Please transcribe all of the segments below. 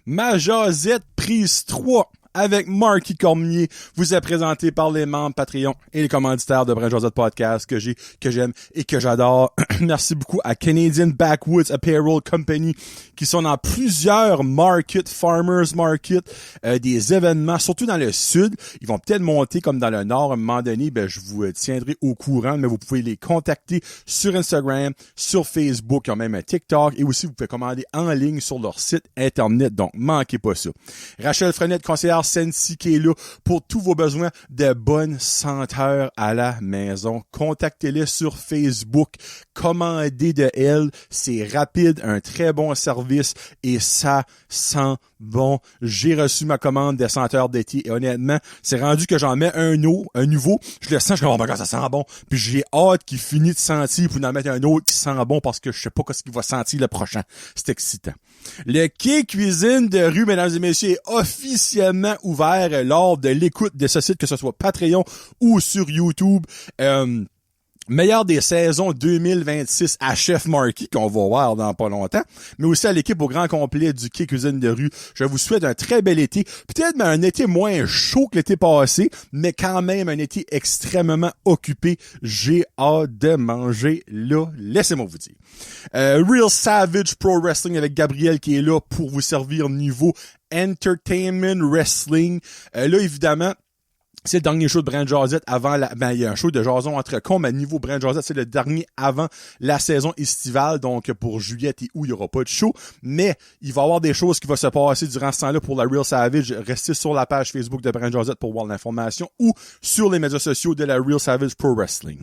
Ma jasette prise 3 avec Marky Cormier vous est présenté par les membres Patreon et les commanditaires de Brand Josette Podcast que j'aime et que j'adore. Merci beaucoup à Canadian Backwoods Apparel Company qui sont dans plusieurs markets, farmers market, des événements, surtout dans le sud. Ils vont peut-être monter comme dans le nord à un moment donné. Je vous tiendrai au courant, mais vous pouvez les contacter sur Instagram, sur Facebook, ils ont même un TikTok et aussi vous pouvez commander en ligne sur leur site internet. Donc, manquez pas ça. Rachel Frenette, conseillère Sensi, qui est là pour tous vos besoins de bonne senteur à la maison. Contactez-les sur Facebook. Commandez de elle. C'est rapide, un très bon service et ça sent bon. J'ai reçu ma commande de senteurs d'été et honnêtement, c'est rendu que j'en mets un nouveau. Je le sens, je dis, oh my God, ça sent bon. Puis j'ai hâte qu'il finisse de sentir pour en mettre un autre qui sent bon parce que je sais pas ce qu'il va sentir le prochain. C'est excitant. Le quai cuisine de rue, mesdames et messieurs, est officiellement ouvert lors de l'écoute de ce site, que ce soit Patreon ou sur YouTube. Meilleur des saisons 2026 à Chef Marky, qu'on va voir dans pas longtemps, mais aussi à l'équipe au grand complet du quai cuisine de rue. Je vous souhaite un très bel été. Peut-être un été moins chaud que l'été passé, mais quand même un été extrêmement occupé. J'ai hâte de manger là. Laissez-moi vous dire. Real Savage Pro Wrestling avec Gabriel qui est là pour vous servir niveau Entertainment Wrestling. Là, évidemment, c'est le dernier show de Brand Josette avant il y a un show de Jason entre cons, mais niveau Brand Josette, c'est le dernier avant la saison estivale. Donc, pour juillet et août, il n'y aura pas de show. Mais, il va y avoir des choses qui vont se passer durant ce temps-là pour la Real Savage. Restez sur la page Facebook de Brand Josette pour voir l'information ou sur les médias sociaux de la Real Savage Pro Wrestling.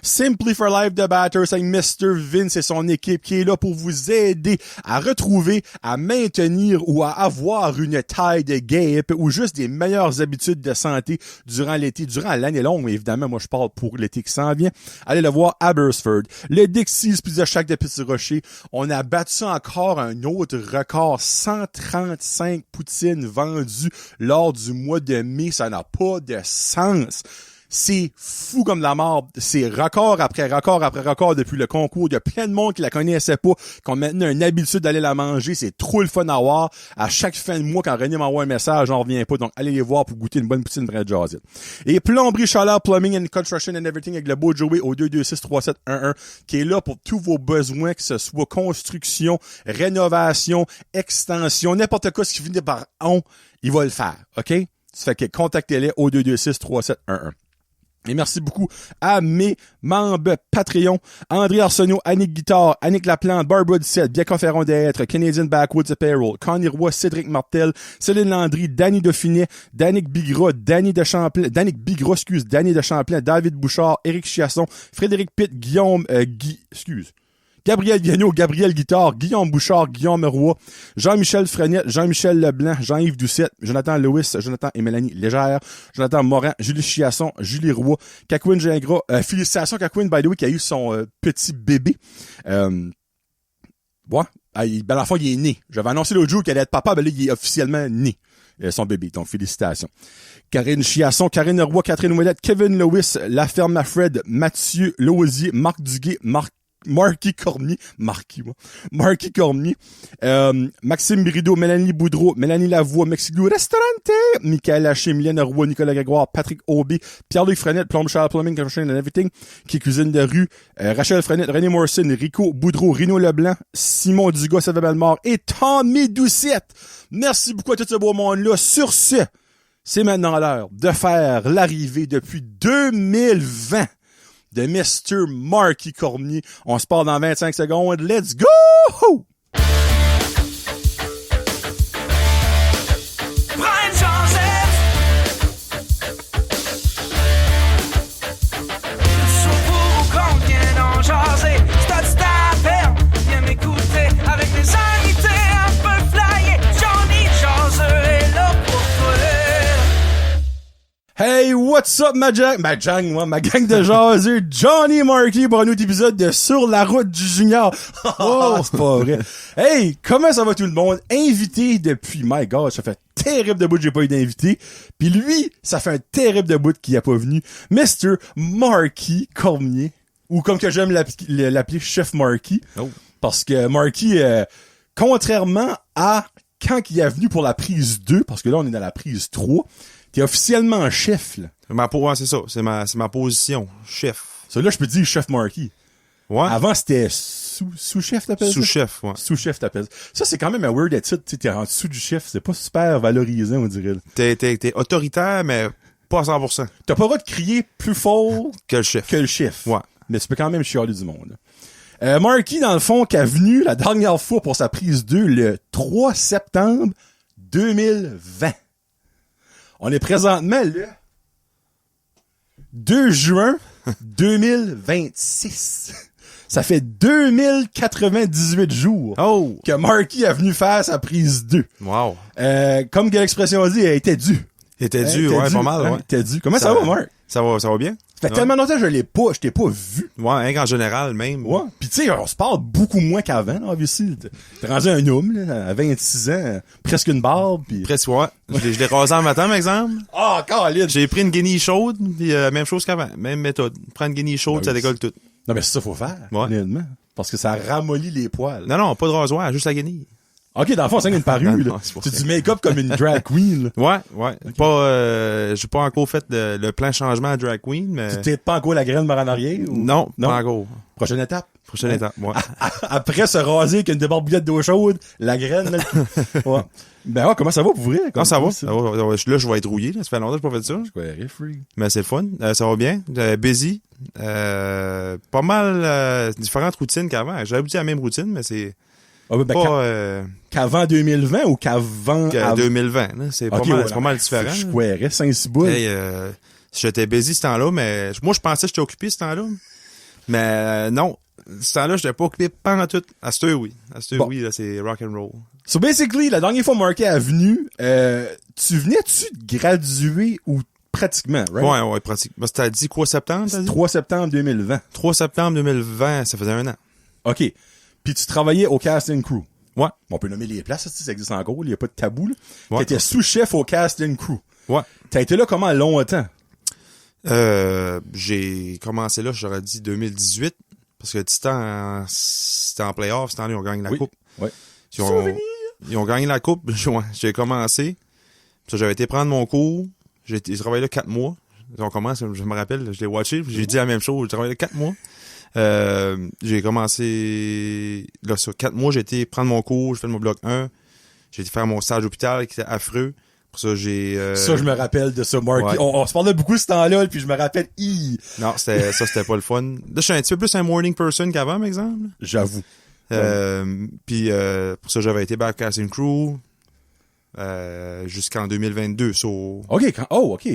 Simply for Life de Batters avec Mr. Vince et son équipe qui est là pour vous aider à retrouver, à maintenir ou à avoir une taille de guêpe ou juste des meilleures habitudes de santé durant l'été, durant l'année longue, mais évidemment, moi, je parle pour l'été qui s'en vient. Allez le voir à Burstford. Le Dixie's Pizza Shack de Petit Rocher. On a battu encore un autre record. 135 poutines vendues lors du mois de mai. Ça n'a pas de sens. C'est fou comme de la mort. C'est record après record après record depuis le concours. Il y a plein de monde qui la connaissait pas, qui ont maintenant une habitude d'aller la manger. C'est trop le fun à voir. À chaque fin de mois, quand René m'envoie un message, j'en reviens pas. Donc, allez les voir pour goûter une bonne poutine Brand Josette. Et Plomberie Chaleur Plumbing and Construction and Everything avec le beau Joey au 226-3711 qui est là pour tous vos besoins, que ce soit construction, rénovation, extension, n'importe quoi ce qui finit par on, il va le faire. OK? Ça fait que contactez-les au 226-3711. Et merci beaucoup à mes membres Patreon, André Arsenault, Annick Guitare, Annick Laplante, Barbara Ducette, Bianca Ferron d'être, Canadian Backwoods Apparel, Connie Roy, Cédric Martel, Céline Landry, Danny Dauphinet, Danick Bigra, Danny de Champlain, David Bouchard, Éric Chiasson, Frédéric Pitt, Gabriel Viano, Gabriel Guitare, Guillaume Bouchard, Guillaume Roy, Jean-Michel Frenette, Jean-Michel Leblanc, Jean-Yves Doucette, Jonathan Lewis, Jonathan et Mélanie Légère, Jonathan Morin, Julie Chiasson, Julie Roy, Cacouine Gingras, félicitations Cacouine, by the way, qui a eu son petit bébé. À la fin, il est né. J'avais annoncé l'autre jour qu'il allait être papa, là, il est officiellement né. Son bébé, donc félicitations. Karine Chiasson, Karine Roy, Catherine Ouellette, Kevin Lewis, Laferme Fred, Mathieu Lausier, Marc Duguay, Marky Cormier, Maxime Birido, Mélanie Boudreau, Mélanie Lavoie, Mexico Restaurante, Michael Haché, Mylène Roy, Nicolas Grégoire, Patrick Aubé, Pierre-Luc Frenette, Plomb Charles Plumbing, Construction and Everything, qui est cuisine de rue, Rachel Frenette, René Morrison, Rico Boudreau, Rino Leblanc, Simon Dugas, Sylvain Bellemare et Tommy Doucette. Merci beaucoup à tout ce beau monde-là. Sur ce, c'est maintenant l'heure de faire l'arrivée depuis 2020 de Mr. Marky Cormier. On se part dans 25 secondes. Let's go! Brand Josette. Sur pour ou contre, viens en jaser. C'est ta peine, viens m'écouter. Avec des invités un peu flyés. Johnny Josette est là pour toi. Hey, what's up, ma gang de jaseux, Johnny Marky pour un autre épisode de Sur la route du Junior. Oh, c'est pas vrai. Hey, comment ça va tout le monde? Invité depuis, my God, ça fait terrible de bout que j'ai pas eu d'invité. Puis lui, ça fait un terrible de bout qu'il a pas venu. Mr. Marky Cormier. Ou comme que j'aime l'appeler Chef Marky. Oh. Parce que Marky, contrairement à quand il est venu pour la prise 2, parce que là, on est dans la prise 3, t'es officiellement chef, là. Ouais, c'est ça. C'est ma position. Chef. Ça, là, je peux te dire chef Marky. Ouais. Avant, c'était sous-chef, t'appelles ça? Sous-chef, ouais. Sous-chef, t'appelles ça. Ça, c'est quand même un weird titre, tu sais, t'es en dessous du chef. C'est pas super valorisé, on dirait. T'es autoritaire, mais pas à 100%. T'as pas le droit de crier plus fort Que le chef. que le chef. Ouais. Mais tu peux quand même chialer du monde. Marky, dans le fond, qui est venu la dernière fois pour sa prise 2 le 3 septembre 2020. On est présentement le 2 juin 2026. Ça fait 2098 jours Oh! que Marky est venu faire sa prise 2. Wow. Comme que l'expression dit, elle était due. Il était dû, ouais, pas mal, ouais. Était dû. Comment ça va, Mark? Ça va bien? Ça fait tellement longtemps que je t'ai pas vu. Ouais, hein, en général, même. Ouais. Pis tu sais, on se parle beaucoup moins qu'avant, là, obviously. T'es rendu un homme, là, à 26 ans, presque une barbe, pis... Presque, ouais. Je l'ai rasé en matin, par exemple. Ah, Caroline! J'ai pris une guenille chaude, puis même chose qu'avant. Même méthode. Prends une guenille chaude, Ben ça oui, décolle tout. Non, mais c'est ça qu'il faut faire, Ouais. honnêtement. Parce que ça ramollit les poils. Non, pas de rasoir, juste la guenille. Ok, dans le fond, c'est une parure, Non, là. non, c'est pour C'est ça. du make-up comme une drag queen, là. Ouais. Pas, j'ai pas encore fait le plan changement à drag queen, mais... T'es pas encore la graine par en arrière? Ou... Non, pas encore. Prochaine étape. Prochaine étape, ouais. Après se raser avec une débarbouillette d'eau chaude, la graine, là. Ouais. Ben ouais, comment ça va pour vrai? Non, ça va. Là, je vais être rouillé, là. Ça fait longtemps que j'ai pas fait ça. Ouais, free. Mais c'est le fun. Ça va bien. Busy. Pas mal différentes routines qu'avant. J'ai habitué à la même routine, mais c'est Ah, ben, pas qu'avant 2020 ou qu'avant... 2020. Là. C'est Ok, pas ouais, pas mal différent. Je là. couerais 5-6 boules. Hey, j'étais busy ce temps-là, mais moi, je pensais que j'étais occupé ce temps-là. Mais non. Ce temps-là, j'étais pas occupé pendant tout. À cette heure, oui. À cette heure, Bon. oui, là, c'est rock and roll. So basically, la dernière fois Marky est venu, tu venais-tu de graduer ou pratiquement, right? Ouais, pratique. Bah, t'as dit quoi, septembre, t'as dit? 3 septembre 2020. 3 septembre 2020, ça faisait un an. OK. Puis tu travaillais au casting crew. Ouais. On peut nommer les places, ça existe encore, il n'y a pas de tabou, là. Ouais. T'étais sous-chef au casting crew. Ouais. T'as été là comment longtemps? J'ai commencé là, j'aurais dit 2018, parce que c'était en playoff, c'était ils ont gagné la Oui. coupe. Ouais. Ils ont gagné la coupe, j'ai commencé. Puis ça, j'avais été prendre mon cours, j'ai travaillé là 4 mois. On commence, je me rappelle, je l'ai watché, puis j'ai dit la même chose, j'ai travaillé là 4 mois. J'ai commencé là sur 4 mois, j'ai été prendre mon cours, j'ai fait mon bloc 1, j'ai été faire mon stage d'hôpital qui était affreux. Pour ça, Ça, je me rappelle de ça, Marky. Ouais. On se parlait beaucoup ce temps-là, puis je me rappelle, Non, c'était pas le fun. Là, je suis un petit peu plus un morning person qu'avant, par exemple. J'avoue. Puis pour ça, j'avais été back casting crew jusqu'en 2022. OK,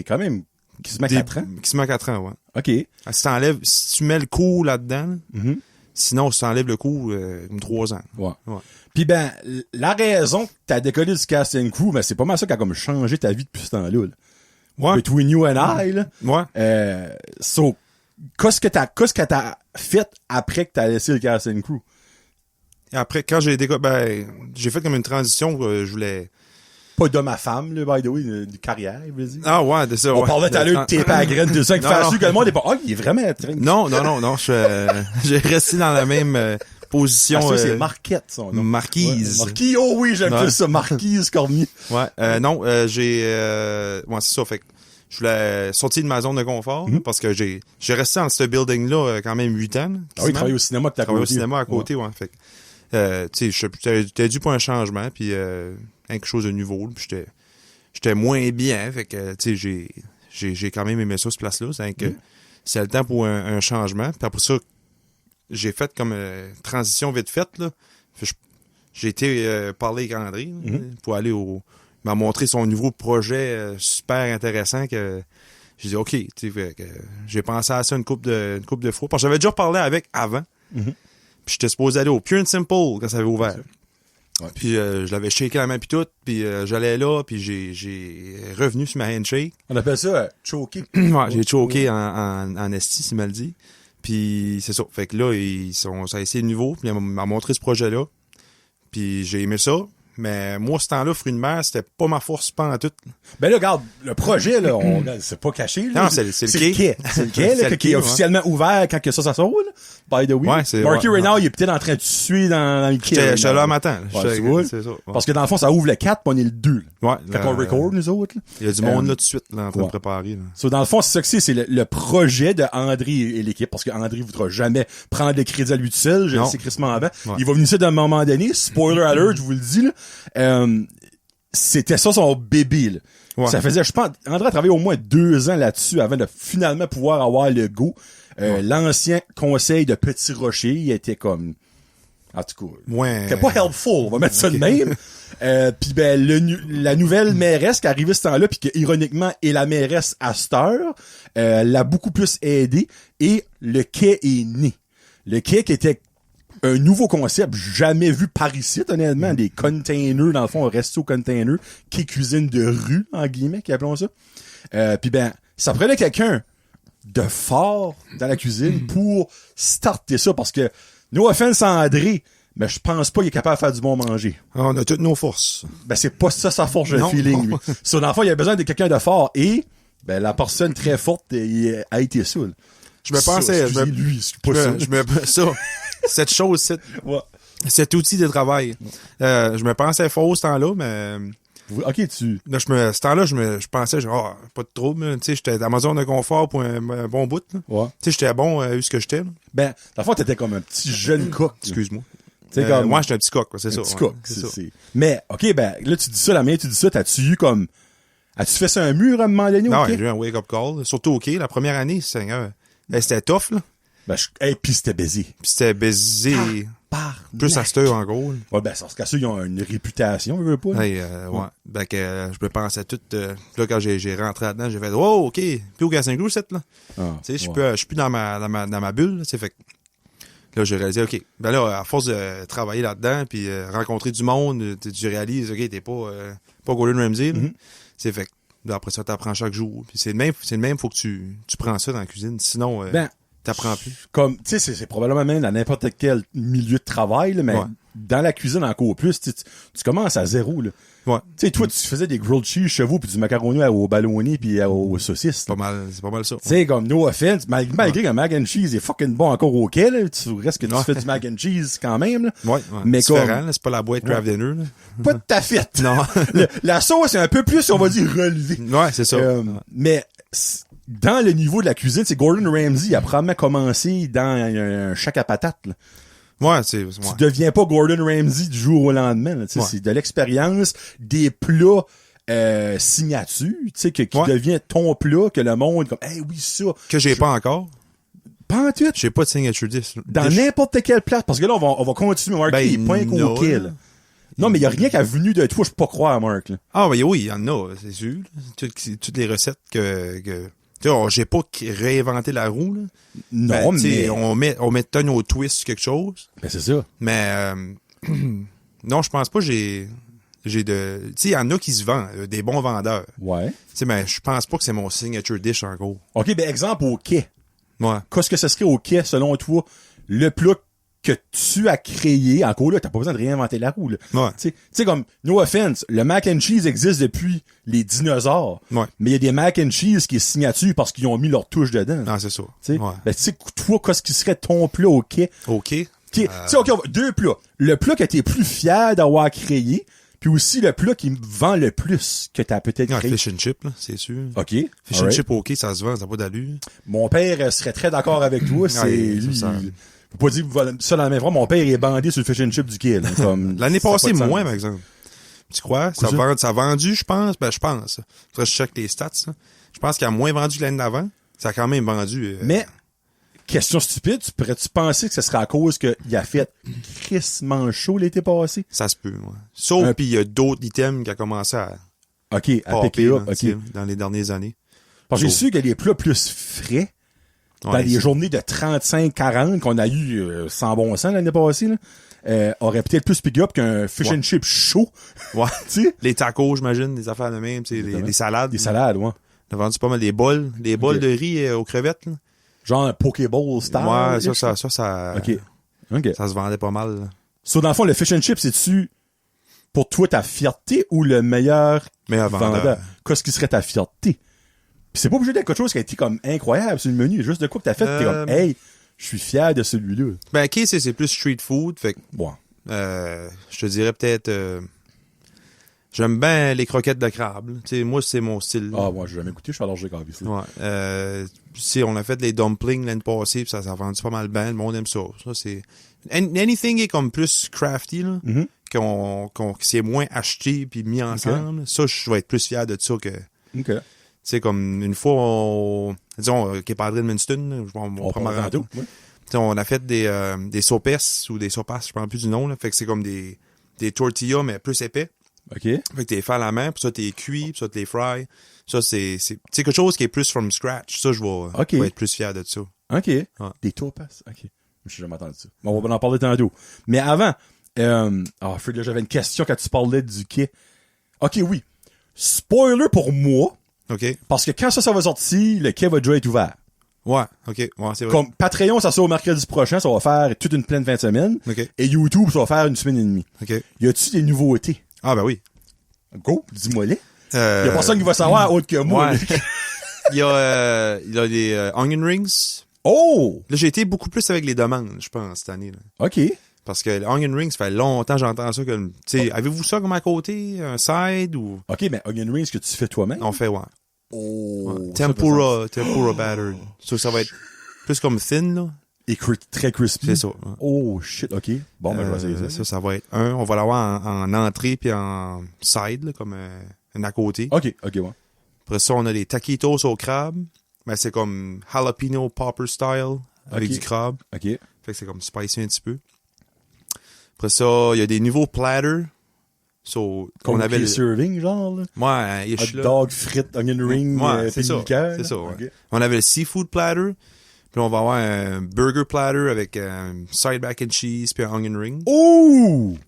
quand même. Qui se met 4 ans. Qui se met à 4 ans, ouais. OK. Si tu mets le coup là-dedans, Mhm. sinon, si tu enlèves le coup, 3 ans. Ouais. Ouais. Puis ben, la raison que t'as décollé du casting crew, ben c'est pas mal ça qui a comme changé ta vie depuis ce temps-là. Là. Ouais. Between you and I, là. Ouais. So, qu'est-ce que t'as fait après que t'as laissé le casting crew? Et après, quand j'ai j'ai fait comme une transition, je voulais... Pas d'homme à femme, là, by the way, de carrière, je veux dire. Ah ouais, c'est ça. On ouais. parlait tout à l'heure de taper à la graine de ça qui Non, fait non. sûr que le monde est pas, il est vraiment très... Non, j'ai resté dans la même position. Ah, ça, c'est Marquette, son nom. Marquise. Ouais, Marquise, oh oui, j'aime Ouais. plus ça, Marquise Cormier. Ouais, non, ouais, c'est ça, fait que je voulais sortir de ma zone de confort, parce que j'ai resté dans ce building-là quand même 8 ans. là, Ah oui, il quasiment. travaille au cinéma que t'as Travaillé au côté. cinéma à côté, ouais. Fait que, tu sais, j'étais dû pour un changement, puis quelque chose de nouveau, là, puis j'étais moins bien, fait que, tu sais, j'ai quand même aimé ça, cette place-là, c'est que c'est le temps pour un changement, puis après ça, j'ai fait comme transition vite faite, là. J'ai été parler avec André, là, pour aller il m'a montré son nouveau projet super intéressant que j'ai dit OK, tu sais, fait que j'ai pensé à ça une couple de fois parce que j'avais déjà parlé avec avant. Puis j'étais supposé aller au Pure and Simple quand ça avait ouvert. Ouais. Puis je l'avais shaké la main puis tout, puis j'allais là, puis j'ai revenu sur ma handshake. On appelle ça choker. Ouais, j'ai choqué en esti, si mal dit. Puis c'est ça. Fait que là, ça a essayé de nouveau, puis il m'a montré ce projet-là. Puis j'ai aimé ça, Mais moi, ce temps-là, fruits de mer, c'était pas ma force pas en tout. Ben là, regarde, le projet, là, c'est pas caché, là. Non, c'est le quai. C'est le quai, là, C'est le qui est quai, officiellement ouvert quand que ça sort, là. By the way. Ouais, c'est- Marky ouais, Reynard, il est peut-être en train de tuer dans le quai. J'étais là en matin. Ouais, tu vois. C'est ça. Ouais. Parce que dans le fond, ça ouvre le 4, puis on est le 2, là. Ouais, Quand on record, nous autres, là. il y a du monde là tout de suite, là, en train de ouais. préparer. Là. So, dans le fond, c'est ça que c'est le projet de André et l'équipe, parce que André voudra jamais prendre le crédit à lui tout seul, je le Non. sais crissement avant. Ouais. Il va venir ça d'un moment donné, spoiler alert, je vous le dis, là. C'était ça son bébé, là. Ouais. Ça faisait, je pense, André a travaillé au moins 2 ans là-dessus avant de finalement pouvoir avoir le go. L'ancien conseil de Petit Rocher, il était comme, en tout cas, Ouais. c'était pas helpful, on va mettre ça de même. Puis ben la nouvelle mairesse qui est arrivée ce temps-là, puis que ironiquement est la mairesse à cette heure, l'a beaucoup plus aidé et le quai est né. Le quai qui était un nouveau concept jamais vu par ici, honnêtement, des containers, dans le fond, un resto container, qui est cuisine de rue, en guillemets, qui appelons ça. Puis ben, ça prenait quelqu'un de fort dans la cuisine pour starter ça, parce que, no offense à André, mais je pense pas qu'il est capable de faire du bon manger. On a toutes nos forces. Ben, c'est pas ça sa force, j'ai le Non. feeling, lui. So, dans le fond, il y a besoin de quelqu'un de fort, et, ben, la personne très forte, il a été saoul. Je me pensais, cette chose, Ouais. cet outil de travail. Je me pensais faux ce temps-là, mais Ok, là, ce temps-là, je pensais, genre, pas de trouble, là. Tu sais, j'étais dans ma zone de confort pour un bon bout, là. ouais. Tu sais, j'étais bon où ce que j'étais, là. Ben, dans le fond, t'étais comme un petit jeune coq. Excuse-moi. Tu sais, comme. Moi, j'étais un petit coq, quoi, c'est un ça. petit ouais, coq. c'est ça. Mais, ok, ben, là, tu dis ça, la manière tu dis ça, t'as-tu eu comme, as-tu fait ça un mur à un moment donné, Non, ok? j'ai eu un wake-up call, surtout OK, la première année, c'était tough, là. Ben, pis c'était baisé. Puis c'était baisé plus à cette heure, en gros. Là. Ouais, ben, parce qu'à ça, ils ont une réputation, je veux pas. Hey, ouais. Ben, que je me pensais tout, là, quand j'ai rentré là-dedans, j'ai fait, oh, OK, plus au Saint-Cloud, cette, là. Ah, Tu sais, ouais. je suis plus dans ma bulle, là, tu sais, fait que là, j'ai réalisé, OK, ben là, à force de travailler là-dedans, puis rencontrer du monde, tu réalises, OK, t'es pas Gordon Ramsay, là. Mm-hmm. C'est fait que, là, après ça, t'apprends chaque jour. Puis c'est le même, faut que tu prends ça dans la cuisine, sinon, Ben, t'apprends plus. comme, tu sais, c'est probablement même dans n'importe quel milieu de travail, là, mais Ouais. dans la cuisine encore plus, tu commences à zéro, là. Ouais. Tu sais, toi, tu faisais des grilled cheese chevaux puis du macaroni au ballonné puis aux saucisses. C'est pas mal ça. Tu sais, comme, no offense, malgré que le mac and cheese est fucking bon encore au quai, là, tu restes que tu Ouais. fais du mac and cheese quand même, là. Ouais, Mais différent, comme, là, c'est pas la boîte craft dinner, là. pas de ta fête. Non. La sauce est un peu plus, on va dire, relevée. Ouais, c'est ça. Mais, dans le niveau de la cuisine, c'est Gordon Ramsay a probablement commencé dans un chac à patates, là. Ouais, Tu deviens pas Gordon Ramsay du jour au lendemain, là. Tu sais, Ouais. c'est de l'expérience, des plats, signature, tu sais, qui Ouais. devient ton plat, que le monde, comme, hey, oui, ça. Que j'ai pas encore. Pas en tout. J'ai pas de signature dish. Dans n'importe quelle place, parce que là, on va continuer, Mark. Ben, il est point non, qu'au kill. là. Non, mais il y a rien qui a venu de toi, je peux pas croire, Mark, là. Ah, ben oui, il y en a, c'est sûr. Toutes les recettes que tu sais, j'ai pas réinventé la roue, là. Non, Ben, tu sais, mais. on met nos twists quelque chose. Ben, c'est ça. Mais, non, je pense pas j'ai de, tu sais, il y en a qui se vendent, des bons vendeurs. Ouais. Tu sais, mais je pense pas que c'est mon signature dish, en gros. OK, ben, exemple au quai. Ouais. Qu'est-ce que ce serait au quai, selon toi, le plat que tu as créé? Encore là, t'as pas besoin de réinventer la roue, là. Ouais. Tu sais, comme, no offense, le mac and cheese existe depuis les dinosaures. Ouais. Mais il y a des mac and cheese qui est signature parce qu'ils ont mis leur touche dedans. Non, c'est ça. Tu sais, Ouais. ben, tu sais, toi, qu'est-ce qui serait ton plat au quai? OK. Tu sais, OK, deux plats. Le plat que t'es plus fier d'avoir créé, puis aussi le plat qui vend le plus que t'as peut-être Ouais, créé. fish and chip, là, c'est sûr. OK. Fish and alright. chip, OK, ça se vend, ça n'a pas d'allure. Mon père serait très d'accord avec toi. C'est Ouais, lui. ça. Faut pas dire ça dans la même fois. Mon père est bandé sur le fish and chip du quai. là, comme, L'année ça a passée, pas de sens. moins, par exemple. Tu crois? Ça a vendu, je pense. Ben, je pense. Faudrait que je check les stats, là. Je pense qu'il a moins vendu que l'année d'avant. Ça a quand même vendu. Mais, question stupide, pourrais-tu penser que ce serait à cause qu'il a fait crissement chaud l'été passé? Ça se peut, ouais. Sauf puis il y a d'autres items qui a commencé à OK, à popper, piquer là, up, tu sais, OK. dans les dernières années. Parce que j'ai So- su que les plats plus frais, dans Ouais, les c'est- journées de 35-40 qu'on a eu sans bon sens l'année passée, là, aurait peut-être plus pick up qu'un fish Ouais. and chip chaud. Ouais. Tu sais? Les tacos, j'imagine, des affaires de même, tu sais, les salades. Des salades, ouais. On a vendu pas mal des bols Ok. de riz aux crevettes, là. Genre un Pokéball style. Ouais, ça, OK. OK. ça se vendait pas mal, là. So, dans le fond, le fish and chip, c'est-tu pour toi, ta fierté ou le meilleur vendeur. Qu'est-ce qui serait ta fierté? Puis c'est pas obligé d'être quelque chose qui a été comme incroyable sur le menu. Juste de quoi que t'as fait, t'es comme, hey, je suis fier de celui-là. Ben, KC, c'est plus street food. Fait que, Bon. je te dirais peut-être, j'aime bien les croquettes de crabe. Tu sais, moi, c'est mon style. Ah, moi, j'ai jamais goûté, je suis allergique à ça. Ouais. Si on a fait des dumplings l'année passée, puis ça a vendu pas mal bien, le monde aime ça. Ça, c'est, anything est comme plus crafty, là. Mm-hmm. Que c'est moins acheté puis mis ensemble. Ça, je vais être plus fier de ça que, OK. tu sais, comme une fois, disons, qui est Padre Edmundston, on prend ma rando. Ouais. On a fait des sopes ou des sopas, je ne me plus du nom, là. Fait que c'est comme des tortillas, mais plus épais. OK. Fait que t'es fait à la main, puis ça, t'es cuit, puis ça, t'es fry. Ça, c'est quelque chose qui est plus from scratch. Ça, je vais être plus fier de ça. OK. Ouais. Des taupas. OK. Je suis jamais entendu ça. Bon, on va en parler tantôt. Mais avant, Fred, là, j'avais une question quand tu parlais du quai. OK, oui. Spoiler pour moi. OK. Parce que quand ça va sortir, le quai va déjà être ouvert. Ouais, OK. Ouais, c'est vrai. Comme Patreon, ça sort au mercredi prochain, ça va faire toute une pleine fin de semaine. OK. Et YouTube, ça va faire une semaine et demie. OK. Y a-tu des nouveautés? Ah, ben oui. Go, dis-moi-les. Y a personne qui va savoir autre que moi. Ouais. Il y a des onion rings. Oh! Là, j'ai été beaucoup plus avec les demandes, je pense, cette année. Là. OK. Parce que les onion rings, ça fait longtemps que j'entends ça. Tu sais, avez-vous ça comme à côté? Un side ou... OK, mais onion rings que tu fais toi-même? On fait, ouais. Oh! Ouais. Tempura battered. Ça va être plus comme thin, là. Et très crispy. C'est ça. Ouais. Oh, shit, OK. Bon, ben, je vais essayer ça. Ça va être un. On va l'avoir en entrée puis en side, là, comme un à côté. OK, ouais. Après ça, on a des taquitos au crabe. Mais c'est comme jalapeno popper style avec du crabe. OK. Fait que c'est comme spicy un petit peu. Après ça, il y a des nouveaux platters. So, Comme on avait serving, genre, là? Ouais, Hot dog, frites, onion ring, c'est ça. liqueur, C'est ça, ouais. Okay. On avait le seafood platter. Puis on va avoir un burger platter avec un side mac and cheese puis un onion ring. Ouh!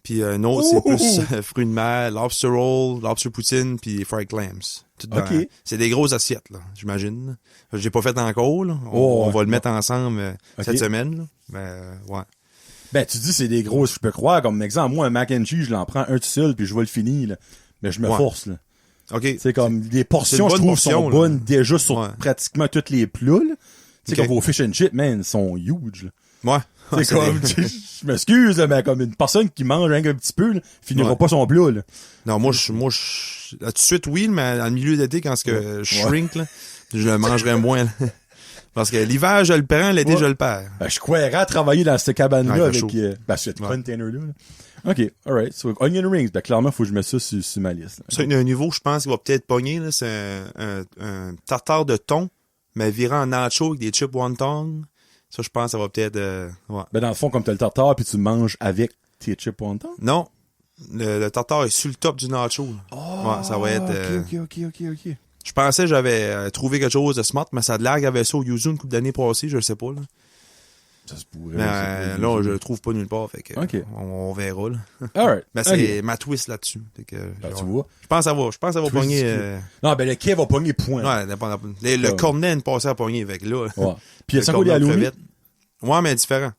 Puis un autre, c'est plus fruits de mer, lobster roll, lobster poutine puis fried clams. Tout dans, OK. C'est des grosses assiettes, là, j'imagine. J'ai pas fait encore, là. Oh, on va ouais. le mettre ensemble OK. cette semaine, là. Mais, ouais. Ben, tu dis c'est des grosses, je peux croire. Comme exemple, moi, un mac and cheese, je l'en prends un tout seul puis je vais le finir, là. Mais je me force, là. OK. C'est comme, les portions, C'est je une bonne trouve, sont portion, là. bonnes déjà sur Ouais. pratiquement tous les plats, là. Tu sais, OK. comme vos fish and chips, man, ils sont huge, là. Ouais. C'est comme, je m'excuse, là, mais comme une personne qui mange rien qu'un petit peu, là, finira Ouais. pas son plat, là. Non, moi, là, tout de suite, oui, mais dans le milieu d'été, quand je shrink, là, je le mangerai moins, là. Parce que l'hiver, je le prends, l'été, je le perds. Ben, je croirais à travailler dans cette cabane-là Ouais, avec, chaud. ce container-là, là. OK, alright. So, onion rings, ben, clairement, faut que je mette ça sur ma liste, là. Ça, il y a un niveau, je pense, qui va peut-être pogner, là, c'est un tartare de thon, mais viré en nacho avec des chips wonton. Ça, je pense, ça va peut-être, ouais. Ben, dans le fond, comme t'as le tartare, puis tu manges avec tes chips wonton. Non. Le tartare est sur le top du nacho. Là. Ouais, ça va être, OK. je pensais que j'avais trouvé quelque chose de smart, mais ça a de l'air qu'il y avait ça au Yuzu une couple d'années passées, je le sais pas, là. Ça se pourrait. Mais là, je le trouve pas nulle part, fait que OK. on verra, là. Alright. Mais c'est ma twist là-dessus. Fait que, Ben, tu vois. Je pense à va Twist pogner, du Non, ben, le quai va pogner point. ouais, le cornet est passé à pogner, avec là. Ouais. Puis, il y a Le ça quoi, des cornet aux halloumi? crevettes. Ouais, mais différent.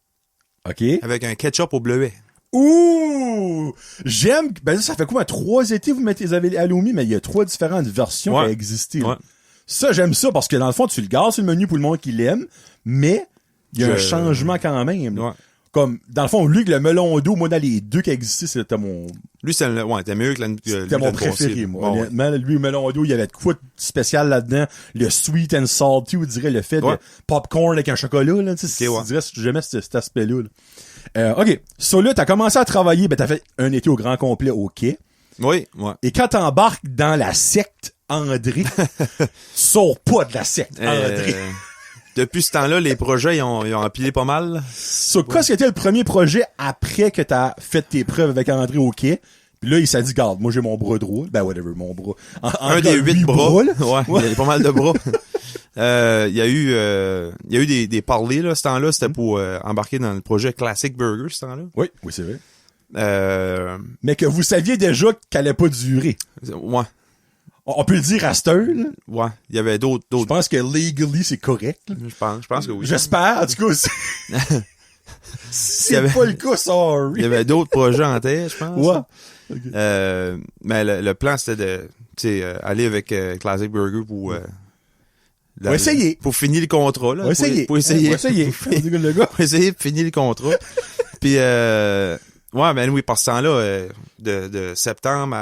OK. Avec un ketchup au bleuet. Ouh! J'aime, ben, ça fait quoi, 3 étés, vous avez les halloumi, mais il y a 3 différentes versions Ouais. qui ont existé, là. Ouais. Ça, j'aime ça, parce que dans le fond, tu le gardes sur le menu pour le monde qui l'aime, mais il y a un changement quand même, là. Ouais. Comme, dans le fond, lui, le melon d'eau, moi, dans les 2 qui existaient, c'était mon, Lui, c'était mieux que c'était mon préféré, moi. Honnêtement, lui, le melon d'eau, il y avait de quoi de spécial là-dedans. Le sweet and salty, on dirait, le fait de popcorn avec un chocolat, là, tu sais, Okay, ouais. je dirais, j'aimais cet aspect-là, là. OK. So là, t'as commencé à travailler, ben, t'as fait un été au grand complet au quai. Oui, ouais. Et quand t'embarques dans la secte André, tu sors pas de la secte André. Depuis ce temps-là, les projets, ils ont empilé pas mal. So, qu'est-ce qui était le premier projet après que t'as fait tes preuves avec André au quai? Puis là, il s'est dit, garde, moi j'ai mon bras droit. Ben, whatever, mon bras. Un des 8 bras. là. Ouais, il y a pas mal de bras. Il y a eu des parlers, là, ce temps-là. C'était pour embarquer dans le projet Classic Burger, ce temps-là. Oui, c'est vrai. Mais que vous saviez déjà qu'elle allait pas durer. Ouais. On peut le dire à cette heure, là. Ouais. Il y avait d'autres. Je pense que legally, c'est correct, là. Je pense que oui. J'espère, en tout cas. C'est Il y avait- pas le cas, sorry. Il y avait d'autres projets en tête, je pense. Ouais. Mais le plan, c'était de, tu sais, aller avec Classic Burger pour... Faut essayer. Pour finir le contrat, là. Faut essayer. Pour essayer. Faut essayer. Le gars. Pour essayer de finir le contrat. Puis, ouais, ben oui, par ce temps-là, de septembre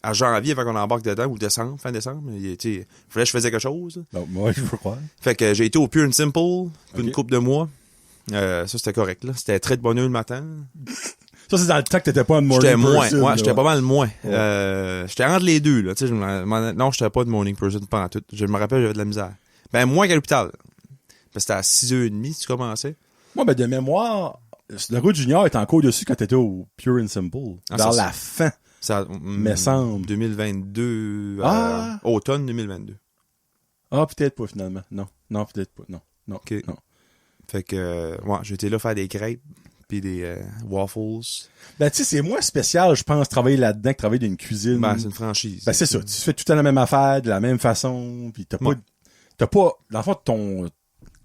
à janvier, avant qu'on embarque dedans, ou décembre, fin décembre, tu sais, fallait que je faisais quelque chose. Non, moi, je veux croire. Fait que j'ai été au Pure and Simple pour une Ok. couple de mois. Ça, c'était correct, là. C'était très de bonne heure le matin. Ça, c'est dans le temps que t'étais pas un morning J'étais moins. person, Ouais, là. j'étais pas mal moins. J'étais entre les deux, là. Tu sais, non, j'étais pas de morning person, pas en tout. Je me rappelle, j'avais de la misère. Ben, moins qu'à l'hôpital. Parce que c'était à 6h30, tu commençais. Moi, ben, de mémoire, le route junior est en cours dessus quand t'étais au Pure and Simple. Ah, Vers ça, la fin. Ça, Me semble. 2022, Ah! automne 2022. Ah, peut-être pas, finalement. Non, peut-être pas. Non. OK. Non. Fait que, ouais, j'étais là faire des crêpes puis des waffles. Ben, tu sais, c'est moins spécial, je pense, travailler là-dedans que travailler dans une cuisine. Ben, c'est une franchise. Ben, c'est ça. Tu fais tout le temps la même affaire, de la même façon, pis Ouais. t'as pas, dans le fond, comment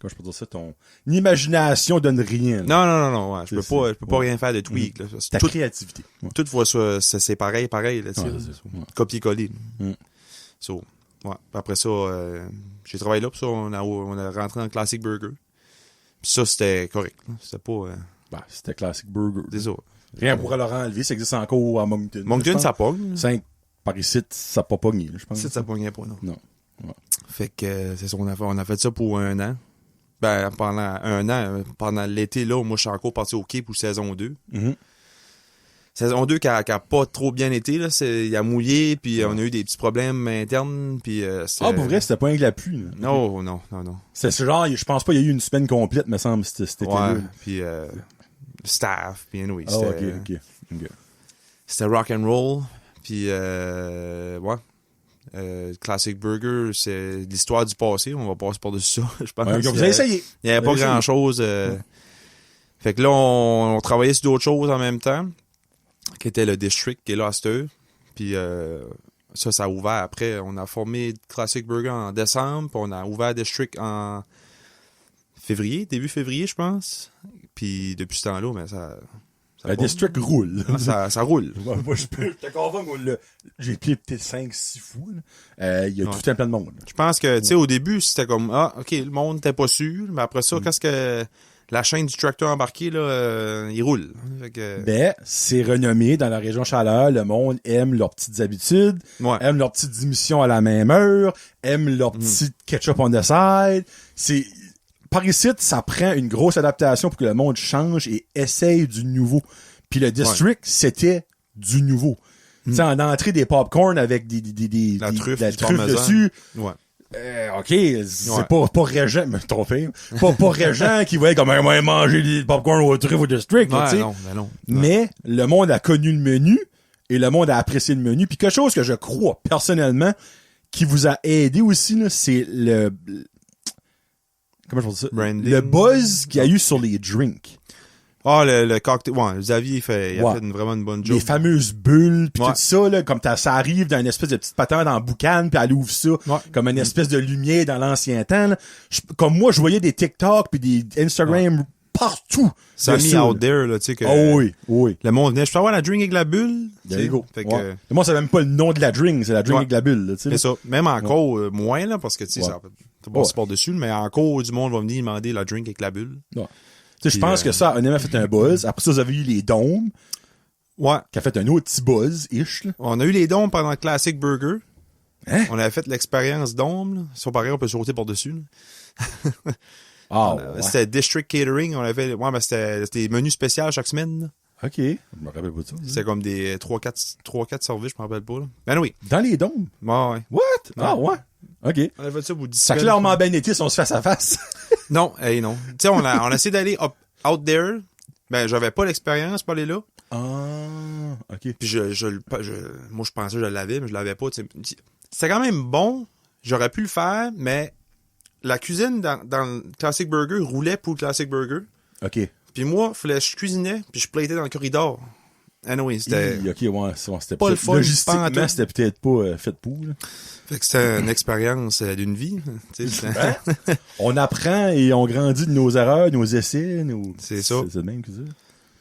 je peux dire ça, ton imagination donne rien. là. Non, ouais, je peux C'est- pas rien faire de tweak, là. Ta Tout, créativité. Ouais. toutefois, ça, c'est pareil, là, tu sais. Ouais, c'est ça. Ouais. Copier-coller. Mm. So, ouais. Puis après ça, j'ai travaillé là, puis ça, on a rentré dans Classic Burger. Puis ça, c'était correct, là. C'était pas, Ben, c'était Classic Burger. c'est ça. Rien pour leur enlever, ça existe encore à Moncton. Moncton, ça pogne. 5 par ici, ça n'a pas pogné, là, je pense. Ça pognait pas, non. Non. Ouais. Fait que, c'est ça, on a fait ça pour 1 an. Ben, pendant 1 an, pendant l'été, là, moi, je suis encore parti au quai pour saison 2. Mhm. Saison 2 qui a pas trop bien été, là. Il a mouillé, puis on a eu des petits problèmes internes, puis c'était... Ah, pour vrai, c'était pas un de la pluie, là. Non. C'est ce genre, je pense pas, il y a eu une semaine complète, me semble, cet été-là. Ouais, puis staff, puis anyway, Ah, ok. c'était rock and roll, puis ouais. Classic Burger, c'est l'histoire du passé, on va passer par-dessus ça, je pense. Ouais, vous avez essayé. Il n'y avait pas Vous avez grand-chose. Fait que là, on travaillait sur d'autres choses en même temps, qui était le District, qui est là à cette heure. Puis ça a ouvert après. On a formé Classic Burger en décembre, puis on a ouvert District en février, début février, je pense. Puis depuis ce temps-là, mais ça Le district roule. ça roule. Ouais, moi, je te convainc, moi, j'ai plié peut-être 5-6 fois. là. Il y a tout un plein de monde. là. Je pense que, tu sais, au début, c'était comme, OK, le monde n'était pas sûr, mais après ça, qu'est-ce que la chaîne du tracteur embarqué, là, il roule. Fait que, Ben, c'est renommé dans la région Chaleur. Le monde aime leurs petites habitudes, ouais. aime leurs petites émissions à la même heure, aime leur petit ketchup on the side. Par ici, ça prend une grosse adaptation pour que le monde change et essaye du nouveau. Puis le district, c'était du nouveau. Tu sais, en entrée des popcorn avec La truffe, de la du truffe parmesan. dessus. Ouais. OK, c'est pas Régent, mais trop fait. Pas Régent qui voyait comment manger des popcorn au truffe au district, là, tu sais. non. Mais le monde a connu le menu et le monde a apprécié le menu. Puis quelque chose que je crois personnellement qui vous a aidé aussi, là, c'est le comment je peux dire ça? Branding. Le buzz qu'il y a eu sur les drinks. Ah, le cocktail. Ouais, Xavier, il a Ouais. fait vraiment une bonne job. Les fameuses bulles, puis Ouais. tout ça, là, comme ça arrive dans une espèce de petite patente en boucan, puis elle ouvre ça, Ouais. comme une espèce de lumière dans l'ancien temps. Là. Comme moi, je voyais des TikTok puis des Instagram partout. Ça a de mis ça, out là. there, là, tu sais, que Oh oui. le monde venait, je peux avoir la drink avec la bulle? There you go. Fait que, Ouais. Moi, c'est même pas le nom de la drink, c'est la drink Ouais. avec la bulle. Là, tu sais, c'est ça. Même encore moins, là, parce que, tu sais, Ouais. ça va passer par-dessus, mais encore du monde va venir demander la drink avec la bulle. ouais. Tu sais, je Puis, pense que ça, honnêtement, a fait un buzz. Après ça, vous avez eu les dômes, Ouais. qui a fait un autre petit buzz-ish. Là. On a eu les dômes pendant Classic Burger. Hein? On avait fait l'expérience dôme, là. Si on pareil, on peut sauter par-dessus, là. Ah, ouais. C'était District Catering. On avait, ouais, mais c'était des menus spéciaux chaque semaine, là. OK. Je me rappelle pas de ça. C'était comme des 3-4 services, je me rappelle pas, là. Ben oui. Dans les dômes. Ouais. What? Ah, ouais. OK. On a fait ça pour 10 Ça a clairement bien été si on se face à face. Non, non. Tu sais, on a essayé d'aller out there. Ben, j'avais pas l'expérience pour aller là. Ah, OK. Puis moi, je pensais que je l'avais, mais je l'avais pas. Tu sais. C'était quand même bon. J'aurais pu le faire, mais la cuisine dans le Classic Burger roulait pour le Classic Burger. OK. Puis moi, je cuisinais, puis je platais dans le corridor. Anyway, c'était... OK, ouais, c'était pas le peut-être- fun, pas en logistiquement, tout. c'était peut-être pas fait pour. Là. Fait que c'était une expérience d'une vie. Tu sais, c'était- On apprend et on grandit de nos erreurs, nos essais, nos... C'est ça. C'est le même que ça.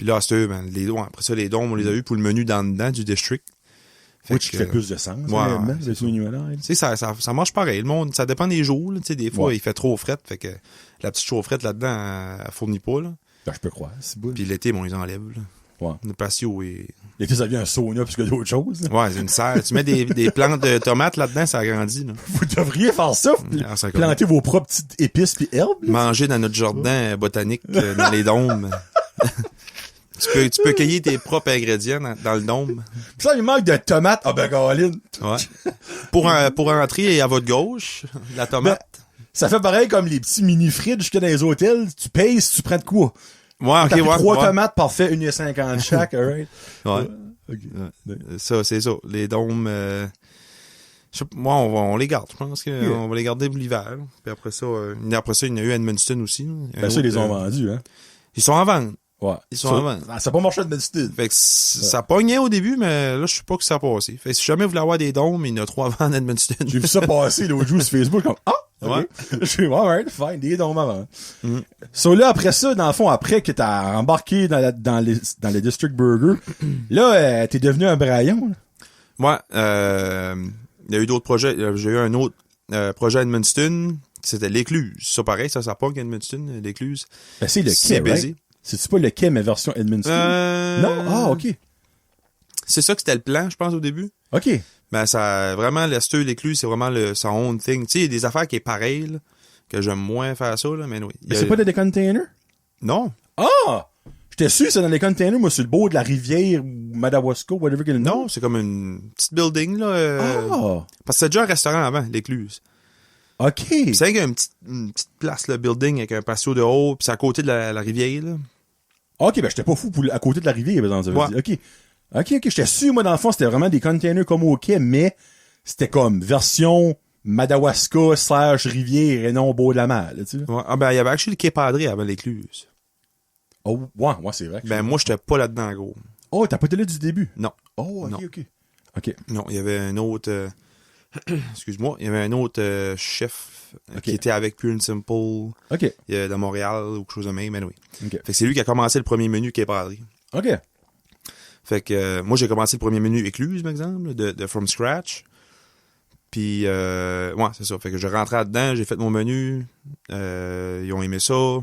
Puis là, c'était ben, après ça, les dômes, on les a eu pour le menu dans dedans du district. Fait qui fait plus de sens, réellement, ce menu-là. Tu sais, ça marche pareil. Le monde, ça dépend des jours. Tu sais, des fois, il fait trop fret, fait que la petite chaufferette là-dedans, elle fournit pas. Là. Ben, je peux croire, c'est beau. Puis l'été, bon, ils enlèvent. Là. Ouais. Le patio est... L'été, ça devient un sauna plus que d'autres choses. Ouais, c'est une serre. Tu mets des plantes de tomates là-dedans, ça agrandit. Là. Vous devriez faire ça. Planter vos propres petites épices puis herbes. Manger dans notre jardin botanique, dans les dômes. Tu peux cueillir tes propres ingrédients dans le dôme. Pis ça, il manque de tomates. Ah ben, Caroline. Ouais. Pour entrer à votre gauche, la tomate. Ben, ça fait pareil comme les petits mini-frites jusque dans les hôtels. Tu payes si tu prends de quoi. Ouais, ok, ouais. 3 tomates, parfait, 1,50 chaque, alright. Ouais. Okay. Ça, c'est ça. Les dômes, moi, on les garde. Je pense qu'on va les garder pour l'hiver. Puis après ça, il y en a eu à Edmundston aussi. Ben ça, ils les ont vendus, hein. Ils sont en vente. Ouais. Ils sont en vente. Ça n'a pas marché à Edmundston. Fait que ça pognait au début, mais là, je sais pas que ça a passé. Fait que si jamais vous voulez avoir des dômes, il y en a 3 à vendre à Edmundston. J'ai vu ça passer l'autre jour sur Facebook, comme, ouais. Je suis, alright, fine, des dômes avant. So là, après ça, dans le fond, après que t'as embarqué dans les District Burger, là, t'es devenu un braillon, là. Ouais, il y a eu d'autres projets. J'ai eu un autre projet à Edmundston, c'était l'Écluse. Ça, pareil, ça pogne à Edmundston, l'Écluse. Ben, c'est le quai, right? C'est pas le quai, mais version Edmundston? Non? Ah, OK. C'est ça que c'était le plan, je pense, au début. OK. Ben, ça, vraiment, l'Esteux, l'Écluse, c'est vraiment son own thing. Tu sais, il y a des affaires qui est pareilles, là, que j'aime moins faire ça, là, mais oui. Mais c'est pas des containers? Non. Ah! J'étais sûr que c'est dans les containers, moi, sur le bord de la rivière, ou Madawaska, whatever qu'il y a. Non, c'est comme une petite building, là. Parce que c'est déjà un restaurant avant, l'Écluse. OK. Puis c'est une petite place, le building, avec un patio de haut, puis c'est à côté de la rivière, là. OK, ben, j'étais pas fou à côté de la rivière, dans ça veut dire. OK, j'étais sûr, moi, dans le fond, c'était vraiment des containers comme au quai, mais c'était comme version Madawaska / rivière et non au bord de la mer, là, tu sais. Ouais. Ah, ben, il y avait actually le quai Padré avant l'Écluse. Oh, ouais, c'est vrai. Ben, moi, j'étais pas là-dedans, gros. Oh, t'as pas été là du début? Non. Oh, non. OK. Non, il y avait un autre, excuse-moi, il y avait un autre chef qui était avec Pure and Simple. OK. De Montréal ou quelque chose de même, mais oui. OK. Fait que c'est lui qui a commencé le premier menu quai Padré. OK. Fait que moi, j'ai commencé le premier menu Écluse, par exemple, de From Scratch. Puis, ouais, c'est ça. Fait que je rentrais là-dedans, j'ai fait mon menu. Ils ont aimé ça.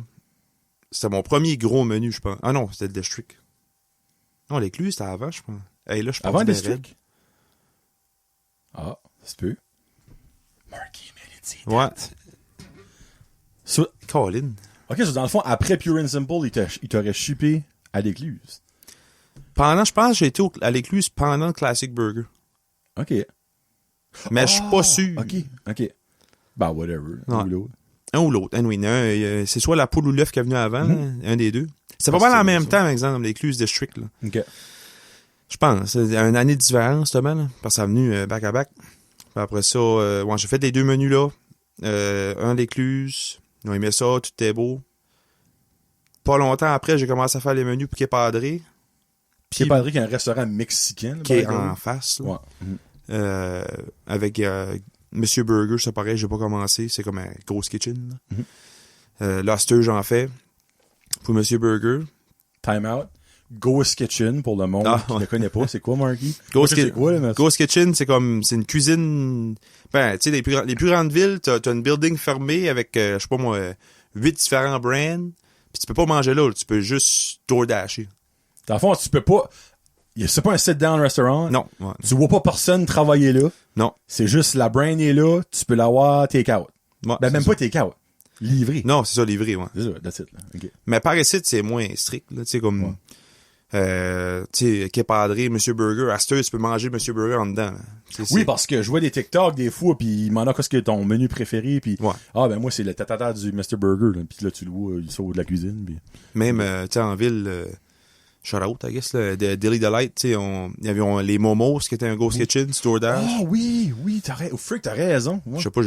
C'était mon premier gros menu, je pense. Ah non, c'était le District. Non, l'Écluse, c'était avant, je pense. Hey, là, je pense avant le District? Ah, ça se peut. Marky Melody. Ouais. So, Colin. OK, dans le fond, après Pure and Simple, il t'aurait shippé à l'Écluse. Je pense que j'ai été à l'Écluse pendant le Classic Burger. OK. Mais je suis pas sûr. OK. Ben, whatever. Un ou l'autre. Anyway, c'est soit la poule ou l'œuf qui est venu avant, un des deux. C'est pas mal en même temps, par exemple, l'Écluse District. Là. OK. Je pense. C'est une année de différence, là, parce que ça a venu back-à-back. Puis après ça, j'ai fait les deux menus là. Un l'Écluse. Ils ont aimé ça, tout était beau. Pas longtemps après, j'ai commencé à faire les menus pour Quai Padré. Quai Padré, qui est un restaurant mexicain. Qui est en face. Là. Ouais. Avec Monsieur Burger, c'est pareil, j'ai pas commencé. C'est comme un Ghost Kitchen. Là, j'en fais. Pour Monsieur Burger. Time out. Ghost Kitchen, pour le monde qui ne connaît pas. C'est quoi, Marky? Ghost Kitchen, c'est une cuisine... Ben, tu sais, les plus grandes villes, t'as une building fermée avec, je sais pas moi, 8 différents brands. Puis tu peux pas manger là. Tu peux juste DoorDasher. Dans le fond, tu peux pas... C'est pas un sit-down restaurant. Non. Ouais. Tu vois pas personne travailler là. Non. C'est juste la brand est là, tu peux l'avoir take-out. Ouais, ben, même pas take-out. Livré. Non, c'est ça, livré, ouais. C'est ça, that's it, là. Okay. Mais par ici, c'est moins strict, là. Tu sais, comme... tu sais, Quai Padré, Monsieur Burger, à cette heure, tu peux manger Monsieur Burger en dedans. Oui, parce que je vois des TikTok des fois, puis ils demandent qu'est-ce que ton menu préféré, puis ben moi, c'est le tatata du Mr. Burger, là. Puis là, tu le vois, il sort de la cuisine. Puis... Même, tu sais, en ville... shout out, I guess, là, de Deli Delight, tu sais, il y avait les Momos, qui était un Ghost Kitchen, DoorDash. Ah oui, t'as raison. Ouais. Je sais pas,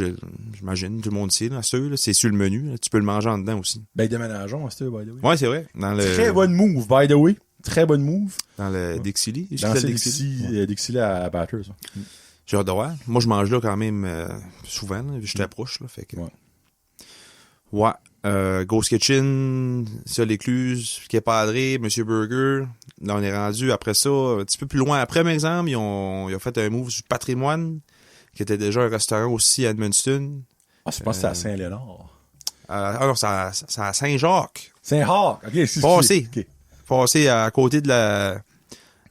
j'imagine, tout le monde sait, là, c'est sur le menu, là, tu peux le manger en dedans aussi. Ben, déménageons, by the way. Ouais, c'est vrai. Très bonne move, by the way. Très bonne move. Dans le Dixili. Dans le Dixili à Batters. J'ai hâte de voir. Moi, je mange là quand même souvent, là, vu que je t'approche, là, fait que... Ouais. Ouais. Ghost Kitchen, ça, l'Écluse, Kepadré, Monsieur Burger. Là, on est rendu après ça, un petit peu plus loin. Après, par exemple, ils ont fait un move sur Patrimoine, qui était déjà un restaurant aussi à Edmundston. Ah, je pense que c'est à Saint-Léonard. Non, c'est à Saint-Jacques. Saint-Jacques, ok, Passé. Ok. Passé à côté de la...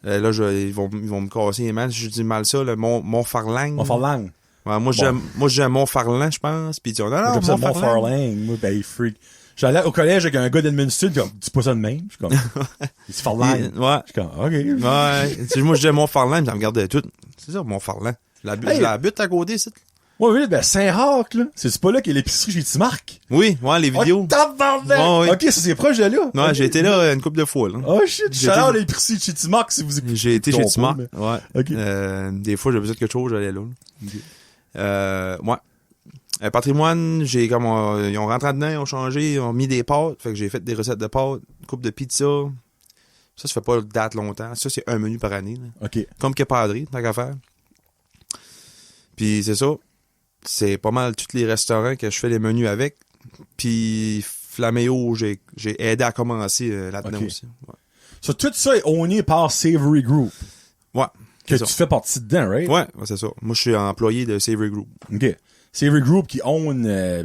là, ils vont me casser les mains si je dis mal ça, le Montfarlang. Montfarlang. Ouais, moi, j'ai Montfarlang, je pense. Puis ils disent, non, Moi, Montfarlang. Moi, ben, freak. J'allais au collège avec un gars d'Edmundston, puis dis pas ça de même. Je suis comme, c'est Farlang. Ouais. Je suis comme, ok. Ouais. Moi, je disais Montfarlang, ça me gardait tout. C'est ça, Montfarlang. La butte à côté, c'est. Oui, ben, Saint-Roch, là. C'est pas là qu'il y a l'épicerie chez Timarc. Oui, ouais, les vidéos. Oh, tabarnak! Ouais, oui. Ok, ça, c'est proche de là. Ouais, okay. j'ai été là une couple de fois, là. Oh shit, je suis allé à l'épicerie chez Timarc si vous écoutez. J'ai été chez Timarc. Mais... Ouais. Ok. Des fois, j'ai besoin de quelque chose, j'allais là. Okay. Ouais. Patrimoine, ils ont rentré dedans, ils ont changé, ils ont mis des pâtes. Fait que j'ai fait des recettes de pâtes, une coupe de pizza. Ça fait pas date longtemps. Ça, c'est un menu par année. Là. OK. Comme Kepadré, tant qu'à faire. Puis c'est ça. C'est pas mal tous les restaurants que je fais les menus avec. Puis Flaméo, j'ai aidé à commencer là-dedans aussi. Ouais. So, tout ça est owné par Savory Group. Ouais. Que tu fais partie dedans, right? Ouais, c'est ça. Moi, je suis employé de Savory Group. OK. Savory Group qui own,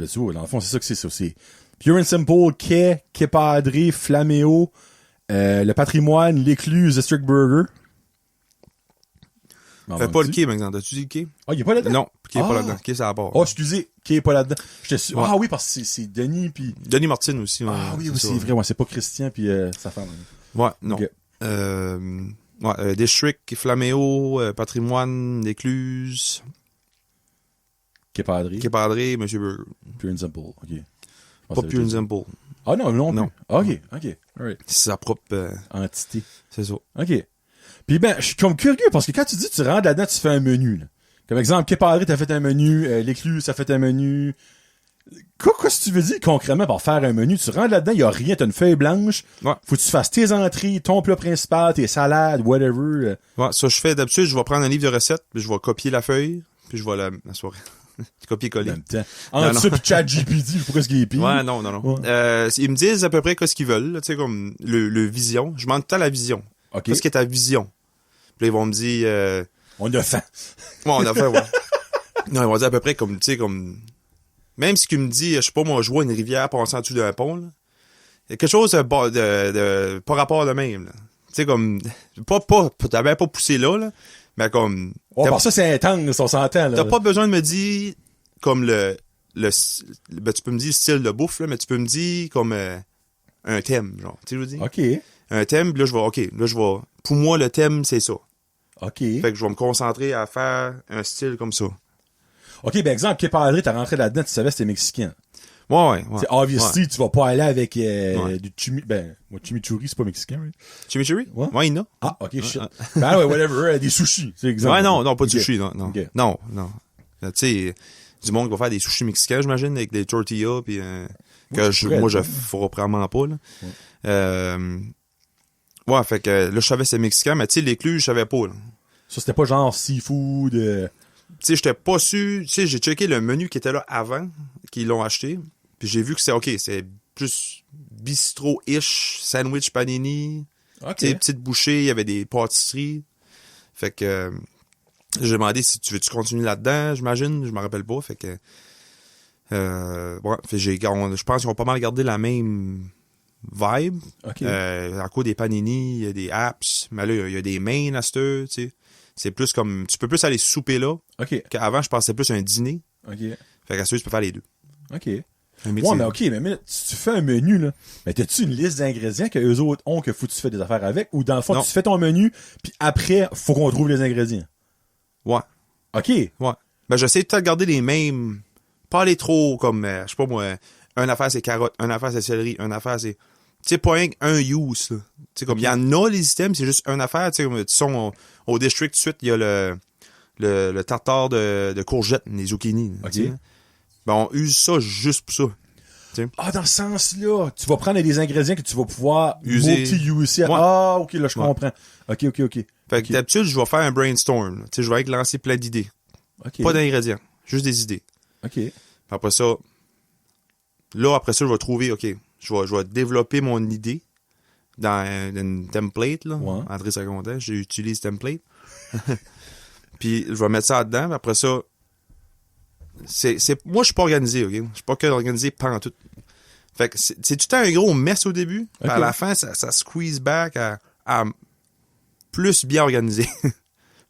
tu vois, dans le fond, c'est ça que c'est ça. C'est Pure and Simple, Kepadré, Flaméo, le Patrimoine, l'Écluse, District Burger. Pas le quai, par exemple. As-tu dit le quai? Ah, il est pas là-dedans? Non, le quai est pas là-dedans. Le quai, c'est à part. Oh, excusez, qui est pas là-dedans. J'étais sûr. Ouais. Ah oui, parce que c'est Denis puis... Denis Martin aussi. Ouais, Ah oui, c'est vrai. Ouais, c'est pas Christian puis sa femme. Ouais, non. Okay. District, Flaméo, Patrimoine, l'Écluse. Kepadré, Monsieur Burger. Pure and Simple, OK. Pas Pure and Simple. Ah non. Non. OK. Alright. C'est sa propre... Entité. C'est ça. OK. Puis ben, je suis comme curieux parce que quand tu dis tu rentres là-dedans, tu fais un menu. Là. Comme exemple, Kepadré, t'as fait un menu, l'Écluse, t'as fait un menu. Qu'est-ce que tu veux dire concrètement par faire un menu? Tu rentres là-dedans, il y a rien, t'as une feuille blanche. Ouais. Faut que tu fasses tes entrées, ton plat principal, tes salades, whatever. Ouais, ça je fais d'habitude, je vais prendre un livre de recettes, puis je vais copier la feuille, puis je vais la soirée. Copier-coller. En même temps. Entre ça pis ChatGPT, pourquoi est-ce qu'il est pire? Ouais, non. Ouais. Ils me disent à peu près ce qu'ils veulent, tu sais, comme le vision. Je demande tout à la vision. OK. Qu'est-ce qui est ta vision? Puis là, ils vont me dire... On a faim. Ouais, on a faim, ouais. Non, ils vont dire à peu près comme, tu sais, comme... Même si tu me dis, je sais pas, moi, je vois une rivière passant en dessous d'un pont, là. Il y a quelque chose de pas rapport de même, là. Tu sais, comme... T'avais pas poussé là, mais comme... Ouais, par ça, c'est intense, on s'entend, là. T'as pas besoin de me dire, comme ben, tu peux me dire style de bouffe, là, mais tu peux me dire comme un thème, genre. Tu sais, je veux dire? OK. Un thème, puis là, je vais... Pour moi, le thème, c'est ça. OK. Fait que je vais me concentrer à faire un style comme ça. OK, ben exemple, Kepadré, t'as rentré là-dedans, tu savais que c'était mexicain. Ouais. C'est obviously, ouais. tu vas pas aller avec du chimichurri, c'est pas mexicain, right? Chimichurri? Ouais. Ouais, il y en a. Ah, OK, shit. Ben ouais, whatever, des sushis, c'est exemple. Ouais, non, pas de okay. sushi, non. Okay. Non. Tu sais, du monde qui va faire des sushis mexicains, j'imagine, avec des tortillas, puis moi, je ferai probablement pas, là. Ouais, fait que là, je savais que c'est mexicain, mais tu sais, l'Écluse, je savais pas, là. Ça, c'était pas genre seafood. Tu sais, j'étais pas sûr. Tu sais, j'ai checké le menu qui était là avant, qu'ils l'ont acheté. Puis j'ai vu que c'est OK, c'est plus bistrot-ish, sandwich panini. OK. Tu sais, petites bouchées, il y avait des pâtisseries. Fait que j'ai demandé si tu veux-tu continuer là-dedans, j'imagine. Je me rappelle pas. Fait que. Ouais, fait je pense qu'ils ont pas mal gardé la même vibe. OK. À cause des panini, il y a des apps. Mais là, il y a des mains à cette heure, tu sais. C'est plus comme... Tu peux plus aller souper là. OK. Qu'avant, je pensais plus à un dîner. OK. Fait qu'à ce tu peux faire les deux. OK. Ouais, mais OK, mais si tu fais un menu, là, mais t'as-tu une liste d'ingrédients que eux autres ont que faut que tu fais des affaires avec? Ou dans le fond, non. Tu fais ton menu, puis après, faut qu'on trouve les ingrédients? Ouais. OK. Ouais. Ben, j'essaie de garder les mêmes... Pas les trop comme... je sais pas moi... Un affaire, c'est carotte. Un affaire, c'est céleri. Un affaire, c'est... Tu sais, pas un use, là. Tu sais, comme, il y en a, les items, c'est juste une affaire. Tu sais, comme, tu sais, au district, tout de suite, il y a le tartare de courgettes, les zucchini. OK. Tu sais. Ben, on use ça juste pour ça. T'sais. Ah, dans ce sens-là, tu vas prendre des ingrédients que tu vas pouvoir user. Multi-user. Ouais. Ah, OK, là, je comprends. OK. Fait que d'habitude, je vais faire un brainstorm. Tu sais, je vais lancer plein d'idées. OK. Pas d'ingrédients, juste des idées. OK. Puis après ça, là, après ça, je vais trouver, OK, je vais développer mon idée dans une template, là. Ouais. André Sagontin, j'utilise template. Puis je vais mettre ça dedans, puis après ça, moi, je suis pas organisé, OK? Je suis pas que organisé pendant tout. Fait que c'est tout le temps un gros mess au début, puis à la fin, ça squeeze back à plus bien organisé.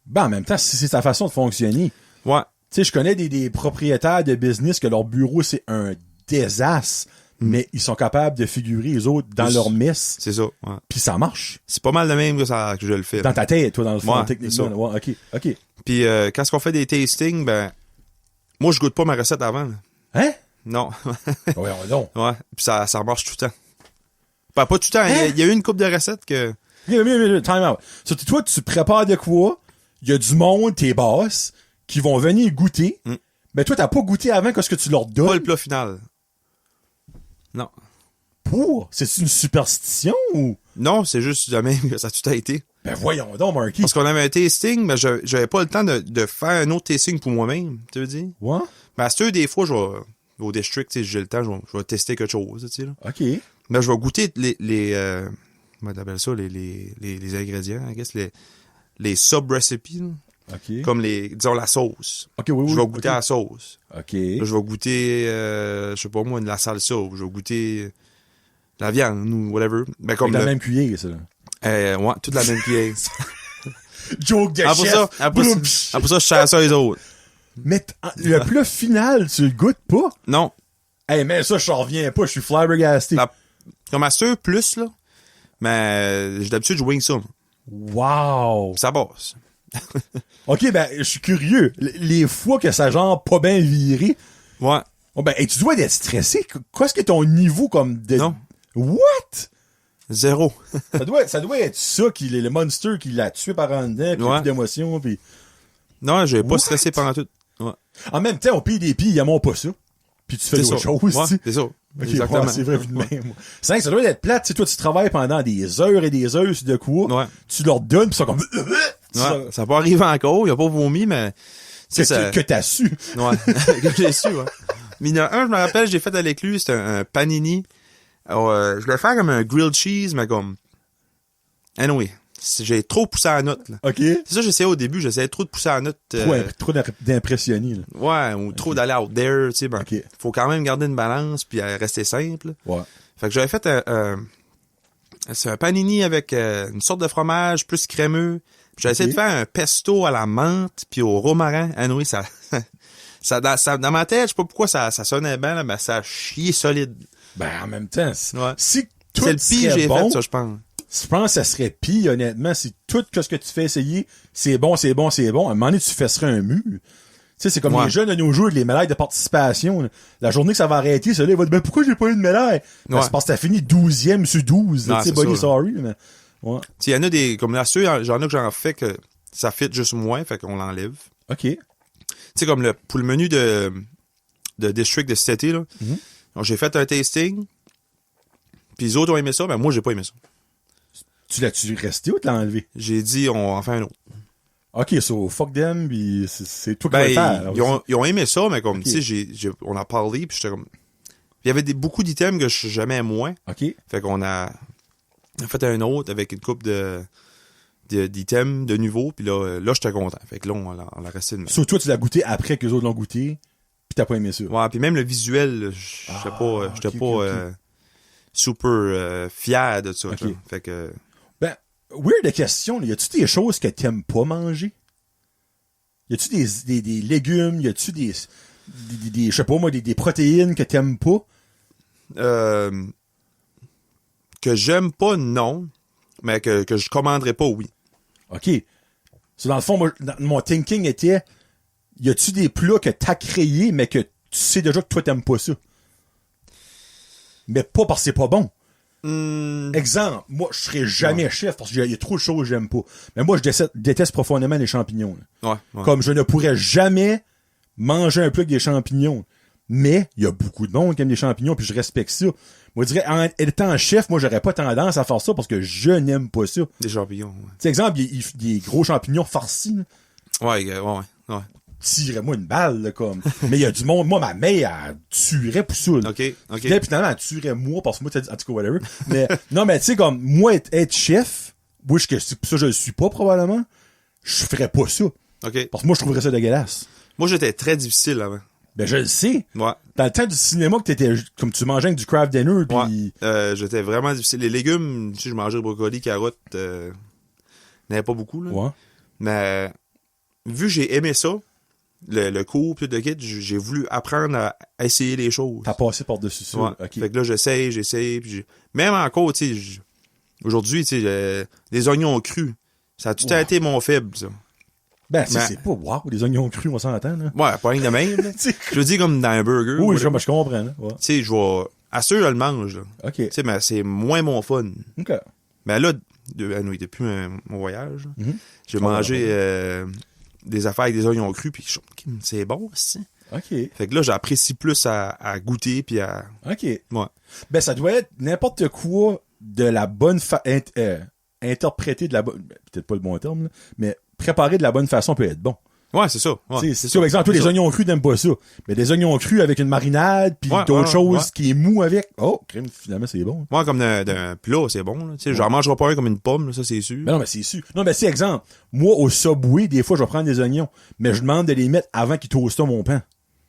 Ben, en même temps, c'est ta façon de fonctionner. Ouais. Tu sais, je connais des propriétaires de business que leur bureau, c'est un désastre, mais ils sont capables de figurer les autres dans leur mess, C'est ça, ouais. puis ça marche. C'est pas mal de même que je le fais. Dans ta tête, toi, dans le fond, Ouais, techniquement. c'est ça. Ouais, OK. Puis quand on fait des tastings, ben moi je goûte pas ma recette avant. Là. Hein? Non. Ouais, non. Ouais. Puis ça marche tout le temps. Ben, pas tout le temps. Il y a eu une couple de recettes que. Mais, time out. Surtout, toi, tu prépares de quoi? Il y a du monde, tes boss, qui vont venir goûter. Mais toi, t'as pas goûté avant que ce que tu leur donnes. Pas le plat final. Non. C'est une superstition ou? Non, c'est juste de même que ça a tout été. Ben voyons donc, Marky. Parce qu'on avait un tasting, mais j'avais pas le temps de faire un autre tasting pour moi-même, tu veux dire? Ouais? Ben, c'est des fois, je vais au district, tu sais, j'ai le temps, je vais tester quelque chose, tu sais, là. OK. Mais je vais goûter comment t'appelles ça, les ingrédients, I guess, les sub-recipes, là. OK. Comme disons, la sauce. OK, oui. Je vais goûter OK. la sauce. OK. Là, je vais goûter, je sais pas moi, de la salsa, ou je vais goûter la viande, ou whatever. Ben, comme Avec la même cuillère, ça. ouais, toute la même cuillère. Joke de Après chef. ça, je sers ça les autres. Mais le plat final, tu le goûtes pas? Non. Hey, mais ça, je reviens pas, je suis flabbergasté. Comme à ceux plus, là, mais d'habitude, je wing ça. Wow! Ça passe. OK, ben, je suis curieux. Les fois que ça genre pas bien viré, Ouais. oh, ben, hey, tu dois être stressé. Qu'est-ce que ton niveau comme de... Non. What? Zéro. ça doit être ça, le monster qui l'a tué par en dedans, pis Ouais. plus d'émotion, pis... Non, j'ai pas What? stressé pendant tout. Ouais. En même temps, on paye des pieds, ils aiment pas ça. Puis tu fais C'est d'autres ça. choses, Ouais, tu sais. c'est ça. Ok, Exactement. ouais, c'est vrai, vu de même. C'est vrai que ça doit être plate, tu sais, toi, tu travailles pendant des heures et des heures sur de quoi. Ouais. Tu leur donnes, pis ils sont comme... Ouais. Ça peut arriver encore, il a pas vomi, mais... que t'as su. Ouais. Que j'ai su, ouais. Mais il y en a un, je me rappelle, j'ai fait avec lui, c'était un panini. Alors, je voulais faire comme un grilled cheese, mais comme... Anyway, j'ai trop poussé à la note, là. OK? C'est ça, j'essayais au début, j'essayais trop de pousser à la note. Trop d'impressionner, là. Ouais, ou trop d'aller out there, tu sais, ben. OK. Faut quand même garder une balance, puis rester simple. Ouais. Fait que j'avais fait c'est un panini avec une sorte de fromage plus crémeux. J'ai essayé de faire un pesto à la menthe puis au romarin. Ah oui, ça dans ma tête, je sais pas pourquoi ça sonnait bien, là, mais ça a chié solide. Ben, en même temps, Ouais. si tout C'est le pire que j'ai bon, fait, ça, je pense. je pense que ça serait pire, honnêtement, si tout ce que tu fais essayer, c'est bon, à un moment donné, tu fesserais un mur. Tu sais, c'est comme Ouais. les jeunes de nos jours, les médailles de participation. Là. La journée que ça va arrêter, celui-là, il va dire, ben, pourquoi j'ai pas eu de médaille? Ben, Ouais. c'est parce que t'as fini 12e sur 12. Non, Tu sais, c'est buddy, ça, sorry, mais, ouais. Il y en a des, comme là, ceux, j'en ai que j'en fais que ça fit juste moins, fait qu'on l'enlève. OK. Tu sais, comme pour le menu de district de cet été, là. Donc, j'ai fait un tasting, puis les autres ont aimé ça, mais moi, j'ai pas aimé ça. Tu l'as-tu resté ou tu l'as enlevé? J'ai dit, on en fait un autre. OK, so, fuck them, pis c'est toi qui Ben, vas le faire. là, ils ont aimé ça, mais comme, Ok. tu sais, on a parlé, puis j'étais comme... Il y avait beaucoup d'items que j'aimais moins. OK. Fait qu'on a fait un autre avec une coupe d'items de nouveau, puis là j'étais content. Fait que là, on l'a resté de même. So, toi, tu l'as goûté après que les autres l'ont goûté, pis t'as pas aimé ça. Ouais, puis même le visuel, j'étais ok, pas ok. super fier de ça. Ok. Là. Fait que... Ben, weird de question, là. Y a-tu des choses que t'aimes pas manger? Y a-tu des légumes? Y a-tu des je sais pas moi, des protéines que t'aimes pas? Que j'aime pas, non. Mais que je commanderais pas, oui. OK. So, dans le fond, moi, mon thinking était, y a-tu des plats que t'as créés, mais que tu sais déjà que toi t'aimes pas ça? Mais pas parce que c'est pas bon. Exemple, moi, je serais jamais chef parce qu'il y a trop de choses que j'aime pas. Mais moi, je déteste profondément les champignons. Là. Ouais. Comme je ne pourrais jamais manger un plat avec des champignons. Mais il y a beaucoup de monde qui aime des champignons, puis je respecte ça. Moi, je dirais, en étant chef, moi, j'aurais pas tendance à faire ça parce que je n'aime pas ça. Des champignons, ouais. Tu sais, exemple, des gros champignons farcis. Là. Ouais. tirerait moi une balle, là, comme. Mais il y a du monde, moi, ma mère, elle tuerait pour ça, là. OK. Puis finalement, elle tuerait moi, parce que moi, t'as dit, en tout cas, whatever. Mais, non, mais tu sais, comme, moi, être chef, oui, ça, je le suis pas, probablement. Je ferais pas ça. OK. Parce que moi, je trouverais ça dégueulasse. Moi, j'étais très difficile avant. Ben, je le sais. Ouais. Dans le temps du cinéma que t'étais, comme tu mangeais avec du craft dinner, pis... Ouais. J'étais vraiment difficile. Les légumes, tu sais, je mangeais brocoli, carottes, n'avais pas beaucoup, là. Ouais. Mais, vu que j'ai aimé ça, le cours, puis le kit, j'ai voulu apprendre à essayer les choses. T'as passé par-dessus ça. Ouais. OK. Fait que là, j'essaye, puis même encore, tu sais, aujourd'hui, tu sais, les oignons crus, ça a tout été mon faible, ça. Ben, c'est pas, wow, les oignons crus, on s'entend, là. Ouais, pas rien de même, là. Je veux dire, comme dans un burger. Oui, je comprends, là. Ouais. Tu sais, je vais... Assure, je le mange, là. OK. Tu sais, mais c'est moins mon fun. OK. Mais là, depuis mon voyage, là, Mm-hmm. j'ai mangé des affaires avec des oignons crus, puis c'est bon, aussi. OK. Fait que là, j'apprécie plus à goûter, puis à... OK. Ouais. Ben, ça doit être n'importe quoi de la bonne interpréter de la bonne... Peut-être pas le bon terme, là, mais préparer de la bonne façon peut être bon. Ouais, c'est ça. Ouais, c'est ça. Par exemple, toi, les oignons crus, t'aimes pas ça. Mais des oignons crus avec une marinade, puis d'autres choses qui est mou avec. Oh, crème, finalement, c'est bon. Ouais, comme d'un plat, c'est bon. Là. Tu sais, j'en mangerai pas un comme une pomme, là, ça, c'est sûr. Ben non, mais c'est sûr. Non, mais c'est exemple. Moi, au Subway, des fois, je vais prendre des oignons, mais je demande de les mettre avant qu'ils toastent mon pain.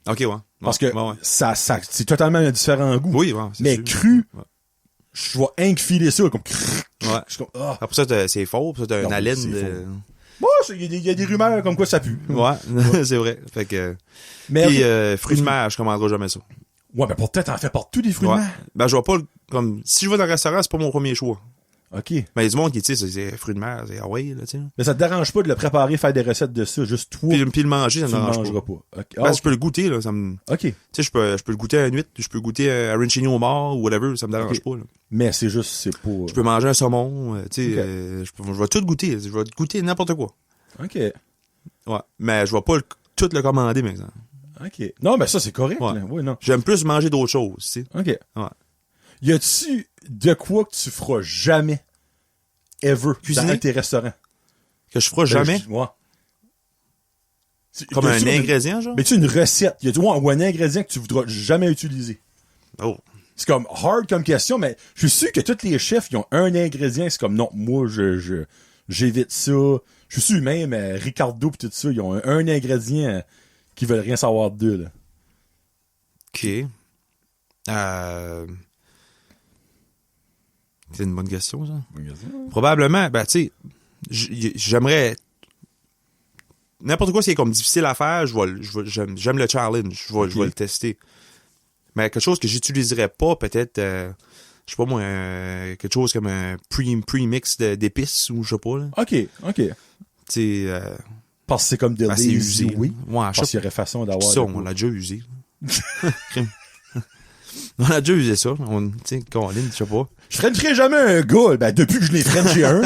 OK, ouais. Parce que ça, c'est totalement un différent goût. Oui, ouais, mais sûr. cru, je vais infiler ça, comme... Ouais. Je suis comme, oh. Après ça, c'est faux. Puis ça, t'as une haleine de... Bon, il y a des rumeurs comme quoi ça pue. Ouais, c'est vrai. Fait que... Mais puis, fruits de mer, je commanderai jamais ça. Ouais, mais pourtant, t'en fais partout des fruits de mer. Ben, je vais pas... Comme, si je vais dans un restaurant, c'est pas mon premier choix. OK. Mais il y a du monde qui, tu sais, c'est fruits de mer, c'est Hawaii, là, tu sais. Mais ça te dérange pas de le préparer, faire des recettes de ça, juste toi. Puis le manger, ça me dérange mangeras pas. Okay. Ben, je peux le goûter, là, ça me... OK. Tu sais, je peux le goûter à la nuit, je peux le goûter à Rincini au mort, ou whatever, ça me dérange pas, là. Mais c'est juste, c'est pas... Je peux manger un saumon, tu sais, je vais tout goûter, je vais goûter n'importe quoi. OK. Ouais. Mais je vais pas tout le commander, par exemple. OK. Non, mais ça, c'est correct, Ouais. là. Oui, non. J'aime plus manger d'autres choses, tu sais. OK. Ouais. Y a-tu de quoi que tu feras jamais, ever, Cuisiner? dans tes restaurants? Que je ferai jamais? Ouais. Comme un ingrédient, genre? Mais tu une recette, y a-tu ou un ingrédient que tu voudras jamais utiliser? Oh. C'est comme hard comme question, mais je suis sûr que tous les chefs, ils ont un ingrédient, c'est comme non, moi, j'évite ça. Je suis sûr même, Ricardo pis tout ça, ils ont un ingrédient qui veulent rien savoir d'eux, là. OK. C'est une bonne question, ça. Probablement, ben, tu sais, j'aimerais... N'importe quoi qui est comme difficile à faire, j'aime le challenge, je vais le tester. Mais quelque chose que j'utiliserais pas, peut-être, je sais pas moi, quelque chose comme un pre-mix d'épices, ou je sais pas, là. OK. Tu sais... Parce que c'est comme de c'est usé. oui. Ouais, Parce qu'il y aurait façon d'avoir... Ça, on l'a déjà usé. On a déjà usé ça. Tu sais, Colin, je sais pas. Je frencherai jamais un gars. Ben, depuis que je l'ai frenché un.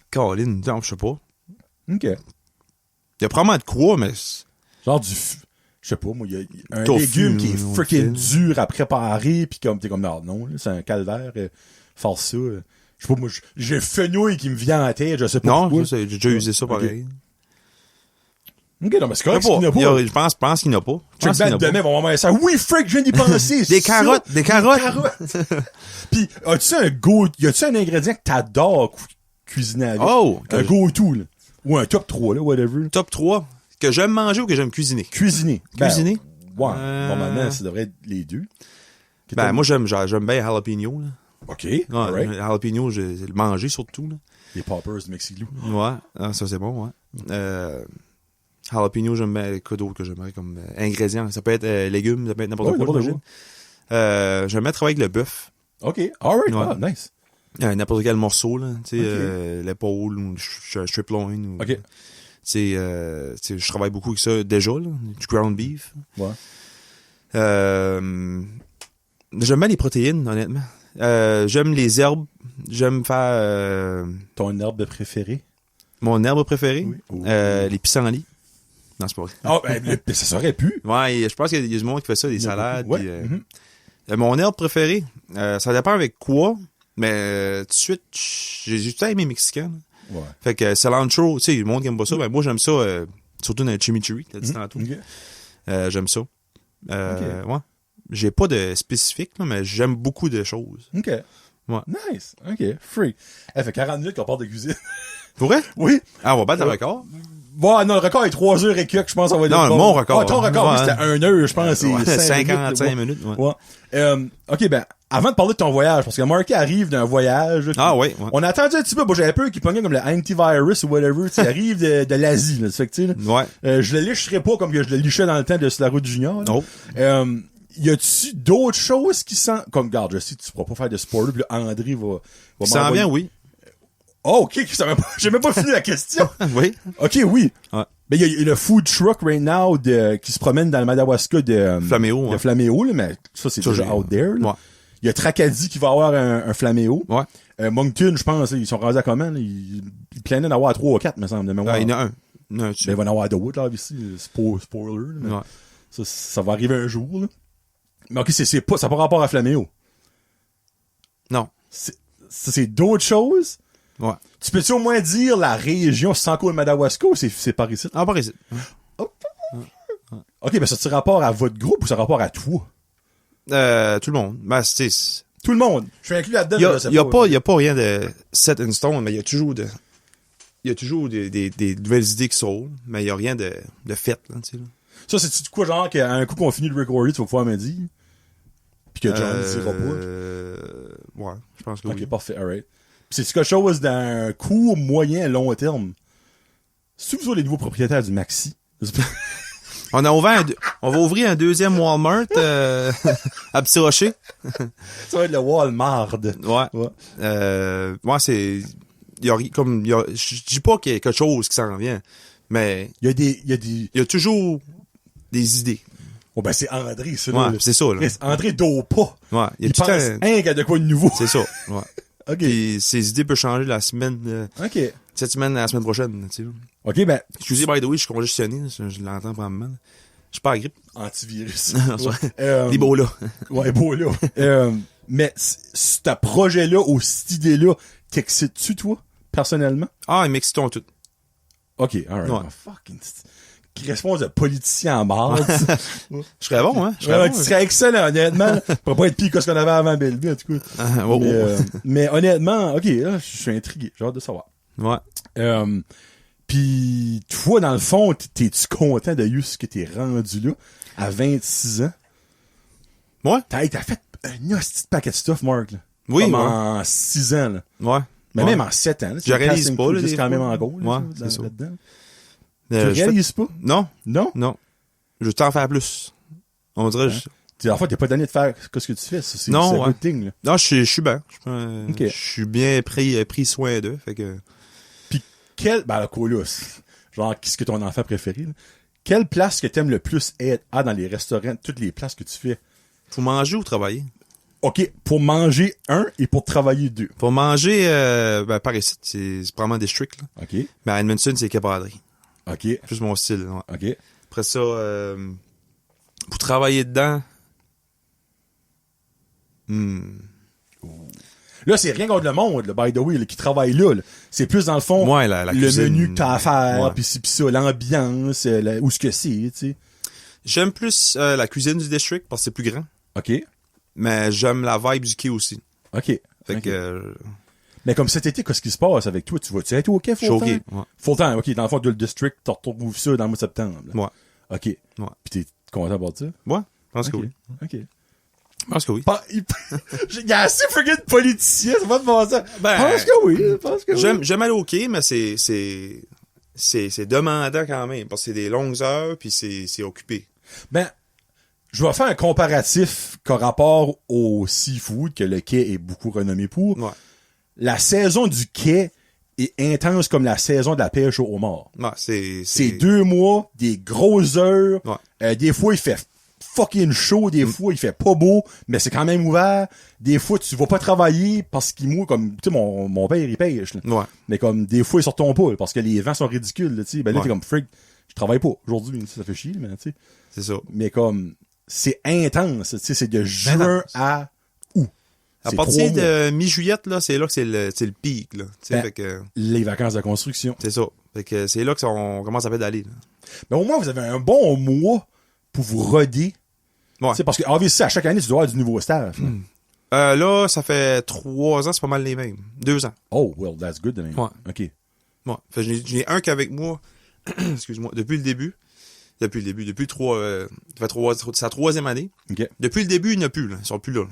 Colin, non, je sais pas. OK. Il y a probablement de quoi, mais... Genre du... Je sais pas, moi, il y a un Tofu, légume qui est on freaking fait. dur à préparer, pis comme, t'es comme, non, là, c'est un calvaire, faire ça. Je sais pas, moi, j'ai le fenouil qui me vient en tête, je sais pas Non, pourquoi. j'ai déjà usé ça pareil. OK, non, mais c'est correct, Je sais qu'il n'y a pas. pas. Je pense qu'il n'y en a pas. Check back demain, on va m'envoyer ça. Oui, Frick, je viens d'y penser. Des carottes. Des carottes. Pis, y a-tu un ingrédient que t'adores cuisiner avec? Oh! Un go-to, là. Ou un top 3, là, whatever. Top 3. Que j'aime manger ou que j'aime cuisiner? Cuisiner. Cuisiner? Ouais. Normalement, ça devrait être les deux. Ben, moi, j'aime bien jalapeno, là. OK. Ouais, Alright. jalapeno, le manger surtout, là. Les poppers de Mexiglou. Ouais. Ah, ça, c'est bon, ouais. Jalapeno, j'aime bien. Quoi d'autre que j'aimerais comme ingrédient? Ça peut être légumes, ça peut être n'importe quoi. n'importe quoi. J'aime bien travailler avec le bœuf. OK. Alright. Ouais. Ah, nice. N'importe quel morceau, là. Tu sais, Ok. l'épaule ou strip loin. Ou, OK. tu sais, je travaille beaucoup avec ça déjà, là. Du ground beef. Ouais. J'aime bien les protéines, honnêtement. J'aime les herbes. J'aime faire... Ton herbe préférée? mon herbe préférée, Oui. Oh. les pissenlits. Non, c'est pas vrai. Ah, ben, ça serait pu. Ouais, je pense qu'il y a du monde qui fait ça, des salades. Ouais. Puis, mon herbe préférée, ça dépend avec quoi, mais tout de suite, j'ai tout le temps aimé mexicain. Ouais. Fait que cilantro, tu sais, le monde qui aime pas ça, ben moi j'aime ça Surtout dans le chimichurri, t'as dit tantôt. Ok. J'aime ça. Ouais. J'ai pas de spécifique, là, mais j'aime beaucoup de choses. OK. Ouais. Nice. OK. Free. Elle fait 40 minutes qu'on parle de cuisine. Pour vrai? Oui. Ah, on va battre le record? Bon, non, le record est 3 heures et quelques, je pense. On va Non, mon record. Ah, ton record, oui, c'était 1 heure, je pense. C'est 55 minutes. Ouais. OK, ben, avant de parler de ton voyage, parce que Marky arrive d'un voyage. Là, Ah, oui. On a attendu un petit peu. Bon, j'avais peur qu'il pognait comme le antivirus ou whatever. Il arrive de l'Asie, là. Fait que, tu sais, là, Ouais. je le licherai pas comme que je le lichais dans le temps de Sur la route du Junior. Là. Oh. Y a-tu d'autres choses qui sont... Comme, regarde, je sais que tu pourras pas faire de spoiler, puis là, André va Ça en vient, oui. Oh, OK, j'ai même pas fini la question. Oui. OK, oui. Ouais. Ben, il y a le food truck right now qui se promène dans le Madawaska de Flaméo, de Flaméo, là, mais ça, c'est déjà out there. Là. Ouais. Il y a Tracadie qui va avoir un Flaméo. Ouais. Moncton, je pense, ils sont rendus à comment? Là? Ils plaignaient d'en avoir 3 ou 4, me semble, de mémoire. Il y en a un. Il y en a un Ben, il va en avoir d'autres, là, ici. Spoiler. Là, mais Ouais. ça va arriver un jour, là. Mais OK, c'est pas, ça n'a pas rapport à Flaméo. Non. C'est d'autres choses. Ouais. Tu peux-tu au moins dire la région Sanko et Madawaska ou c'est par ici? Ah, par ici. OK, ben ça a rapport à votre groupe ou ça a rapport à toi? Tout le monde. Ben, c'est... Tout le monde. Je suis inclus là-dedans. Il y a pas rien de set in stone, mais il y a toujours des nouvelles idées qui sortent, mais il y a rien de fait, là, tu sais, là. Ça, c'est-tu de quoi, genre, qu'à un coup qu'on finit de recorder, tu vas pouvoir me dire? Puis que John ne dira pas? Ouais, je pense que OK, oui. parfait, alright. Puis c'est quelque chose d'un court, moyen, long terme. C'est-tu vous les nouveaux propriétaires du Maxi? On va ouvrir un deuxième Walmart à Petit Rocher. Ça va être le Walmart. Ouais. Ouais, c'est... Je dis pas qu'il y a quelque chose qui s'en vient, mais... Il y a toujours des idées. Oh, ben, c'est André, ça, Ouais, là. c'est ça, là. André dort pas. Ouais. Il pense qu'il y a de quoi de nouveau. C'est ça, ouais. OK. Puis ces idées peuvent changer la semaine... OK. Cette semaine, la semaine prochaine, tu sais. OK, ben... Excusez, by the way, je suis congestionné, je l'entends probablement. Je suis pas à grippe. Antivirus. Ebola. Ouais, Ebola. Mais ce projet-là ou cette idée-là, t'excites-tu, toi, personnellement? Ah, ils m'excitent tout. OK, alright. Ouais. Oh, fucking... Qui répond de politicien en marde. Je serais bon, hein? Tu serais excellent, honnêtement. Pour pas être pire que ce qu'on avait avant Bellevue, en tout cas. Mais honnêtement, OK, là, je suis intrigué. J'ai hâte de savoir. Ouais. Puis toi, dans le fond, t'es-tu content de ce que t'es rendu là, à 26 ans? Ouais. T'as fait un hostie de paquet de stuff, Mark, là. Oui, Comme ouais. en 6 ans, là. Ouais. Mais même en 7 ans, là. Je réalise pas, là. C'est quand même en gros, ouais, là, c'est ça. là-dedans. Tu Je réalises pas? Non. Non? Non. Je veux t'en faire plus. On dirait... En fait, t'es pas donné de faire ce que tu fais. C'est non, un ouais. good thing, là. Non, je suis bien. Ok. Je suis bien pris soin d'eux, fait que... Puis ben, le coup, là, genre, qu'est-ce que ton enfant préféré, là? Quelle place que t'aimes le plus être dans les restaurants, toutes les places que tu fais? Faut manger ou travailler? OK, pour manger 1 et pour travailler 2. Pour manger, par ici, c'est probablement District, là. OK. Mais à Edmondson, c'est Capadri. OK. Plus mon style, ouais. OK. Après ça, pour travailler dedans... Là, c'est rien contre le monde, là, by the way, là, qui travaille là. C'est plus, dans le fond, ouais, la le cuisine, menu que t'as à faire, ouais. pis ci, pis ça, l'ambiance, où ce que c'est, tu sais. J'aime plus la cuisine du District parce que c'est plus grand. OK. Mais j'aime la vibe du quai aussi. OK. Fait que... Mais comme cet été, qu'est-ce qui se passe avec toi? Tu vas-tu être au quai full au temps? quai, ouais. Full temps, OK. Dans le fond, le district, tu retrouves ça dans le mois de septembre. Là. Ouais. OK. Ouais. Pis t'es content pour ça? Ouais, je pense que oui. OK. Je pense que oui. Il y a assez friggin' de politiciens, c'est pas de bon sens. Ben, Je pense que oui. Je pense que oui. J'aime aller au quai, mais c'est demandant quand même, parce que c'est des longues heures, puis c'est occupé. Ben, je vais faire un comparatif qu'en rapport au seafood, que le quai est beaucoup renommé pour. Ouais. La saison du quai est intense comme la saison de la pêche au homard. Ouais, C'est 2 mois, des grosses heures. Ouais. Des fois, il fait fucking chaud. Des fois, il fait pas beau, mais c'est quand même ouvert. Des fois, tu vas pas travailler parce qu'il mouille comme... Tu sais, mon père, il pêche. Là. Ouais. Mais comme, des fois, ils sortent ton pas, là, parce que les vents sont ridicules. Là, tu sais. Ben là, Ouais. t'es comme, freak, je travaille pas. Aujourd'hui, ça fait chier, mais tu sais. C'est ça. Mais comme, c'est intense. Tu sais, c'est de juin à août. À C'est partir 3 mois. de mi-juillet, là, c'est là que c'est le pic, là. Tu sais, Ben, fait que, Les vacances de construction. c'est ça. Fait que c'est là qu'on commence à pédaler, là. Mais au moins, vous avez un bon mois pour vous roder. Ouais. C'est parce que, obviously, à chaque année, tu dois avoir du nouveau staff. Là, ça fait 3 ans, c'est pas mal les mêmes. 2 ans. Oh, well, that's good. Then. Ouais. OK. Ouais. Fait que j'en ai un qu'avec moi, excuse-moi, depuis le début. Depuis ça fait sa 3e année. OK. Depuis le début, il n'y en a plus, là. Ils sont plus là.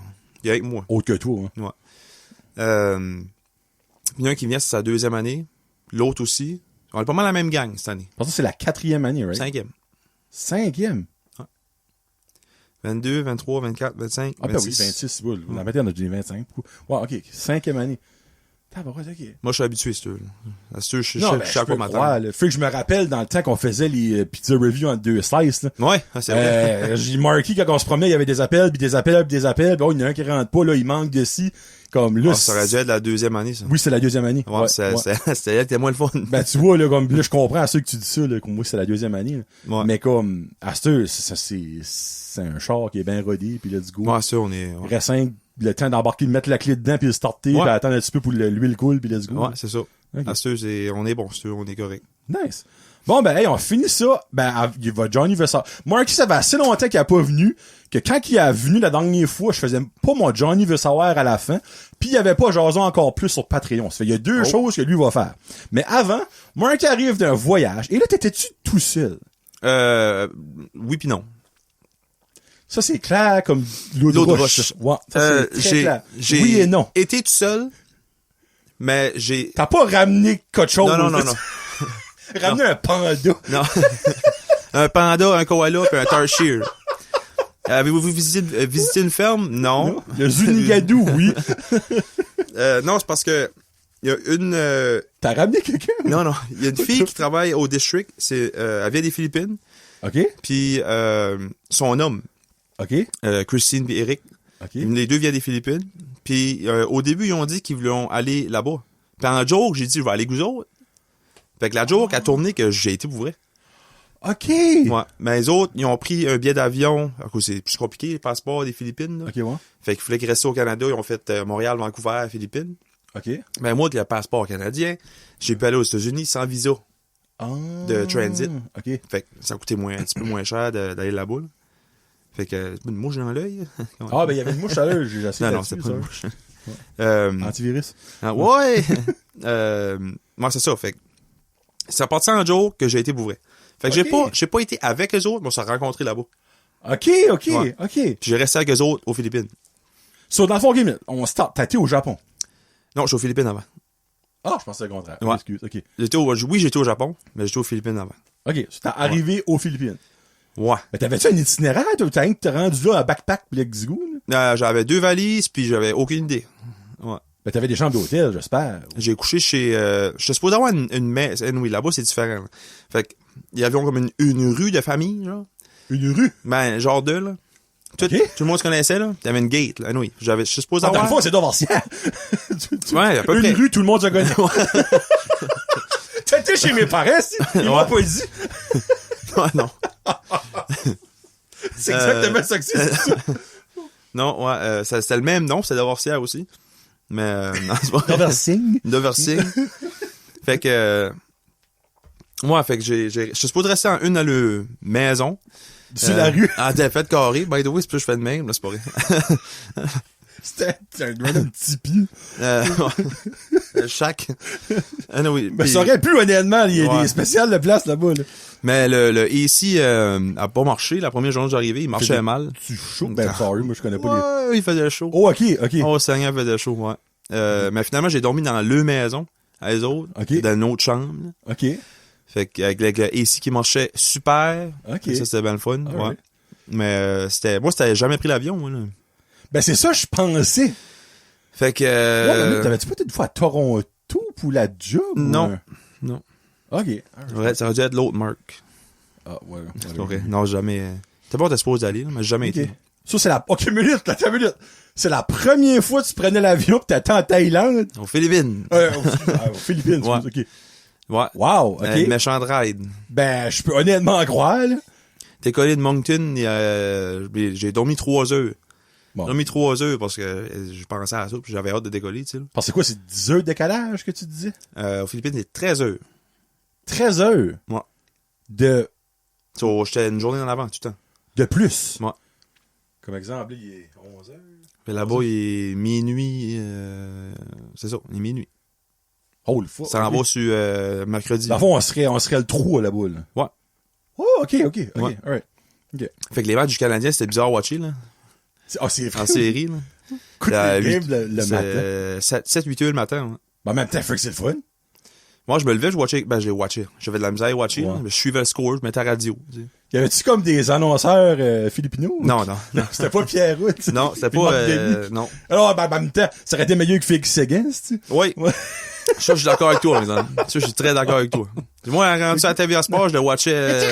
Il est avec moi. Autre que toi, hein. Ouais. Il y en a un qui vient, c'est sa 2e année. L'autre aussi. On est pas mal la même gang cette année. Parce que c'est la 4e année, right? 5e. 5e. 22, 23, 24, 25, Ah, ben oui, 26. Oui, la matin, on a dit 25. Ouais, OK. 5e année. Tabarouette, OK. Moi, je suis habitué, c'est eux. À ce je Non, sais ben, à je quoi peux m'attendre. croire, là. Fait que je me rappelle dans le temps qu'on faisait les pizza reviews en 2 slices, là. Ouais, c'est vrai. J'ai marqué quand on se promenait, il y avait des appels, puis des appels, puis des appels. Puis, oh, il y en a un qui rentre pas, là, il manque de ci. Comme là. Ça aurait dû être la 2e année, ça. Oui, c'est la 2e année. Ouais, c'était elle était moins le fun. Ben, tu vois, là, comme, là, je comprends à ceux que tu dis ça, là, comme moi, c'est la 2e année, là. Ouais. Mais comme, à ce c'est un char qui est bien rodé, puis let's go. Ouais, ça, on est. Il reste le temps d'embarquer, de mettre la clé dedans, puis de starter, Ouais. puis attendre un petit peu pour l'huile coule, puis let's go. Ouais, c'est ça. Ok. À ce on est bon, c'est on est correct. Nice. Bon, ben, hey, on finit ça. Ben, Johnny veut ça. Marky, ça fait assez longtemps qu'il a pas venu, que quand il est venu la dernière fois, je faisais pas mon Johnny veut savoir à la fin, puis il y avait pas jason encore plus sur Patreon. Ça fait, il y a 2 choses que lui va faire. Mais avant, Marky arrive d'un voyage, et là, t'étais-tu tout seul? Oui pis non. Ça, c'est clair comme l'eau de roche. Ouais, ça, c'est très clair. J'ai Oui et non. été tout seul, mais j'ai... T'as pas ramené quelque chose. Non. Ramené un panda. Non. Un panda, un koala, puis un tarsier. Avez-vous visité une ferme? Non. Le Zunigadou, oui. Non, c'est parce que il y a une... T'as ramené quelqu'un? Non. Il y a une fille qui travaille au district. Elle vient des Philippines. OK. Puis son homme, OK. Christine et Eric, OK. les deux viennent des Philippines. Puis au début, ils ont dit qu'ils voulaient aller là-bas. Puis en joke, j'ai dit, je vais aller avec vous autres. Fait que la joke a tourné que j'ai été pour vrai. OK. Ouais. Mais les autres, ils ont pris un billet d'avion. À cause c'est plus compliqué, le passeport des Philippines. Là. OK, ouais. Fait qu'il fallait qu'ils restent au Canada. Ils ont fait Montréal, Vancouver, Philippines. OK. Mais moi, avec le passeport canadien, j'ai pu aller aux États-Unis sans visa Ah. de transit. OK. Fait que ça coûtait un petit peu moins cher d'aller là-bas. Là. Fait que une mouche dans l'œil. Ah, ben, il y avait une mouche à l'heure. J'ai essayé Non, là-dessus, c'est pas une ça. mouche. Antivirus. Ouais! Moi, c'est ça. Fait que c'est à partir d'un jour que j'ai été bourré. Fait que Ok. j'ai pas été avec eux autres, mais on s'est rencontrés là-bas. OK. Ouais. OK. Puis j'ai resté avec eux autres aux Philippines. So, dans le fond, game, on start. T'as été au Japon. Non, je suis aux Philippines avant. Ah, je pensais le contraire. Ouais. Excuse. OK. Oui, j'étais au Japon, mais j'étais aux Philippines avant. OK. So, t'es arrivé aux Philippines. Ouais. Mais t'avais-tu un itinéraire? T'as rien que t'es rendu là, un backpack pis let's go, là? J'avais 2 valises, puis j'avais aucune idée. Ouais. Ben, t'avais des chambres d'hôtel, j'espère. J'ai couché chez... j'étais supposé avoir une maison. Oui, là-bas, c'est différent. Là. Fait que, il y avait comme une rue de famille, genre. Une rue? Ben, genre 2, là. Tout Ok. le monde se connaissait, là. Il y avait une gate, là. Oui. Je suis supposé Ah, dans avoir... le fond, c'est Dovarcière. Ouais, à peu Une près. rue, tout le monde se connaît. T'étais chez mes parents, si? Ils m'ont Ouais. pas dit. Ouais, non. C'est exactement ça que c'est. Non, ouais, c'était le même nom, c'était Doversière aussi. Mais, non, c'est pas vrai. Doversigne. Doversier. Fait que, moi, fait que je suis supposé rester en une dans le maison. Sur la rue. En défaite carrée. By the way, c'est plus que je fais de même, là, c'est pas vrai. C'était un tipi. Chaque. Ah, non, oui. Mais Puis- ça aurait pu, honnêtement. Il y a Ouais. des spéciales de place là-bas, là. mais le AC a pas marché. La première journée où j'arrivais, il marchait mal. Tu chaud. Ben, sorry, moi, je connais pas les... Ouais, il faisait chaud. Oh, OK. Oh, Seigneur, il faisait chaud, ouais. Mais finalement, j'ai dormi dans le maison, à les autres, Ok. dans une autre chambre. Là. OK. Fait qu'avec le AC qui marchait super. OK. Ça, c'était bien le fun. All Ouais. right. Mais moi, c'était jamais pris l'avion, moi, là. Ben, c'est ça, je pensais. Fait que... Ouais, mais t'avais-tu peut-être une fois à Toronto pour la job? Non. Ou... Non. OK. Ouais, ça aurait dû être l'autre Mark. Ah, ouais. C'est vrai. Non, jamais. T'es pas supposé aller, là, mais j'ai jamais OK. été. Ça, c'est la... OK, minute. C'est la première fois que tu prenais l'avion pis t'étais en Thaïlande. Aux Philippines. Aux Philippines, Ouais. OK. Ouais. Wow, OK. Méchant ride. Ben, je peux honnêtement croire, là. T'es collé de Moncton, j'ai dormi 3 heures. Bon. J'ai mis 3 heures parce que je pensais à ça, puis j'avais hâte de décoller, tu sais. Parce que c'est quoi, c'est 10 heures de décalage que tu disais? Aux Philippines, c'est 13 heures. 13 heures? Ouais. De J'étais une journée en avant, tout le temps. De plus? Ouais. Comme exemple, il est 11 heures. Mais là-bas, il est minuit. C'est ça, il est minuit. Oh, le fuck. Ça en va sur mercredi. Dans le fond, on serait le 3 là boule. Ouais. Oh, ok, Ouais. alright. Ok. Fait que les matchs du Canadien, c'était bizarre à watcher, là. C'est vrai. En série, là. Écoute À les games 8, le matin. 7-8 heures le matin. Ouais. Ben, en même temps, fait que c'est le fun. Moi, je me levais, je watchais. Ben, j'ai watché. J'avais de la misère à watcher, Ouais. là. Je suivais le score, je mettais la radio. Tu sais. Y avait-tu comme des annonceurs philippinaux? Non. C'était pas Pierre Roux. Non, c'était Puis pas. Marc Denis. Non. Alors, ben, en même temps, ça aurait été mieux que Félix Séguin, tu sais. Oui. Ouais. Ça, je suis d'accord avec toi, par exemple. Ça, je suis très d'accord avec toi. Moi, quand tu à la TVA Sport, je le watchais.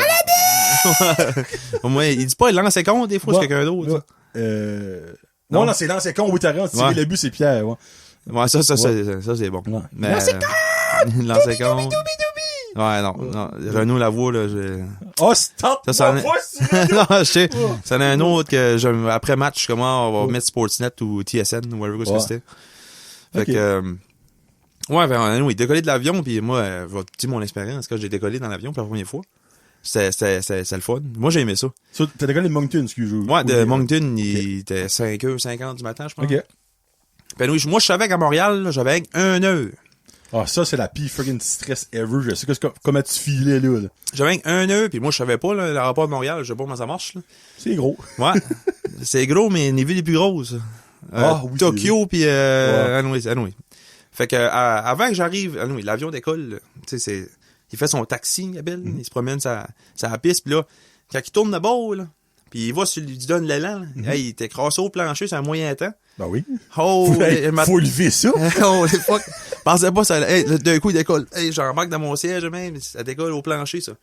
Moi, il dit pas, il lance ses comptes, des fois, c'est quelqu'un d'autre. Non, c'est dans ses cons, oui, t'as raison. Tirer Ouais. le but, c'est Pierre, ouais. Ouais, ça, c'est bon. Ouais. Mais. Lancer Lancer compte. Ouais, non. Renaud Lavoie, là, Oh, stop! Ça en Moi, est- pas, c'est- non, je sais. C'en est un autre que après match, comment on va mettre Sportsnet ou TSN ou whatever Ouais. que c'était. Fait Ok. que, ouais, ben, oui, décoller de l'avion, puis moi, je vais te dire mon expérience quand j'ai décollé dans l'avion pour la première fois. C'était le fun. Moi, j'ai aimé ça. Ça, t'as décollé de Moncton, excuse-moi. Ouais, de Moncton, il était 5h50 du matin, je pense. Ok. Ben oui, moi, je savais qu'à Montréal, là, j'avais 1 heure. Ah, ça, c'est la pire friggin' stress ever. Je sais comment tu filais, là. J'avais 1 heure, puis moi, je savais pas, là, l'aéroport de Montréal, je sais pas comment ça marche, là. C'est gros. Ouais. C'est gros, mais les villes les plus grosses. Oui, Tokyo, puis Ouais. Hanoi. Fait que, avant que j'arrive, l'avion décolle, là, tu sais, il fait son taxi, il appelle, il se promène sa piste, puis là, quand il tourne de bord, là, puis il va sur lui donne l'élan, là, hey, il était crassé au plancher, c'est un moyen temps. Ben oui. Oh, Faut lever ça. oh, les fuck. Pensais pas ça. Hey, d'un coup, il décolle. Hey, j'embarque dans mon siège, même. Ça décolle au plancher, ça.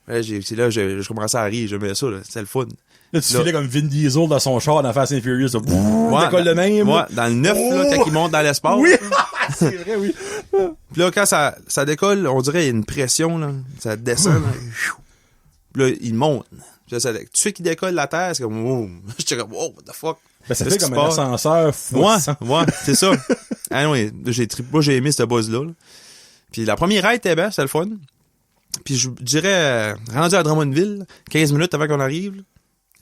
Ouais, c'est là, je commençais à rire. J'aimais ça, là. C'était le fun. Là, tu filais comme Vin Diesel dans son char dans Fast and Furious. Là. Ouais, Décolle le même. Ouais, dans le 9, là, quand il monte dans l'espace. Oui. là. C'est vrai, oui. Puis là, quand ça décolle, on dirait qu'il y a une pression, là. Ça descend, là. Puis là, il monte. Puis là, tu sais qu'il décolle la terre, c'est comme, wow. J'étais comme, wow, what the fuck. Ben, ça Qu'est-ce fait qui comme se un passe? ascenseur fou. Ouais, c'est ça. Ah oui, moi j'ai aimé ce buzz-là. Là. Puis la première ride était belle, c'était le fun. Puis je dirais, rendu à Drummondville, 15 minutes avant qu'on arrive, là,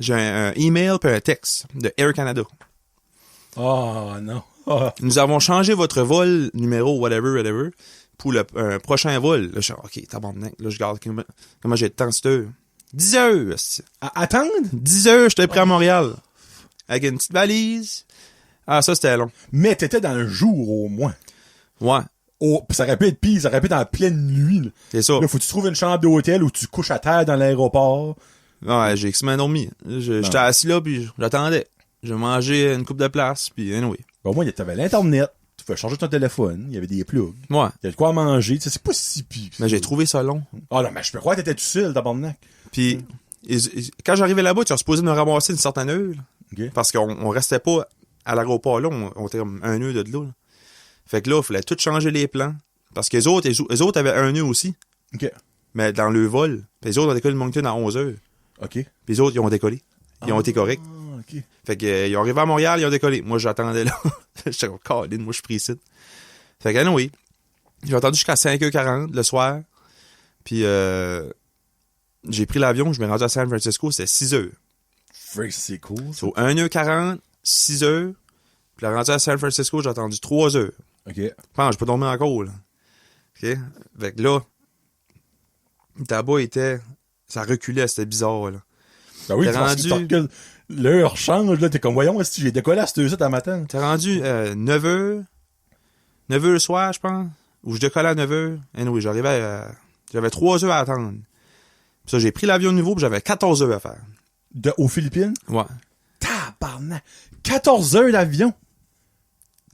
j'ai un email puis un texte de Air Canada. Oh, non. Ah. Nous avons changé votre vol numéro whatever pour le prochain vol. Là, je suis OK, tabarnak. Là, je regarde comment j'ai de temps cette heure. 10 heures. c'est- Attendre? 10 heures, j'étais prêt à Montréal. Avec une petite valise. Ah, ça, c'était long. Mais t'étais dans le jour, au moins. Ouais, Oh, pis ça aurait pu être pire, ça aurait pu être en pleine nuit, là. c'est ça. Là, faut que tu trouves une chambre d'hôtel où tu couches à terre dans l'aéroport. Ouais, j'ai extrêmement dormi. J'étais assis là, puis j'attendais. Je mangeais une coupe de place, puis anyway. Au moins, t'avais l'Internet. Tu pouvais charger ton téléphone. Il y avait des plugs. Ouais. Il y avait de quoi manger. Tu sais, c'est pas si pire. Mais j'ai trouvé ça long. Ah non, mais je peux croire que t'étais tout seul, tabarnak. Puis, quand j'arrivais là-bas, tu as supposé me ramasser une certaine heure. Là, OK. parce qu'on restait pas à l'aéroport là, on était comme 1 heure de là. Fait que là, il fallait tout changer les plans. Parce que les autres avaient 1 heure aussi. OK. Mais dans le vol. Puis les autres ont décollé de Moncton à 11 heures. OK. Puis les autres, ils ont décollé. Ils ont été corrects. Ah, OK. Fait que, ils ont arrivé à Montréal, ils ont décollé. Moi, j'attendais là. J'étais comme, Colin, moi, je suis pris ici. Fait que, anyway, j'ai attendu jusqu'à 5h40 le soir. Puis, j'ai pris l'avion, je m'ai rendu à San Francisco, c'était 6 heures. Freak, c'est cool. Ça. So, 1h40, 6 heures. Puis, là, rendu à San Francisco, j'ai attendu 3 heures. OK. Je pense, j'ai pas dormi encore, là. OK? Fait que là, le tabac était, ça reculait, c'était bizarre, là. Ben oui, T'es parce que rendu- que l'heure change, là. T'es comme, voyons, si j'ai décollé à cette heure-ci, à matin. T'es rendu 9h le soir, je pense, où je décollais à 9h. Anyway, j'avais 3 heures à attendre. Puis ça, j'ai pris l'avion nouveau, puis j'avais 14 heures à faire. Aux Philippines? Ouais. Tabarnak! 14 heures d'avion!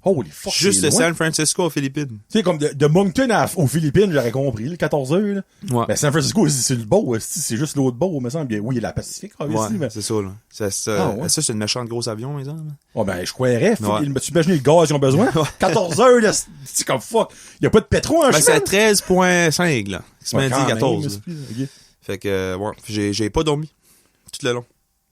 Holy fuck, Juste c'est de loin. San Francisco aux Philippines. Tu sais, comme de Moncton aux Philippines, j'aurais compris, là, 14 heures, là. Ouais. Ben, San Francisco, c'est le beau, c'est juste l'autre beau, me semble. Bien, oui, il y a la Pacifique, obviously, Ouais, mais... c'est ça, là. Ouais. Ça, c'est une méchante grosse avion, les hommes. Oh, ben, je croirais. Ouais. Tu imagines le gaz qu'ils ont besoin? 14 heures, là, c'est comme fuck. Il y a pas de pétrole en Ben, chemin. c'est 13,5, là. Qui se m'a dit 14. là. OK. Fait que, ouais, j'ai pas dormi. Tout le long.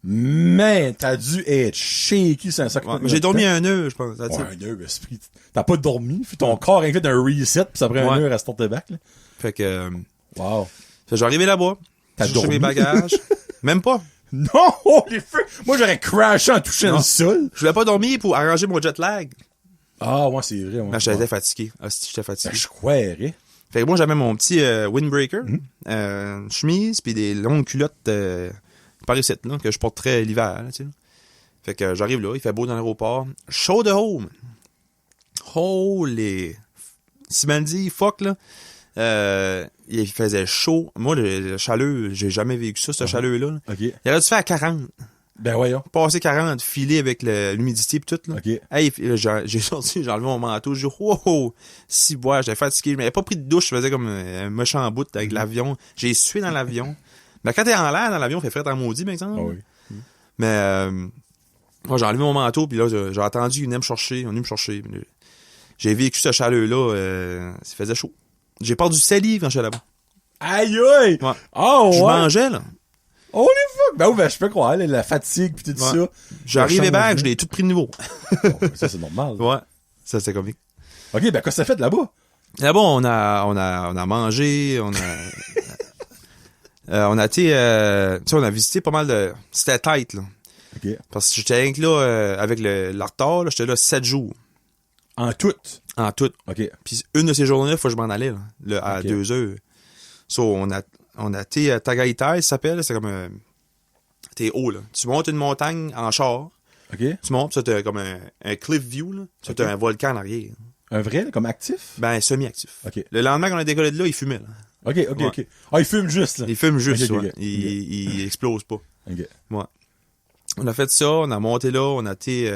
Mais t'as dû être shaky, c'est un sac. Ouais, mais j'ai dormi un heure, je pense. Ouais, un heure, esprit. T'as pas dormi, puis ton corps a fait un reset, puis ça prend un heure à se tourner back, là. Fait que, Wow. fait que j'arrivais là-bas. T'as J'ai cherché dormi? mes bagages. Même pas. Non! Oh, les feux! Moi, j'aurais crashé en touchant Non. le sol. Je voulais pas dormir pour arranger mon jet lag. Ah, ouais, c'est vrai, ouais. Mais j'étais Ouais. fatigué. Ah, si, j'étais fatigué. Ben, je croirais. Fait que moi, j'avais mon petit windbreaker, Mm-hmm. chemise, puis des longues culottes parisiennes, là, que je porterais l'hiver, là, tu sais. Fait que j'arrive là, il fait beau dans l'aéroport. Chaud de home. Holy. Si m'en dit fuck, là, il faisait chaud. Moi, le chaleur, j'ai jamais vécu ça, ce chaleur-là. Là. OK. Il aurait dû faire 40. Ben, voyons. Passer 40, filer avec l'humidité pis tout, là. OK. Hey, j'ai sorti, j'ai enlevé mon manteau, j'ai dit, wow, si bois, j'étais fatigué, je m'avais pas pris de douche, je faisais comme un méchant bout avec l'avion. J'ai sué dans l'avion. Mais quand t'es en l'air dans l'avion, il fait frais en maudit, par exemple. Ah oui. Mais, moi, j'ai enlevé mon manteau, puis là, j'ai attendu qu'ils venaient me chercher, on est venu me chercher. J'ai vécu ce chaleur-là, ça faisait chaud. J'ai perdu salive quand j'étais là-bas. Aïe, aïe! Ouais. Oh, Je ouais! mangeais, là. Holy fuck! Ben oui, ben je peux croire, là, la fatigue pis tout Ouais. ça. J'arrivais Le back, changement. je l'ai tout pris de nouveau. Oh, ça, c'est normal. Ouais. Ça, c'était comique. OK, ben qu'est-ce que ça fait de là-bas? Là-bas, on a mangé, on a été, tu sais, on a visité pas mal de, c'était tight, là. OK. Parce que j'étais rien que là, avec le retard, là, j'étais là 7 jours. En tout? En tout. OK. Puis une de ces journées-là, faut que je m'en allais, là, à Ok. 2 heures. So, on a été à Tagaytay, ça s'appelle, c'est comme t'es haut, là. Tu montes une montagne en char, OK. tu montes, ça t'as comme un cliff view, là. Ça Ok. t'as un volcan en arrière. Un vrai, là, comme actif? Ben, semi-actif. OK. Le lendemain qu'on a décollé de là, il fumait, là. OK, OK, Ouais. OK. Ah, il fume juste, là. Il fume juste, Ok, ok, ouais. ok. Il explose pas. OK. Ouais. On a fait ça, on a monté là, on a été...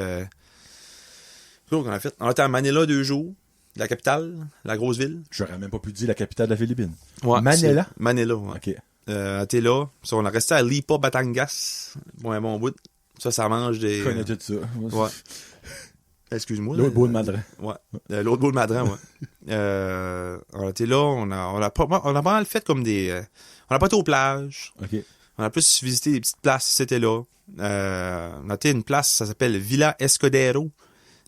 on a fait? On a été à Manila 2 jours, la capitale, la grosse ville. J'aurais même pas pu dire la capitale de la Philippine. Ouais, Manila? c'est- Manila, ouais. OK. On a été là, ça, on a resté à Lipa, Batangas, bon, un bon bout. Ça mange des... Je connais tout ça. Ouais. Excuse-moi. L'autre là. beau de Madrid. Ouais. L'autre bout de Madran, ouais. On a été là, on a pas mal fait comme des... on a pas été aux plages. OK. On a plus visité des petites places, c'était là. On a été à une place, ça s'appelle Villa Escudero.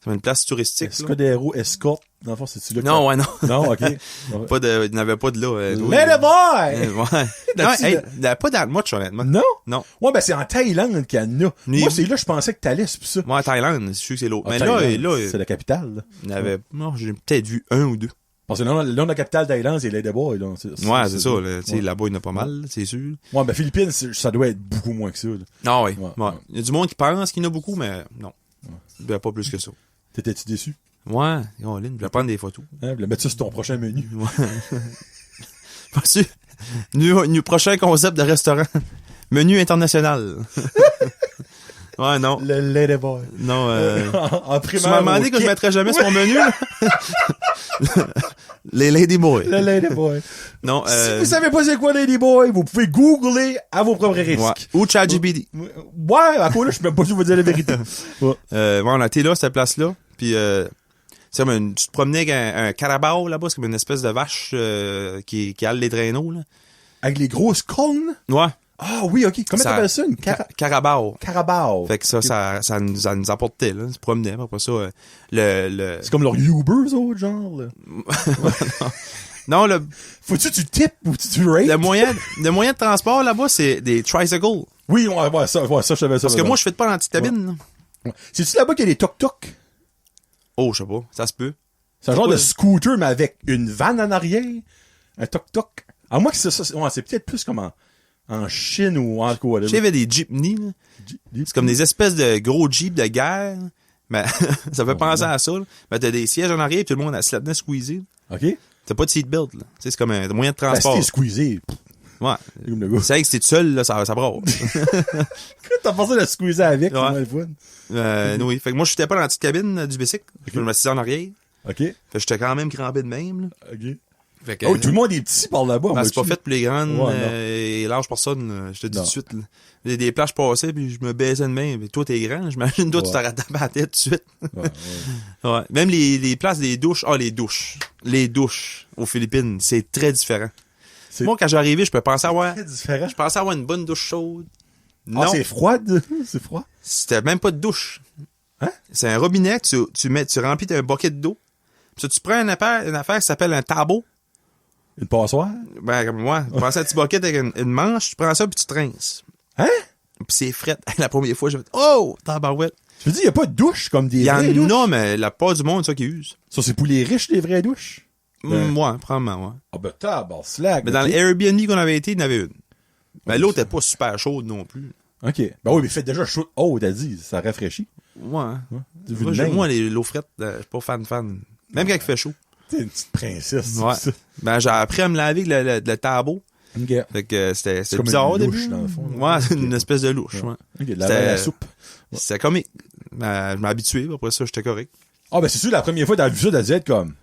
C'est une place touristique. là. Escudero, Escorte. Dans le fond, c'est-tu là que Non, ouais, non. Non, OK. Il n'avait pas de là. Let it boy! Ouais. Non, hey, il n'y avait pas dans le match, honnêtement. Non? Non. Ouais, ben c'est en Thaïlande qu'il y en a. Ni- Moi, c'est là que je pensais que t'allais, c'est pour ça. Moi, en Thaïlande, je suis que c'est l'autre. Ah, Mais Thaïlande, là, c'est la capitale, là. il y avait, non, j'ai peut-être vu un ou deux. Parce que là, la capitale Thaïlande, c'est Let it boy, là. Ouais, c'est ça, là. Tu sais, Ouais. là-bas, il y en a pas mal, c'est sûr. Ouais, ben Philippines, ça doit être beaucoup moins que ça, là. Non, oui. Ouais, Ouais. ouais. Il y a du monde qui pense qu'il y en a beaucoup, mais non. Ben, pas plus que ça. T'étais-tu déçu? Ouais, Lynn, je vais prendre des photos. Hein, le mettre ça sur ton prochain menu. Pas sûr. Nous, prochain concept de restaurant. Menu international. Ouais, non. Le Let it boy. Non, En tu primaire. m'as demandé que je mettrais jamais sur mon menu, là? Les Lady Boys. Le Lady Boy. Non, Si vous savez pas c'est quoi Lady Boy, vous pouvez googler à vos propres risques. ouais. Ou ChatGPT. Ouais, à quoi là, je suis même pas sûr de vous dire la vérité. Ouais. Ouais, on a été là, cette place-là. Puis, c'est comme tu te promenais avec un carabao là-bas, c'est comme une espèce de vache qui hale les traîneaux, là. Avec les grosses cornes. Ouais. Ah oui, ok. Comment Ça- t'appelles ça? Une Carabao. carabao. Fait que ça nous apportait, là. Tu te promenais, après ça, C'est comme leur Uber, eux autres, genre, là. Non, Faut-tu que tu tipes ou tu rates? le moyen de transport là-bas, c'est des tricycles. Oui, ouais, ça, je savais ça. Parce que moi, je fais pas dans la petite cabine, là. Ouais. C'est-tu là-bas qu'il y a des tok-tok? Oh, je sais pas. Ça se peut. C'est un genre Ouais. de scooter, mais avec une vanne en arrière. Un tok-tok. À moi que c'est ça, c'est peut-être plus comme en Chine ou en quoi, là. Tu sais, il y avait des jeepneys, là. C'est comme des espèces de gros jeeps de guerre. Mais ça fait penser à ça, là. Mais t'as des sièges en arrière, puis tout le monde a se là-dedans squeezé. OK? Ben, T'as pas de seatbelt, là. Tu sais, c'est comme un moyen de si transport. t'es squeezé. Ouais. C'est comme le gars. C'est vrai que si t'es tout seul, là, ça brasse. T'as pensé de squeezer avec, Ouais. c'est le fun. Oui. Fait que moi, je n'étais pas dans la petite cabine du bicycle. Je me suis en arrière. OK? Fait que j'étais quand même crampé de même, là. OK. Fait que, Oh, tout le monde est petit par là-bas. ben, moi, c'est pas tu- fait pour les grandes Ouais, non. et larges personnes. Je te dis Non. tout de suite. Là. Il y a des plages passées, puis je me baisais de main. Mais toi, t'es grand. J'imagine, toi, tu Ouais. t'arrêtes à la tête tout de suite. Ouais, ouais. Ouais. Même les places des douches. Ah, les douches. Les douches aux Philippines, c'est très différent. C'est Moi, quand j'arrivais, je pensais avoir très différent. une bonne douche chaude. Non. Ah, c'est froide? C'est froid? C'était même pas de douche. Hein? C'est un robinet que tu remplis d'un bucket d'eau. Puis tu prends une affaire qui s'appelle un tabot. Une passoire? Ben, comme moi. Tu prends ça un petit bucket avec une manche, tu prends ça puis tu te rinces. Hein? Puis c'est fret. La première fois, j'ai fait, oh, tabarouette. Je veux dire, il n'y a pas de douche comme des Il y vraies douches. en a, mais la part du monde, c'est ça qui use. Ça, c'est pour les riches, les vraies douches? Moi, probablement, ouais. Ah ben, tabarnak. Mais dans ok. l'Airbnb qu'on avait été, il y en avait une. Mais l'autre était pas super chaude non plus. OK. Ben oui, mais faites déjà chaud. Oh, t'as dit, ça rafraîchit. Ouais. Vu Moi, de même. moi, l'eau frette, je suis pas fan. Même quand il fait chaud. T'es une petite princesse. Ouais. c'est ça. Ben, j'ai appris à me laver avec le tabot. OK. Fait que c'était comme bizarre au une louche, début. dans le fond. Ouais, une espèce de louche, ouais. OK, laver la soupe. C'était comique. Ben, je m'habituais, après ça, j'étais correct. Ah ben c'est sûr, la première fois, t'as vu ça, t'as dû être comme...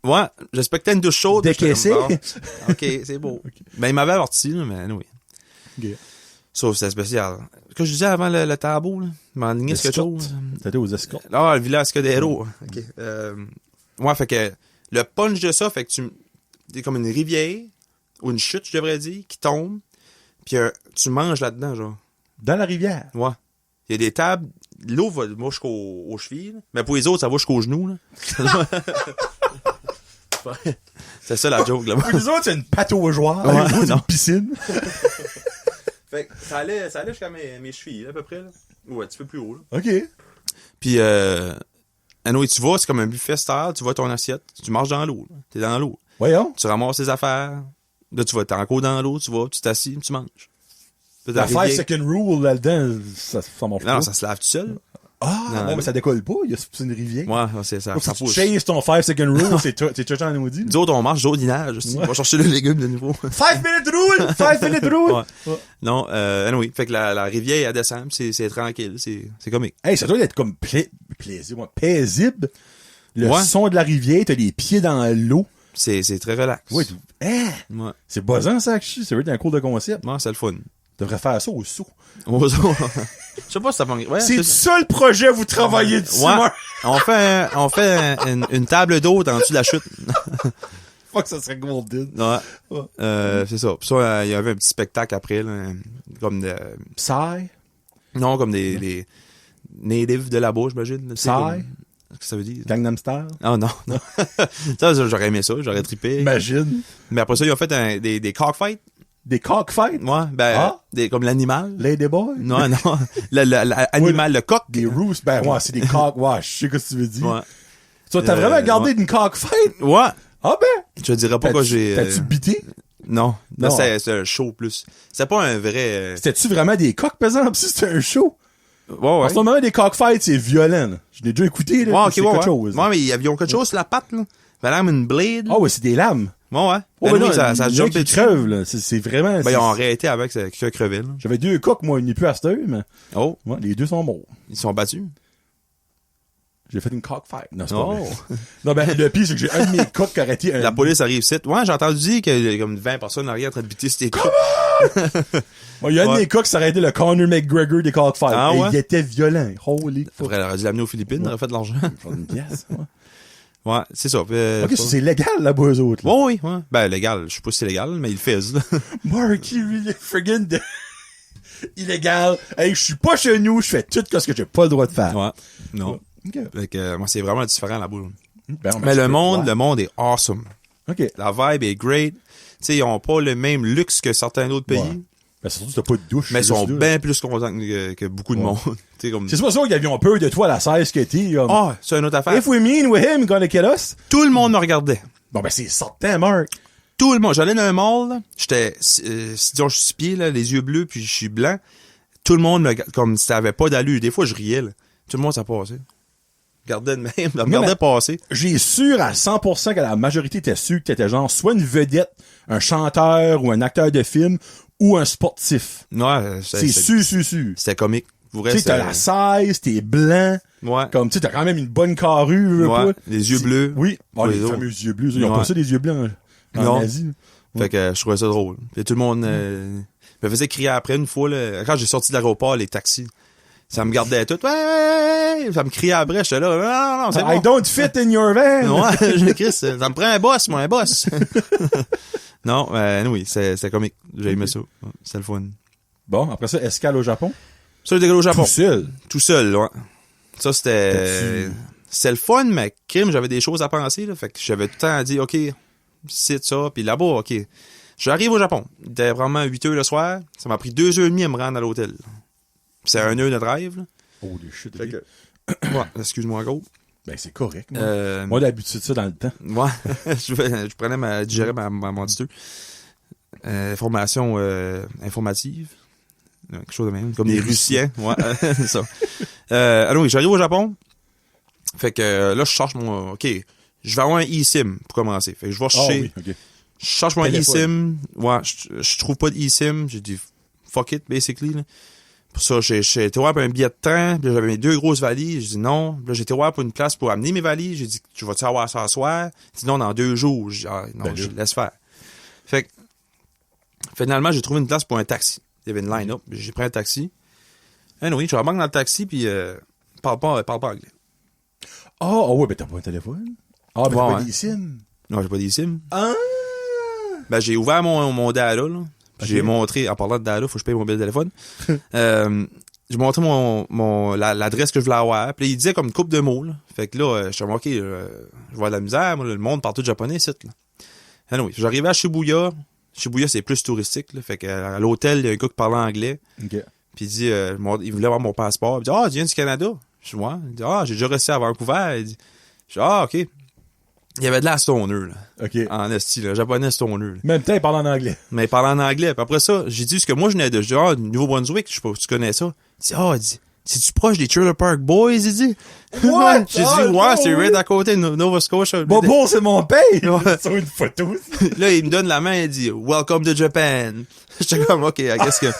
Ouais, j'expectais une douche chaude. Décaissé. j'étais comme, bon, OK, c'est beau. Ben, il m'avait averti, là, mais oui. OK. Sauf c'était spécial. Ce que je disais avant le tabou, là, il m'a enligné quelque chose. T'étais aux escortes. Ah, le village Scudero. OK. Ouais, fait que le punch de ça, fait que c'est comme une rivière, ou une chute, je devrais dire, qui tombe, puis tu manges là-dedans, genre. Dans la rivière. Ouais. Il y a des tables, l'eau va jusqu'aux chevilles, là. Mais pour les autres, ça va jusqu'aux genoux, là. C'est ça la joke, là. Pour les autres, c'est une pataugeoire. Ouais, Pour nous, c'est non. une piscine. Fait que ça allait jusqu'à mes chevilles, là, à peu près, là. Ou un petit peu plus haut, là. OK. Puis, anyway, tu vas, c'est comme un buffet style, tu vois ton assiette, tu marches dans l'eau, là. T'es dans l'eau. Voyons. Tu ramasses tes affaires, là, tu vas, t'es encore dans l'eau, tu vas, tu t'assis, tu manges. Puis, La 5 rivière- second rule là-dedans, ça marche pas. Non, ça se lave tout seul. Ah, Non, bon, mais ça décolle pas. C'est une rivière. Ouais, c'est ça. Faut Ça que tu pousse. chases ton 5 second rule, t'es tout en maudit. Nous autres, on marche, nous autres, ils nagent aussi. Ouais. On va chercher le légume de nouveau. 5 minutes rule! 5 minutes rule! Ouais. Ouais. Non, anyway, fait que la rivière, elle descend, puis c'est tranquille, c'est comique. Hey, ça doit être comme paisible. Le Ouais. son de la rivière, t'as les pieds dans l'eau. C'est très relax. Ouais, Ouais. c'est buzzant ça, Akshi. Ça veut être un cours de concept. Ouais, c'est le fun. Tu devrais faire ça au saut. Je sais pas si ça va... Ouais, C'est ça le projet, vous travaillez dessus, Ouais. Marc? On fait une table d'eau en dessous de la chute. Fuck, ça serait golden. Ouais. Ouais. C'est ça. Puis ça, il y avait un petit spectacle après, là, comme Psy? non, comme des natives de là-bas, j'imagine. Psy? Qu'est-ce que ça veut dire? Gangnam Style? Ah non. Ça, j'aurais aimé ça, j'aurais trippé. Imagine. Mais après ça, ils ont fait des cockfights. Des cockfights? Ouais, ben, Ah? comme l'animal. Ladyboy? Non, non. L'animal, le coq. Des roosts? Ben, ouais, c'est des cock. Ouais, je sais ce que tu veux dire. Ouais. Tu t'as vraiment gardé ouais. une cockfight? Ouais. Ah ben! Je te dirais pas que j'ai... T'as-tu bité? Non. Là, Non. c'est un show plus. C'est pas un vrai... C'était-tu vraiment des coqs, par exemple, si c'était un show? Ouais, En ouais. ce moment, des cockfights, c'est violent. Là. Je l'ai déjà écouté, là. Ouais, ok, c'est ouais, quelque ouais. chose. Ouais, mais ils ont quelque chose sur la patte, là. Ça a l'air comme une blade. Ah ouais, c'est des lames. Ouais, ouais. Oh, Ben mais oui, non, ça il y en a jump qui dessus. crevent, là. C'est vraiment... Ben, ils ont arrêté avec quelqu'un crevé, là. J'avais 2 coqs, moi, il n'est plus à cette heure, mais... Oh, Ouais, les 2 sont morts. ils sont battus. J'ai fait une cockfight. Non, c'est pas Oh. vrai. Non, ben, le pire, c'est que j'ai un de mes coqs qui a arrêté un... La police arrive ici. Ouais, j'ai entendu dire qu'il y a comme 20 personnes arrière en train de buter ces coqs. Bon, il y a un de Ouais. mes coqs qui s'est arrêté le Conor McGregor des cockfights. Ah Et ouais? il était violent. Holy fuck. Après, elle aurait dû l'amener aux Philippines, elle aurait fait de l'argent. J'en ai une pièce, ouais. Ouais, c'est ça. Ok, ça, c'est légal, là-bas, eux autres, là. Ouais, oui, ouais. Ben, légal. Je sais pas si c'est légal, mais il le fait, là. Mark, il est friggin' de... illégal. Hey, je suis pas chez nous, je fais tout ce que j'ai pas le droit de faire. Ouais. Non. Ok. Fait que, moi, c'est vraiment différent là-bas. Ben, Mais le monde est awesome. Ok. La vibe est great. Tu sais, ils ont pas le même luxe que certains autres pays. Ouais. Ben, surtout, t'as pas de douche. Mais ils sont juste là. bien plus contents que beaucoup de Ouais. monde. Tu sais, comme... C'est pas ça qu'ils avaient peur de toi à la 16 que t'es. Ah, c'est une autre affaire. If we mean with him, gonna kill us. Tout le monde me regardait. Bon, ben, c'est certain, Mark. Tout le monde. J'allais dans un mall, là. J'étais, disons, je suis 6 pieds, là, les yeux bleus, puis je suis blanc. Tout le monde me, comme si ça avait pas d'allure. Des fois, je riais, là. Tout le monde, ça passait. Regardait de même, me regardait passer. J'ai sûr à 100% que la majorité était sûr que t'étais genre soit une vedette, un chanteur ou un acteur de film ou un sportif. Ouais, C'est sûr. C'était comique. Pour vrai, Tu sais, t'as la 16, t'es blanc. Ouais. Comme, tu sais, t'as quand même une bonne carrure. veux Ouais, pas. les yeux bleus. Oui. Oh, les Les autres. fameux yeux bleus. Ils ont Ouais. pas ça, les yeux bleus en Non. Asie. Fait que je trouvais ça drôle. Puis tout le monde me faisait crier après une fois, là. Quand j'ai sorti de l'aéroport, les taxis. Ça me gardait tout. Ouais! Ça me criait après, j'étais là. Non, c'est I bon. don't fit in your van. Ouais, je Chris, ça me prend un boss, moi, un boss. Non, oui, c'est comique. J'ai aimé ça. Ouais, c'est le fun. Bon, après ça, escale au Japon. Ça, j'étais au Japon. Tout seul. Tout seul, ouais. Ça, c'était le fun, mais crime, j'avais des choses à penser, là. Fait que j'avais tout le temps à dire, OK, c'est ça, puis là-bas, OK. J'arrive au Japon. Il était vraiment 8 heures le soir. Ça m'a pris 2h30 à me rendre à l'hôtel. C'est 1 heure de drive, là. Oh, les shit. Fait que... ouais, excuse-moi, gros. Ben, c'est correct, moi. Moi, d'habitude, ça, dans le temps. Ouais, je prenais digérais mon diteux. Formation informative. Quelque chose de même. Comme des Russiens. Ouais, c'est ça. Alors oui, j'arrive au Japon. Fait que là, je cherche mon... OK, je vais avoir un eSIM pour commencer. Fait que je vais chercher... oui, OK. Je cherche mon eSIM. Ouais, je trouve pas de eSIM. J'ai dit fuck it, basically. Là. Pour ça, j'ai été voir pour un billet de train. Puis j'avais mes 2 grosses valises. J'ai dit non. Puis là, j'ai été voir pour une place pour amener mes valises. J'ai dit, tu vas-tu avoir ça ce soir? Il dit non, dans 2 jours. J'ai dit, non, je laisse faire. Fait que, finalement, j'ai trouvé une place pour un taxi. Il y avait une line-up. J'ai pris un taxi. Oui, je remarque dans le taxi, puis parle pas anglais. Oh, ouais, ben t'as pas un téléphone? Ah, ben t'as pas d'eSIM? Non, j'ai pas d'eSIM. Ah! Ben, j'ai ouvert mon data, là. Okay. J'ai montré, en parlant de data, faut que je paye mon billet de téléphone. J'ai montré l'adresse que je voulais avoir. Puis là, il disait comme une couple de mots, là. Fait que là, je suis OK, je vois de la misère. Moi, le monde parle tout japonais, ici, là. Oui, j'arrivais à Shibuya. Shibuya, c'est plus touristique, là. Fait que à l'hôtel, il y a un gars qui parlait anglais. OK. Puis il dit, il voulait avoir mon passeport. Il dit, tu viens du Canada? Je dis, ouais. Il dit, j'ai déjà resté à Vancouver. Il dit, je dis, OK. Il y avait de la stoner, là. OK. En esti, là. Japonais stoner, là. Même temps, il parle en anglais. Mais il parlait en anglais. Puis après ça, j'ai dit ce que moi je venais de. Je dis, Nouveau-Brunswick, je sais pas si tu connais ça. Il dit, c'est-tu proche des Trailer Park Boys, il dit? What? J'ai dit, ouais, c'est right à côté de Nova Scotia. Bon, c'est mon père! Sur une photo. Là, il me donne la main, il dit, Welcome to Japan. J'étais comme, OK, I guess que.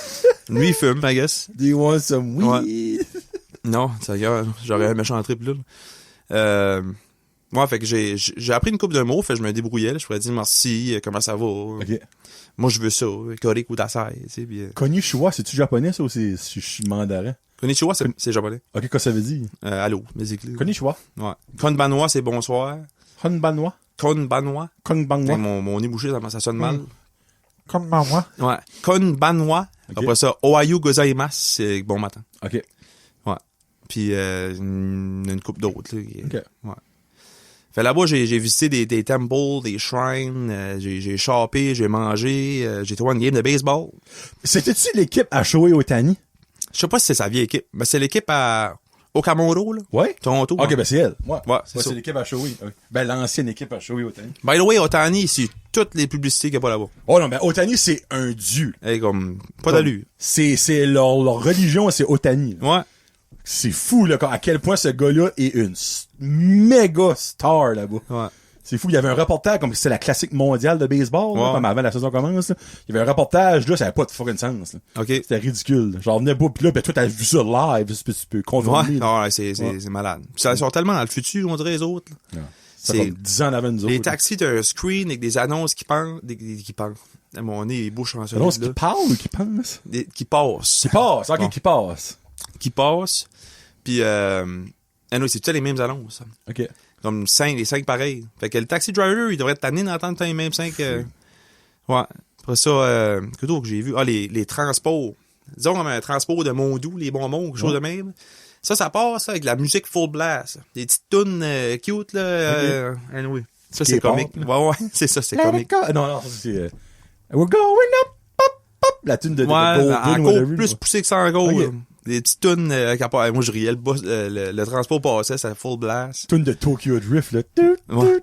Lui, il fume, I guess. Do you want some weed? Non, ça y est, j'aurais un méchant trip, là. Moi, fait que j'ai appris une couple de mots, fait que je me débrouillais, là. Je pourrais dire merci, comment ça va? OK. Moi, je veux ça. Kori kudasai, tu sais, puis... Konnichiwa, c'est-tu japonais, ça, ou c'est mandarin? Konnichiwa, c'est japonais. OK, qu'est-ce que ça veut dire? Allô, basically. Konnichiwa. Ouais. Konbanwa, c'est bonsoir. Konbanwa. Konbanwa. Konbanwa. Mon nez bouché, ça sonne mal. Konbanwa. Ouais. Konbanwa. Okay. Après ça, Ohayo gozaimasu, c'est bon matin. OK. Ouais. Puis, une couple d'autres, là. OK. Ouais. Fait là-bas, j'ai visité des temples, des shrines, j'ai shoppé, j'ai mangé, j'ai trouvé une game de baseball. C'était-tu l'équipe à Shohei Ohtani? Je sais pas si c'est sa vieille équipe, mais c'est l'équipe à Okamuro, là. Ouais. Toronto. OK, ben c'est elle. Ouais, c'est ça. C'est l'équipe à Shohei. Okay. Ben, l'ancienne équipe à Shohei Ohtani. By the way, Ohtani, c'est toutes les publicités qu'il y a pas là-bas. Oh non, ben Ohtani, c'est un dieu. Hey, comme, pas d'allure. C'est leur religion, c'est Ohtani. Là. Ouais. C'est fou, là, à quel point ce gars-là est une méga star, là-bas. Ouais. C'est fou, il y avait un reportage, comme c'est la classique mondiale de baseball, là, comme avant la saison commence, là. Il y avait un reportage, là, ça avait pas de fucking sens, là. OK. C'était ridicule, là. Genre, venait beau, pis là, ben, toi, t'as vu ça live, tu peux confirmer. Ouais, ouais, c'est malade. Puis ça sort tellement dans le futur, on dirait les autres, là. Ouais. C'est comme 10 ans avant nous autres. Les taxis, t'as un screen avec des annonces qui pensent, qui pensent. Mon nez est bouche en celui-là. Annonces qui parlent ou qui pensent? Qui passent. Qui passent, ok, Bon. qui passent. Qui passent. Puis, c'est toutes les mêmes annonces. Ok. Comme les 5 pareils. Fait que le taxi driver, il devrait être tanné d'entendre les mêmes 5. Ouais. Après ça, que d'autre que j'ai vu? Ah, les transports. Disons comme un transport de Mondou, les bonbons, quelque chose de même. Ça passe ça, avec la musique full blast. Des petites tunes cute, là. Anyway. Ça, c'est comique. Ouais, c'est ça, c'est comique. Non, c'est... We're going up, up, up. La tune de Golden, encore whatever, plus poussé que ça encore. Okay. Des petites tunes moi, je riais, le transport passait, ça full blast. Tune de Tokyo Drift, là. Ouais.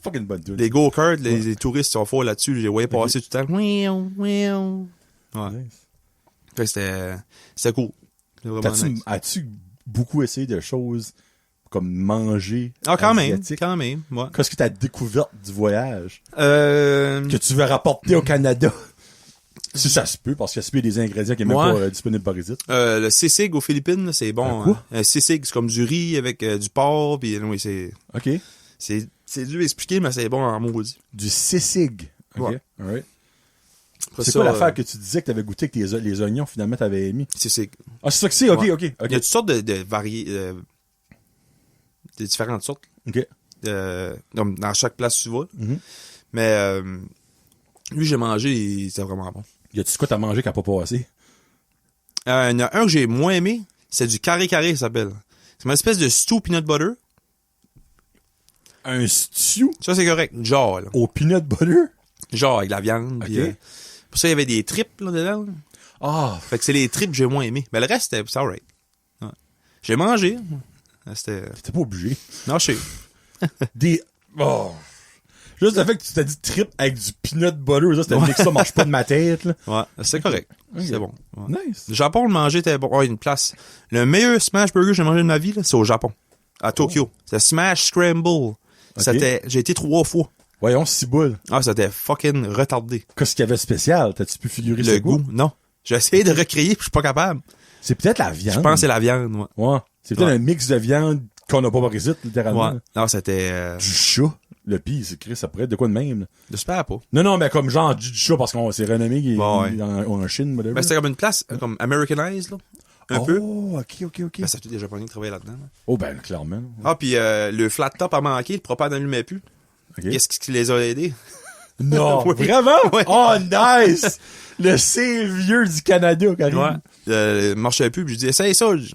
Fucking bonne tune. Les go-karts, les touristes sont forts là-dessus. Je les voyais passer tout le temps. Ouais. Nice. Fait que c'était cool. C'était vraiment nice. As-tu beaucoup essayé de choses comme manger Quand asiatique? même, ouais. Qu'est-ce que t'as découverte du voyage? Que Que tu veux rapporter au Canada? Si ça se peut, parce qu'il y a des ingrédients qui sont même pas disponibles par ici. Le sisig aux Philippines, là, c'est bon. Quoi? Un sisig, c'est comme du riz avec du porc, puis oui, c'est... OK. C'est dur à expliquer, mais c'est bon en maudit. Du sisig. OK. Ouais. All right. Après C'est ça, quoi l'affaire que tu disais que t'avais goûté que les oignons, finalement, t'avais mis? Sisig. Ah, c'est ça que c'est? OK, Ouais. OK. Il y a toutes sortes de variés... de différentes sortes. OK. Dans chaque place où tu vas. Mhm. Mais lui, j'ai mangé et c'était vraiment bon. Y a-tu quoi t'as mangé qui a pas passé? Il y en a un que j'ai moins aimé, c'est du carré, ça s'appelle. C'est une espèce de stew peanut butter. Un stew Ça, c'est correct. Genre, là. au peanut butter? Genre, avec la viande. Ok. Puis, pour ça, il y avait des tripes, là, dedans. Là. Ah, Fait que c'est les tripes que j'ai moins aimé. Mais le reste, c'était alright. Ouais. J'ai mangé. C'était... t'es pas obligé. Non, je sais. Des... Oh. Juste le fait que tu t'as dit trip avec du peanut butter, ça, c'était que ça marche pas de ma tête, là. Ouais, c'est correct. Ok. C'est bon. Ouais. Nice. Le Japon, le manger était bon. Oh, il y a une place. Le meilleur smash burger que j'ai mangé de ma vie, là, c'est au Japon. À Tokyo. C'est Smash Scramble. J'ai été 3 fois. Voyons, 6 boules. Ah, c'était fucking retardé. Qu'est-ce qu'il y avait de spécial? T'as-tu pu figurer Le ce goût, non. J'ai essayé de recréer, puis je suis pas capable. C'est peut-être la viande. Je pense que c'est la viande, moi. Ouais. C'est peut-être Ouais. un mix de viande qu'on n'a pas par ici, littéralement. Ouais. Non, c'était... Du chat. Le pire, c'est que ça pourrait être de quoi de même, là. J'espère pas. Non, mais comme genre du chat parce qu'on s'est renommé qui est Ouais. en Chine, whatever. Ben, c'était comme une place, comme Americanized, là. Un peu. Oh, ok. Ben, c'est tous des Japonais qui travaillaient là-dedans. Là. Oh, ben, clairement. Ah, puis le flat top a manqué, le propane n'allumait plus. Ok. Qu'est-ce qui les a aidés? Non, Oui. vraiment? Oui. Oh, nice! Le savior du Canada, carrément. Ouais. Marchait plus, puis je dis, essaye ça. Je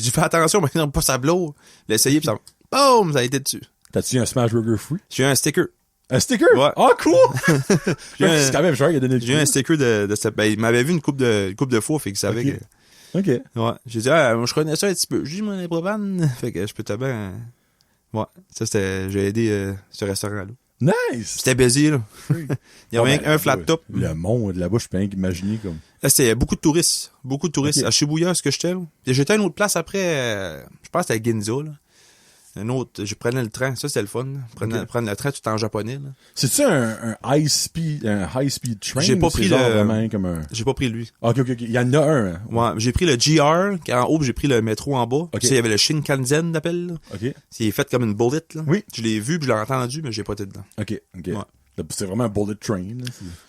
dis, fais attention, mais non, pas ça blow. L'essayer, puis ça... Boum! Ça a été dessus. T'as-tu eu un Smash Burger free? J'ai eu un sticker. Un sticker? Ouais. Oh, cool! J'ai eu C'est quand même cher qu'il a donné le J'ai eu un sticker de cette... Ben, il m'avait vu une coupe de fois, fait qu'il savait Ok. que... Ok. Ouais. J'ai dit, moi, je connais ça un petit peu. J'ai dit, mon propane. Fait que je peux te bien... Ouais. Ça, c'était... J'ai aidé ce restaurant-là. Nice! C'était baisé, là. Il y avait rien qu'un flat top. Le monde là-bas, je peux rien qu'imaginer comme. Là, c'était beaucoup de touristes. Beaucoup de touristes. Ok. À Shibuya, ce que j'étais, là. Puis j'étais à une autre place après, je pense que c'était à Ginza, là. Un autre, je prenais le train. Ça, c'était le fun, là. Prendre le train tout en japonais, là. C'est-tu un high speed train? J'ai pas ou c'est pris genre le- vraiment comme un. J'ai pas pris lui. Ok. Il y en a un, hein? Ouais, j'ai pris le GR, qui est en haut, puis j'ai pris le métro en bas. Ok. Puis ça, il y avait le Shinkansen, d'appel, là. Ok. C'est fait comme une bullet, là. Oui. Je l'ai vu, puis je l'ai entendu, mais j'ai pas été dedans. Ok. Ouais. C'est vraiment un bullet train, là.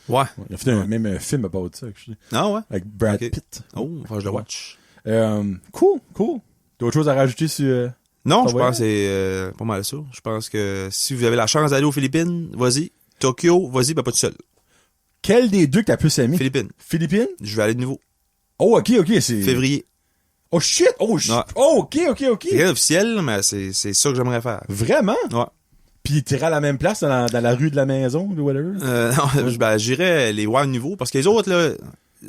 Ouais. Il a fait même un film about ça, actually, Ah ouais? avec Brad Ok. Pitt. Oh, faut que je le watch. Cool. T'as autre chose à rajouter sur. Non, Ça je va, pense que c'est pas mal ça. Je pense que si vous avez la chance d'aller aux Philippines, vas-y. Tokyo, vas-y, ben pas tout seul. Quel des deux que t'as plus aimé? Philippines. Philippines? Je vais aller de nouveau. Oh, ok, c'est. Février. Oh shit! Oh, Ouais. oh ok. C'est rien officiel, mais c'est ça que j'aimerais faire. Vraiment? Ouais. Puis t'iras à la même place dans la rue de la maison, ou whatever? Non, ben, j'irais les voir nouveau parce que les autres, là,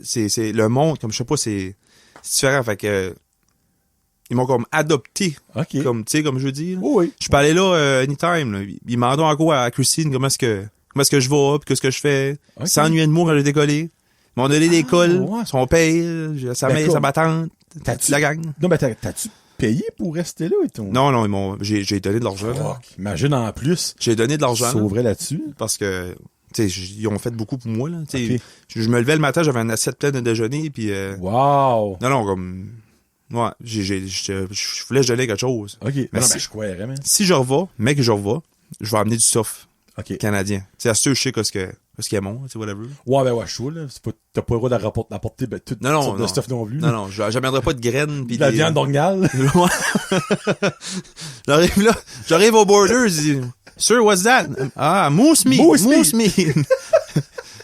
c'est le monde, comme je sais pas, c'est différent. Fait que, ils m'ont comme adopté. Ok. Comme, tu sais, comme je dis. Là. Oh, oui. Je peux aller là, anytime, là. Ils m'en donnent encore à Christine, comment est-ce que je vais, puis qu'est-ce que je fais. Ok. S'ennuyer de moi quand j'ai décollé. Ils m'ont donné l'école, ouais. son père, sa mère, D'accord. sa battante, T'as-tu- la gang. Non, mais t'as-tu payé pour rester là et ton. Non, j'ai donné de l'argent. là. Fuck. Imagine en plus. J'ai donné de l'argent. là, Sauverais là-dessus. parce que, tu sais, ils ont fait beaucoup pour moi, là. Tu sais, Ok. je me levais le matin, j'avais une assiette pleine de déjeuner, puis Wow. non, comme, ouais, je voulais donner quelque chose. Ok. Mais non, Merci. mais je croirais, man. Si je revois, mec, je vais amener du soft Ok. canadien. Tu sais, à ce je sais qu'est-ce qu'il y a mon, tu sais, whatever. Ouais, ben ouais, chaud, là. T'as pas le droit d'apporter toute Non, sorte de non. stuff non plus. Non, j'amènerai pas de graines pis De la des... viande d'orignal. Ouais. j'arrive au Borders, je dis, Sir, what's that? Ah, moose meat. Moose Moose meat.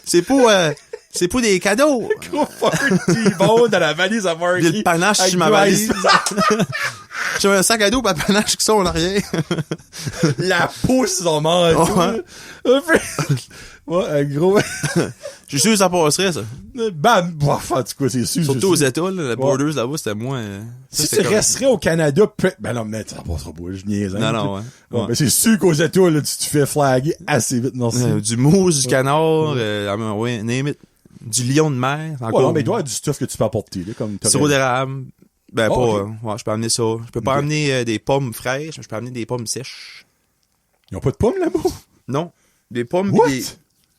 c'est pour des cadeaux. Gros fucking T-bone dans la valise à Marky. J'ai le panache Avec sur ma du valise. ice. J'ai un sac à dos pis un panache qui sont en arrière. La pousse sur son manteau. Ouais, un gros. Je suis sûr que ça passerait, ça. Bam! Bof, en tout cas, c'est sûr. Surtout aux États, là, le Borders là-bas, c'était moins... ça, Si c'était tu correct. resterais au Canada, ben non, mais ça passera pas, je niaise. hein. Non, ouais. Ouais, Ouais. mais c'est sûr qu'aux États, là, tu te fais flaguer assez vite, merci. Du mousse, du canard, ouais, name it. Du lion de mer. Ouais, Encore. non, mais il doit y avoir du stuff que tu peux apporter, là, comme t'aurais- Sirop d'érable. Ben, Oh, pas... ok. ouais, je peux amener ça. Je peux pas Ok. amener des pommes fraîches, mais je peux amener des pommes sèches. Ils ont pas de pommes là-bas? Non. Des pommes pis What? des...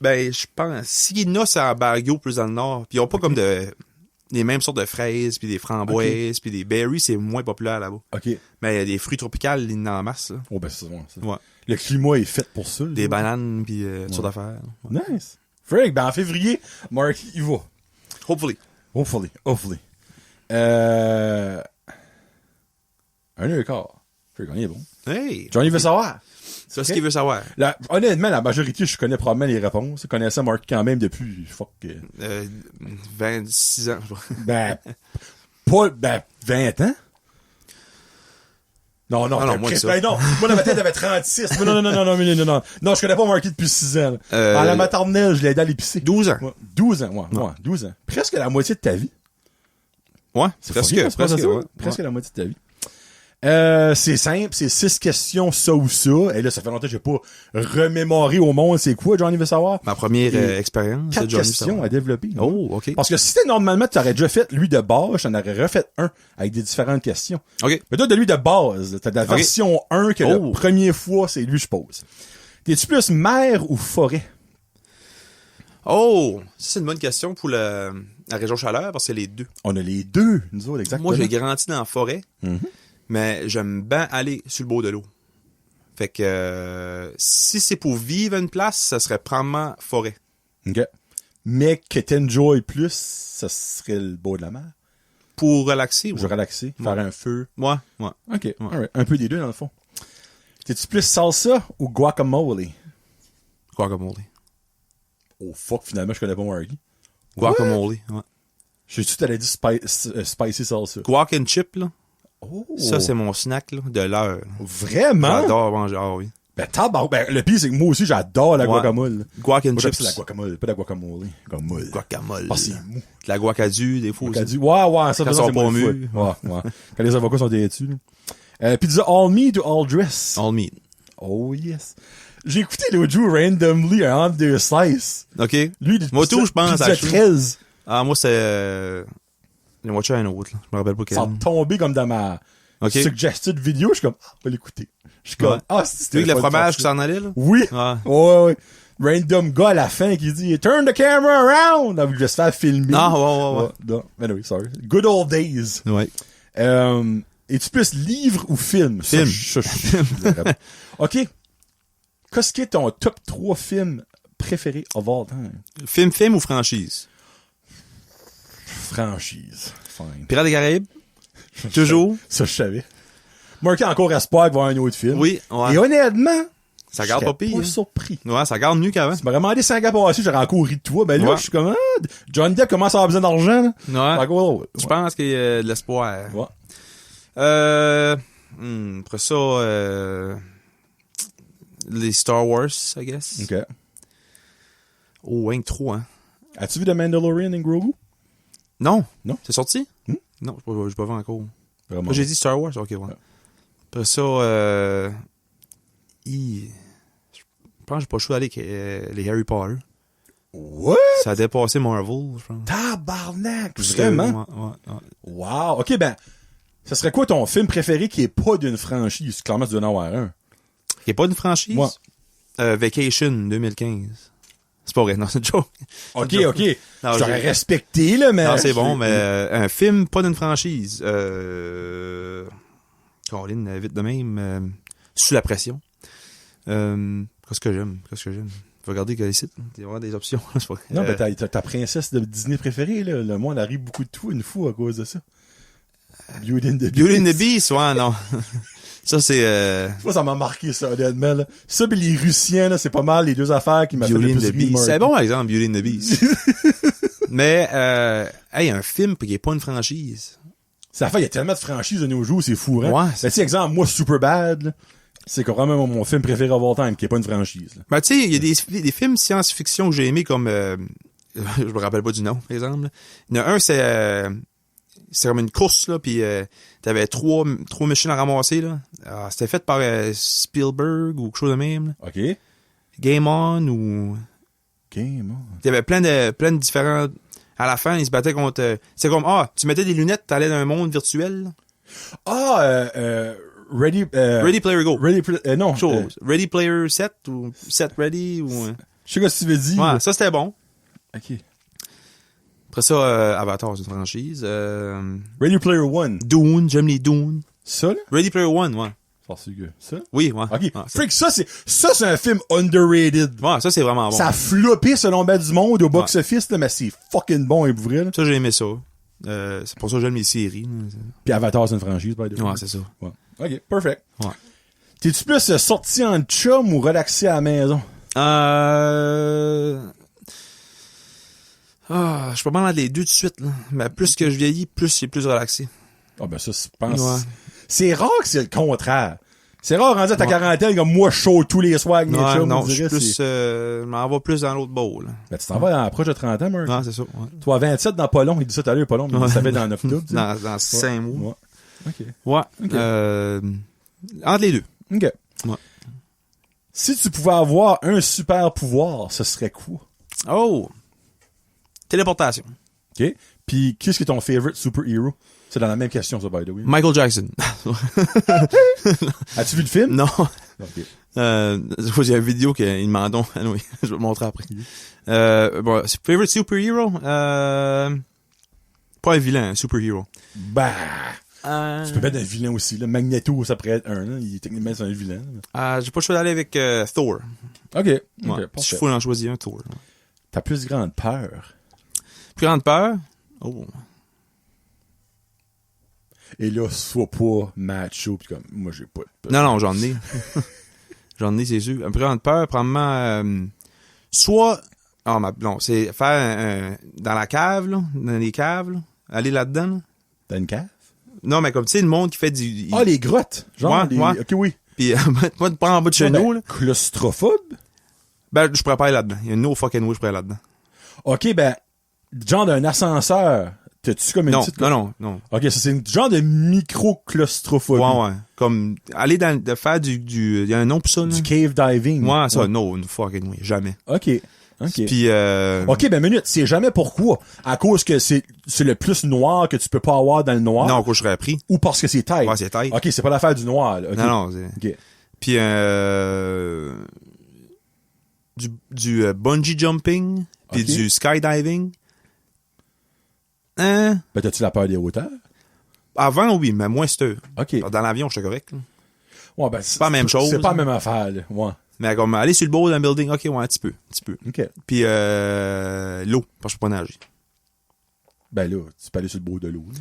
Ben, je pense... S'il y en a, c'est en Barrio, plus dans le nord. Puis ils ont pas comme les mêmes sortes de fraises, puis des framboises, puis des berries, c'est moins populaire là-bas. Ok. Mais il y a des fruits tropicaux, il y en a en masse, là. Oh, ben c'est bon, ça. Ouais. Le climat est fait pour ça. là. Des bananes, puis toutes sortes d'affaires. Ouais. Nice. Frank, ben en février, Mark, il va. Hopefully. Hopefully. 1h15. Frank, on est bon. Hey! Johnny veut savoir. C'est ce qu'il veut savoir. Honnêtement, la majorité, je connais probablement les réponses. Je connaissais Marky quand même depuis, 26 ans. ben, 20 ans? Non, moins que ça. Ben non, moi, dans ma tête, j'avais 36. Non. Non, je connais pas Marky depuis 6 ans. À la maternelle, je l'ai aidé à l'épicer. 12 ans. Ouais, 12 ans, ouais, 12 ans. Presque la moitié de ta vie. Ouais, Presque presque. la moitié de ta vie. C'est simple, c'est 6 questions, ça ou ça. Et là, ça fait longtemps que j'ai pas remémoré au monde c'est quoi, Johnny veut savoir. Ma première expérience. 4 questions à développer. Oh, OK. Parce que si c'était normalement, tu aurais déjà fait lui de base, j'en aurais refait un avec des différentes questions. OK. Mais toi, de lui de base, t'as la version 1 que la première fois, c'est lui je pose. T'es-tu plus mer ou forêt? Oh! Ça, c'est une bonne question pour la région chaleur, parce que c'est les deux. On a les deux, nous autres, exactement. Moi, j'ai grandi dans la forêt. Mais j'aime bien aller sur le bord de l'eau. Fait que si c'est pour vivre à une place, ça serait probablement forêt. OK. Mais que t'enjoy plus, ça serait le bord de la mer. Pour relaxer, Je relaxer, faire un feu. Ouais. OK. Alright. Un peu des deux, dans le fond. T'es-tu plus salsa ou guacamole? Guacamole. Oh fuck, finalement, je connais pas Marky. Guacamole, ouais. Je sais que t'allais dire spicy salsa. Guac and chip, là. Oh. Ça, c'est mon snack, là, de l'heure. Vraiment? J'adore manger. Ah oui. Ben, le pire, c'est que moi aussi, j'adore la guacamole. Guac and Moi, chips. c'est la guacamole, pas la guacamole. Guacamole. Parce que c'est mou. De la guacadue, des fois aussi. Ouais, ça, Quand ils sont pas mûrs. Ouais. Quand les avocats sont dessus. Pizza all meat ou all dress? All meat. Oh, yes. J'ai écouté l'autre jour randomly un entre deux slices. OK. Lui, Moi, tout, je pense, pizza à 13. Ah, moi, c'est... J'ai watché un autre, là. Je me rappelle pas quel. Ça a tombé comme dans ma suggested vidéo. Je suis comme, on va l'écouter. Je suis comme, c'était avec le fromage qui s'en allait, là? Oui. Ouais. Random gars à la fin qui dit, turn the camera around. Donc, je vais se faire filmer. Non, ouais. Non, mais oui, sorry. Good old days. Ouais. Es-tu plus livre ou film? Film. OK. Qu'est-ce qui est ton top 3 films préférés of all time? Film ou franchise? Franchise. Fine. Pirates des Caraïbes? Toujours? Ça, je savais. Marqué encore espoir de voir un autre film. Oui, ouais. Et honnêtement, ça garde pas pire. Je suis surpris. Ouais, ça garde mieux qu'avant. Tu m'aurais demandé 5 ans passés, j'aurais encore ri de toi. Ben là, je suis comme, Johnny Depp commence à avoir besoin d'argent, là. Ouais. Je pense qu'il y a de l'espoir. Ouais. Après ça, les Star Wars, I guess. OK. Oh, rien que trop, hein. As-tu vu The Mandalorian and Grogu? Non. Non? C'est sorti? Hmm? Non, j'ai pas vu encore. Vraiment. J'ai dit Star Wars? Ok, ouais. Après ça, je pense que j'ai pas le choix d'aller avec les Harry Potter. What? Ça a dépassé Marvel, je pense. Tabarnak! Vraiment? Ouais. Wow. OK, ben, ça serait quoi ton film préféré qui est pas d'une franchise? Clairement, tu dois en avoir un. Qui est pas d'une franchise? Ouais. Vacation 2015. C'est pas vrai, non, c'est une joke. OK. Non, je t'aurais respecté, là, mais... Non, c'est bon, mais un film pas d'une franchise. Caroline, vite de même, sous la pression. Qu'est-ce que j'aime? Faut regarder quel site. Il y aura des options. Non, ben, t'as ta princesse de Disney préférée, là. Le monde arrive beaucoup de tout une fois à cause de ça. Beauty and the Beast, ouais, non. Ça, c'est... Moi, ça m'a marqué, ça, honnêtement, là. Ça, pis les Russiens, là, c'est pas mal les deux affaires qui m'a fait le plus rire. C'est bon, par exemple, Beauty and the Beast. Mais, un film qui est pas une franchise. Ça fait, il y a tellement de franchises de nos jours, c'est fou, hein? Ouais. Ben, tu exemple, moi, Superbad, là, c'est vraiment mon film préféré of all time, qui est pas une franchise, là. Ben, tu sais, il y a des films science-fiction que j'ai aimés comme, je me rappelle pas du nom, par exemple, là. Il y en a un, c'est comme une course, là, pis t'avais trois machines à ramasser, là. C'était fait par Spielberg ou quelque chose de même, là. OK. Game On ou... Game On. Il y avait plein de différents... À la fin, ils se battaient contre... c'est comme, tu mettais des lunettes, t'allais dans un monde virtuel, là. Ready Player Go. Non. Ready Player Set ou Set Ready ou... Je sais pas si tu veux dire. Ouais, ça, c'était bon. OK. Après ça, Avatar, c'est une franchise. Ready Player One. Dune, j'aime les Dune. Ça, là? Ready Player One, ouais. Ça? Oui, ouais. OK. Ouais, Freak, ça, c'est un film underrated. Ouais, ça, c'est vraiment bon. Ça a floppé selon ben du monde au box-office, là, mais c'est fucking bon et pour vrai, là. Ça, j'ai aimé ça. C'est pour ça que j'aime les séries. Là. Puis Avatar, c'est une franchise, by the way. Ouais, c'est ça. Ouais. OK, perfect. Ouais. T'es-tu plus sorti en chum ou relaxé à la maison? Je suis pas mal dans les deux de suite, là. Mais plus que je vieillis, plus c'est plus relaxé. Ah, ben ça, je pense. Ouais. C'est rare que c'est le contraire. C'est rare, rendu à ta quarantaine, comme moi, chaud tous les soirs avec mes chums. Non, on je suis dirait, plus, je m'en vais plus dans l'autre bowl, là. Ben, tu t'en vas dans la proche de 30 ans, Mark. Non, c'est ça, ouais. Toi, 27 dans pas long, il dit ça tout à l'heure, pas long, mais il savait dans 9 doubles. Dans 5 mois. Ouais. OK. Ouais. Ok. Entre les deux. OK. Ouais. Si tu pouvais avoir un super pouvoir, ce serait quoi? Oh! Téléportation. OK. Puis, qu'est-ce qui est ton favorite super-hero? C'est dans la même question, ça, by the way. Michael Jackson. As-tu vu le film? Non. OK. Il y a une vidéo qu'il demande. Oui, je vais te montrer après. Bon, favorite superhero? Pas un vilain, un superhero. Bah! Tu peux mettre un vilain aussi, là. Magneto, ça pourrait être un, là. Techniquement, c'est un vilain. J'ai pas le choix d'aller avec Thor. OK. Ouais. Parfait. Je faut en choisir un Thor. Ta plus grande peur? Plus grande peur? Oh. Et là, sois pas macho, pis comme, moi, j'ai pas de peur. Non, j'en ai. J'en ai, c'est sûr. Une plus grande peur, probablement, soit, non, c'est faire dans la cave, là, dans les caves, là, aller là-dedans, là. T'as une cave? Non, mais comme, tu sais, le monde qui fait du... Ah, les grottes! Genre, Ouais. OK, oui. Puis, moi, de prendre en bas de chez nous, là. Claustrophobe? Ben, je pourrais pas aller là-dedans. Il y a no fucking way, je pourrais aller là-dedans. OK, ben, genre d'un ascenseur. T'as-tu comme une petite... Non. OK, ça, c'est une genre de micro-claustrophobie. Ouais. Comme, aller de faire il y a un nom pour ça, là. Du cave diving. Ouais, ça, no fucking way, jamais. OK. Puis, OK, ben, minute, c'est jamais pourquoi. À cause que c'est le plus noir que tu peux pas avoir dans le noir. non, quoi, je serais pris. Ou parce que c'est taille. Ouais, c'est taille. OK, c'est pas l'affaire du noir, là. OK. Non, c'est... OK. Puis, du bungee jumping, puis Ok. du skydiving. Hein? Ben, t'as-tu la peur des hauteurs? Avant, oui, mais moins c'est OK. Dans l'avion, j'étais correct, là. Ouais, ben, pas la même chose. C'est pas la même affaire, là. Ouais. Mais comme, aller sur le bord d'un building, ok, ouais, un petit peu. OK. Puis, l'eau, parce que je peux pas nager. Ben là, tu peux aller sur le bord de l'eau, là.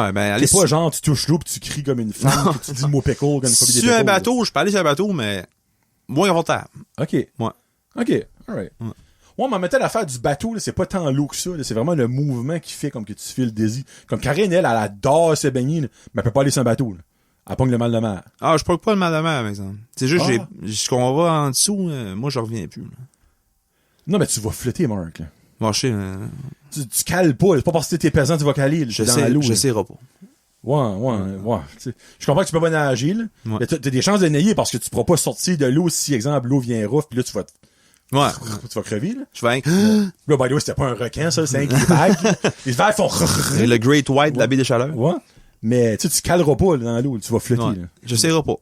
Ouais, ben, aller C'est pas genre, tu touches l'eau pis tu cries comme une femme, pis tu dis le mot pickle comme une famille des sur un pickles, bateau, je peux aller sur un bateau, mais moins confortable. là. OK. Ouais. OK. Alright. Ouais. Ouais, mais en même temps, l'affaire du bateau, là, c'est pas tant l'eau que ça, là. C'est vraiment le mouvement qui fait comme que tu fais le désir. Comme Karine, elle adore se baigner, là, mais elle peut pas aller sur un bateau, là. Elle pogne le mal de mer. Ah, je prends pas le mal de mer, par exemple. C'est juste, Ah. qu'on va en dessous, moi, je reviens plus, là. Non, mais tu vas flotter, Marc, là. Bon, je sais, Tu cales pas, là. C'est pas parce que t'es pesant, tu vas caler, là. je T'es dans sais, l'eau, je là. sais pas. Ouais. Tu sais, je comprends que tu peux pas nager, là. Ouais. Mais t'as des chances de nager parce que tu pourras pas sortir de l'eau si, exemple, l'eau vient rough, pis là, tu Ouais. vas crever, là. Je vais Là, by the way, c'était pas un requin, ça, c'est un des vagues, là. Les vagues font le Great White de la baie des Chaleurs. Ouais. Mais, tu sais, tu caleras pas, là, dans l'eau, tu vas flotter, Ouais. là. Je sais pas. OK.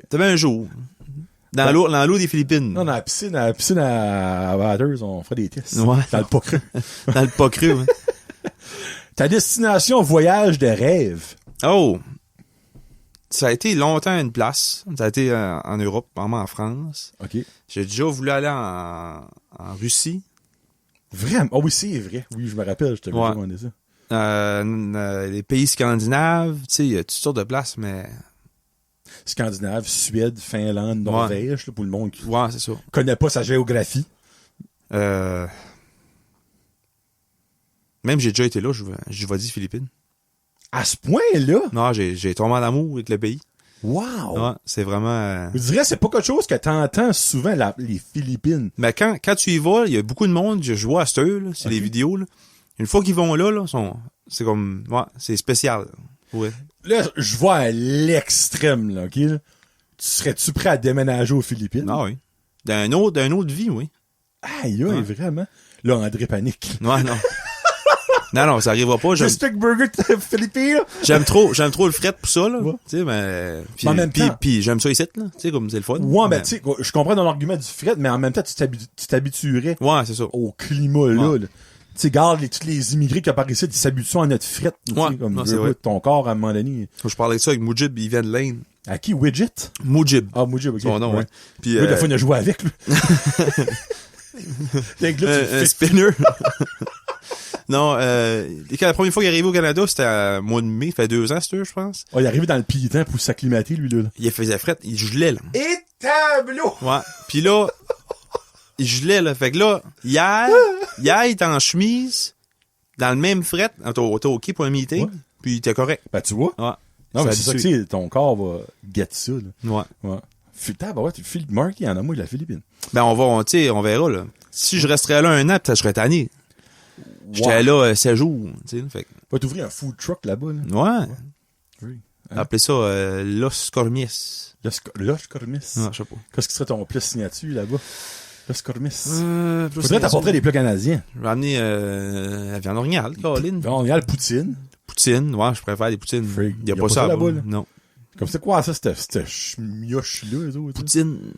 T'avais un jour. Dans l'eau des Philippines. Non, dans la piscine à Batters, on ferait des tests. Ouais. Dans le pas creux. Dans le pas cru, hein. Ta destination voyage de rêve. Oh! Ça a été longtemps une place. Ça a été en Europe, vraiment en France. OK. J'ai déjà voulu aller en Russie. Vraiment? Oh oui, c'est vrai. Oui, je me rappelle, je t'avais Ouais. demandé ça. Les pays scandinaves, tu sais, il y a toutes sortes de places, mais... Scandinave, Suède, Finlande, Norvège, là, pour le monde qui Ouais, c'est ça. connaît pas sa géographie. Même j'ai déjà été là, je vais dire Philippines. À ce point-là? Non, j'ai tombé en amour avec le pays. Wow! Ouais, c'est vraiment... Je dirais, c'est pas quelque chose que t'entends souvent, les Philippines. Mais quand tu y vas, il y a beaucoup de monde, je vois à cette heure, là, sur Ok. les vidéos, là. Une fois qu'ils vont là, c'est comme... Ouais, c'est spécial. Ouais. Là, je vois à l'extrême, là, OK? Là. Serais-tu prêt à déménager aux Philippines? Ah oui. D'un autre vie, oui. Aïe, Ouais. vraiment? Là, André panique. Ouais, non. non, ça arrivera pas. Je stick burger Philippines, là. J'aime trop le fret pour ça, là. Ouais. Tu sais, mais... Puis, Mais en même temps- puis j'aime ça ici, là. Tu sais, comme c'est le fun. Ouais, ben, Mais- tu sais, je comprends dans l'argument du fret, mais en même temps, tu t'habituerais Ouais, c'est ça. au climat, là. Ouais. là. Tu sais, garde tous les immigrés qui apparaissent ici, ils s'habituent à notre fret. tu sais, Ouais, comme non, veux, c'est vrai. ton corps, à un moment donné. Je parlais de ça avec Mujib, il vient de l'Inde. À qui? Widget? Mujib. Ah, Mujib, ok. Son nom, ouais. Puis, Lui, la fois, on a joué avec, lui. Fait que là, Un spinner. Non, la première fois qu'il est arrivé au Canada, c'était au mois de mai, ça fait 2 ans, c'était je pense. il est arrivé dans le pied-temps pour s'acclimater, lui, là. Il faisait fret, il gelait, là. Et tableau! Ouais. Puis là, il gelait, là. Fait que là, hier, il était en chemise, dans le même fret, t'es OK pour un meeting, puis il était correct. Ben, tu vois? Ouais. Non, mais c'est ça que c'est, ton corps va get ça, là. Ouais. Mark, il y en a moi de la Philippine. Ben, on verra, là. Si je resterais là 1 an, peut-être je serais tanné. J'étais là 16 jours, tu sais. Fait que... Va t'ouvrir un food truck là-bas, là. Ouais. Oui. Appelez ça Los Cormies. Los Cormis. Non, je sais pas. Qu'est-ce qui serait ton plat signature là-bas? Los Cormis. Faudrait t'apporter des plats canadiens. Je vais amener la viande originale, Caroline. On y a le poutine. Poutine, ouais, je préfère des poutines. Freak. Il y a pas ça là-bas, là. Non. Comme c'est quoi ça, cette mioche-là, les autres? Poutine.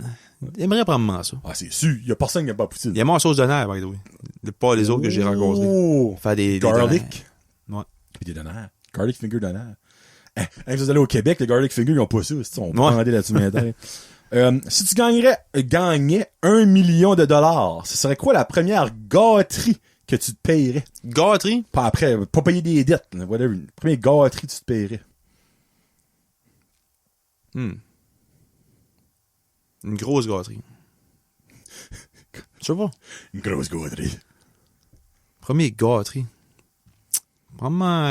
J'aimerais prendre ça. Ah, c'est sûr. Il y a personne qui n'aime pas poutine. Il y a moins sauce de nerfs, by the way. Pas les autres que j'ai rencontrés. Oh! Faire des Garlic. Ouais. Puis des donaires. Garlic finger donaire. Vous allez au Québec, les garlic finger, ils ont pas ça. On prendrait là-dessus maintenant. Si tu gagnais 1 million de dollars, ce serait quoi la première gâterie que tu te payerais? Gâterie? Pas après, pas payer des dettes. Whatever. La première gâterie que tu te payerais. Une grosse gâterie. Je sais pas. Une grosse gâterie. Premier gâterie. Vraiment,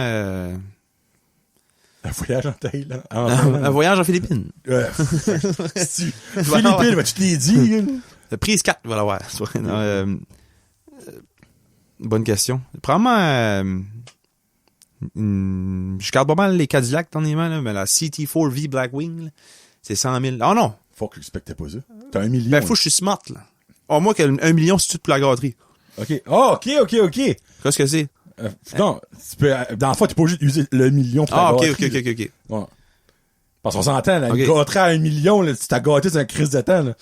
Un voyage en Thaïlande. un voyage en Philippines. Philippines, tu te l'ai dit. Prise 4, voilà, ouais. Bonne question. Probablement, je garde pas mal les Cadillacs dans les mains, là, mais la CT4V Blackwing, là, c'est 100 000. Oh non! Faut que je respectais pas ça. T'as 1 million. Ben, faut que je suis smart, là. Oh, moi, 1 million, c'est tout pour la gâterie. OK. Oh, OK. Qu'est-ce que c'est? Non, tu peux, dans la fois, t'es pas obligé d'user le million pour ta gâterie. OK. Ouais. Parce qu'on s'entend, là, Okay. une gâterie à 1 million, là, tu t'as gâté, c'est un crise de temps, là.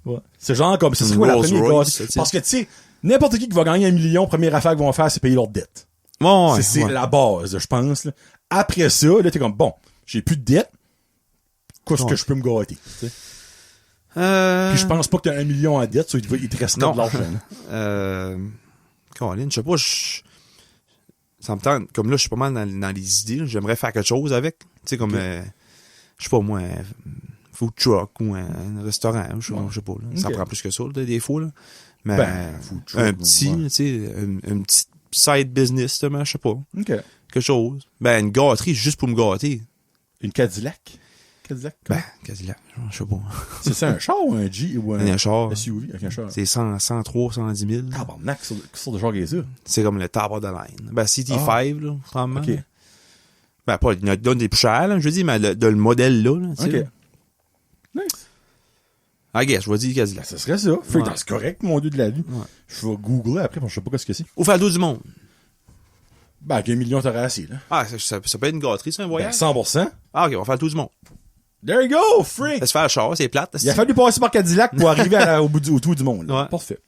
Ouais. C'est genre comme, c'est quoi la Rolls première Royce, gâterie? ça, Parce que, tu sais, n'importe qui va gagner 1 million, première affaire qu'ils vont faire, c'est payer leur dette. Ouais, C'est la base, je pense, là. Après ça, là, t'es comme, bon, j'ai plus de dette. Qu'est-ce que je peux me gâter, tu sais? Puis je pense pas que t'as 1 million en dette, ça, il te reste de l'argent. Caroline, je sais pas, ça me tente, comme là, je suis pas mal dans les idées, là. J'aimerais faire quelque chose avec. Tu sais, comme, je sais pas, moi, un food truck ou un restaurant, je sais pas, là. Ça prend plus que ça, là, des fois, là. Mais, food truck, un petit, tu sais, un petit side business, je sais pas. OK. Quelque chose. Ben, une gâterie, juste pour me gâter. Une Cadillac? Ben, Cadillac, je sais pas. C'est ça un char ou un G ou Un char. SUV avec un char? C'est 103, 110 000. Tabarnak, quelle sorte de char est ça? C'est comme le top of the line. Ben, CT5, là, probablement. OK. Ben, pas, il y en a des plus chers, là, je veux dire, mais de le modèle là, tu sais. OK. Nice. I guess, je vais dire Cadillac. Ça serait ça. Ouais. C'est correct, mon dieu de la vie. Ouais. Je vais googler après, parce que je sais pas ce que c'est. Au fardeau du monde. Ben, avec 1 million, t'aurais assez, là. Ah, ça peut être une gâterie, c'est un Ben, voyage? 100%. Ah, ok, on va faire le tour du monde. There you go, freak! Ça se fait le char, c'est plate. Il a fallu passer par Cadillac pour arriver au tour du monde. Là. Ouais. Parfait.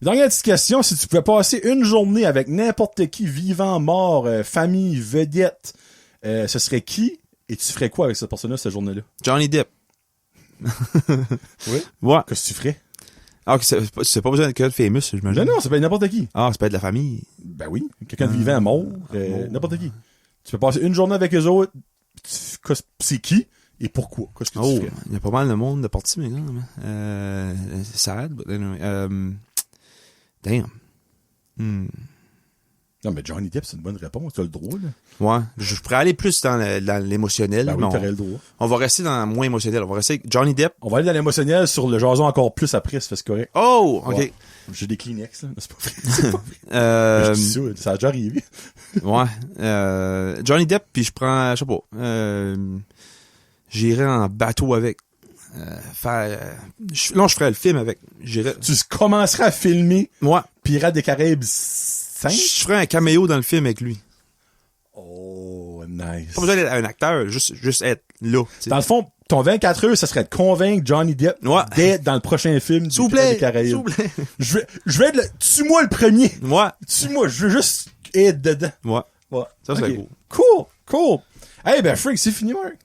Dernière petite question, si tu pouvais passer une journée avec n'importe qui, vivant, mort, famille, vedette, ce serait qui? Et tu ferais quoi avec cette personne-là, cette journée-là? Johnny Depp. Oui? Ouais. Qu'est-ce que tu ferais? Ah, ok, c'est pas besoin d'être famous, j'imagine. Non, ça peut être n'importe qui. Ah, ça peut être de la famille. Ben oui. Quelqu'un de vivant, mort, n'importe qui. Tu peux passer une journée avec eux autres, c'est qui? Et pourquoi? Qu'est-ce que tu ferais? Il y a pas mal de monde de parties, mais quand même. C'est sad, but anyway. Damn. Non, mais Johnny Depp, c'est une bonne réponse. Tu as le droit, là. Ouais. Je pourrais aller plus dans l'émotionnel. Ben oui, mais t'aurais le droit. on va rester dans moins émotionnel. On va rester avec Johnny Depp. On va aller dans l'émotionnel sur le jason encore plus après, ça fait c'est correct. Oh! OK. Ouais. J'ai des Kleenex, là. C'est pas vrai. C'est pas vrai. Je dis ça, ça a déjà arrivé. Ouais. Johnny Depp, puis je prends, je sais pas, j'irai en bateau avec. Je ferais le film avec. Tu commencerais à filmer Ouais. Pirates des Caraïbes 5? Je ferais un caméo dans le film avec lui. Oh, nice. Pas besoin d'être un acteur, juste être là. T'sais. Dans le fond, ton 24 heures, ça serait de convaincre Johnny Depp d'être dans le prochain film S'il vous des Pirates plaît. des Caraïbes. S'il vous plaît. Je vais être tue-moi le premier. Ouais. Tue-moi, je veux juste être dedans. Ouais. Ouais. Ça, c'est cool. Cool. Hey, ben, Frank, c'est fini, Mark.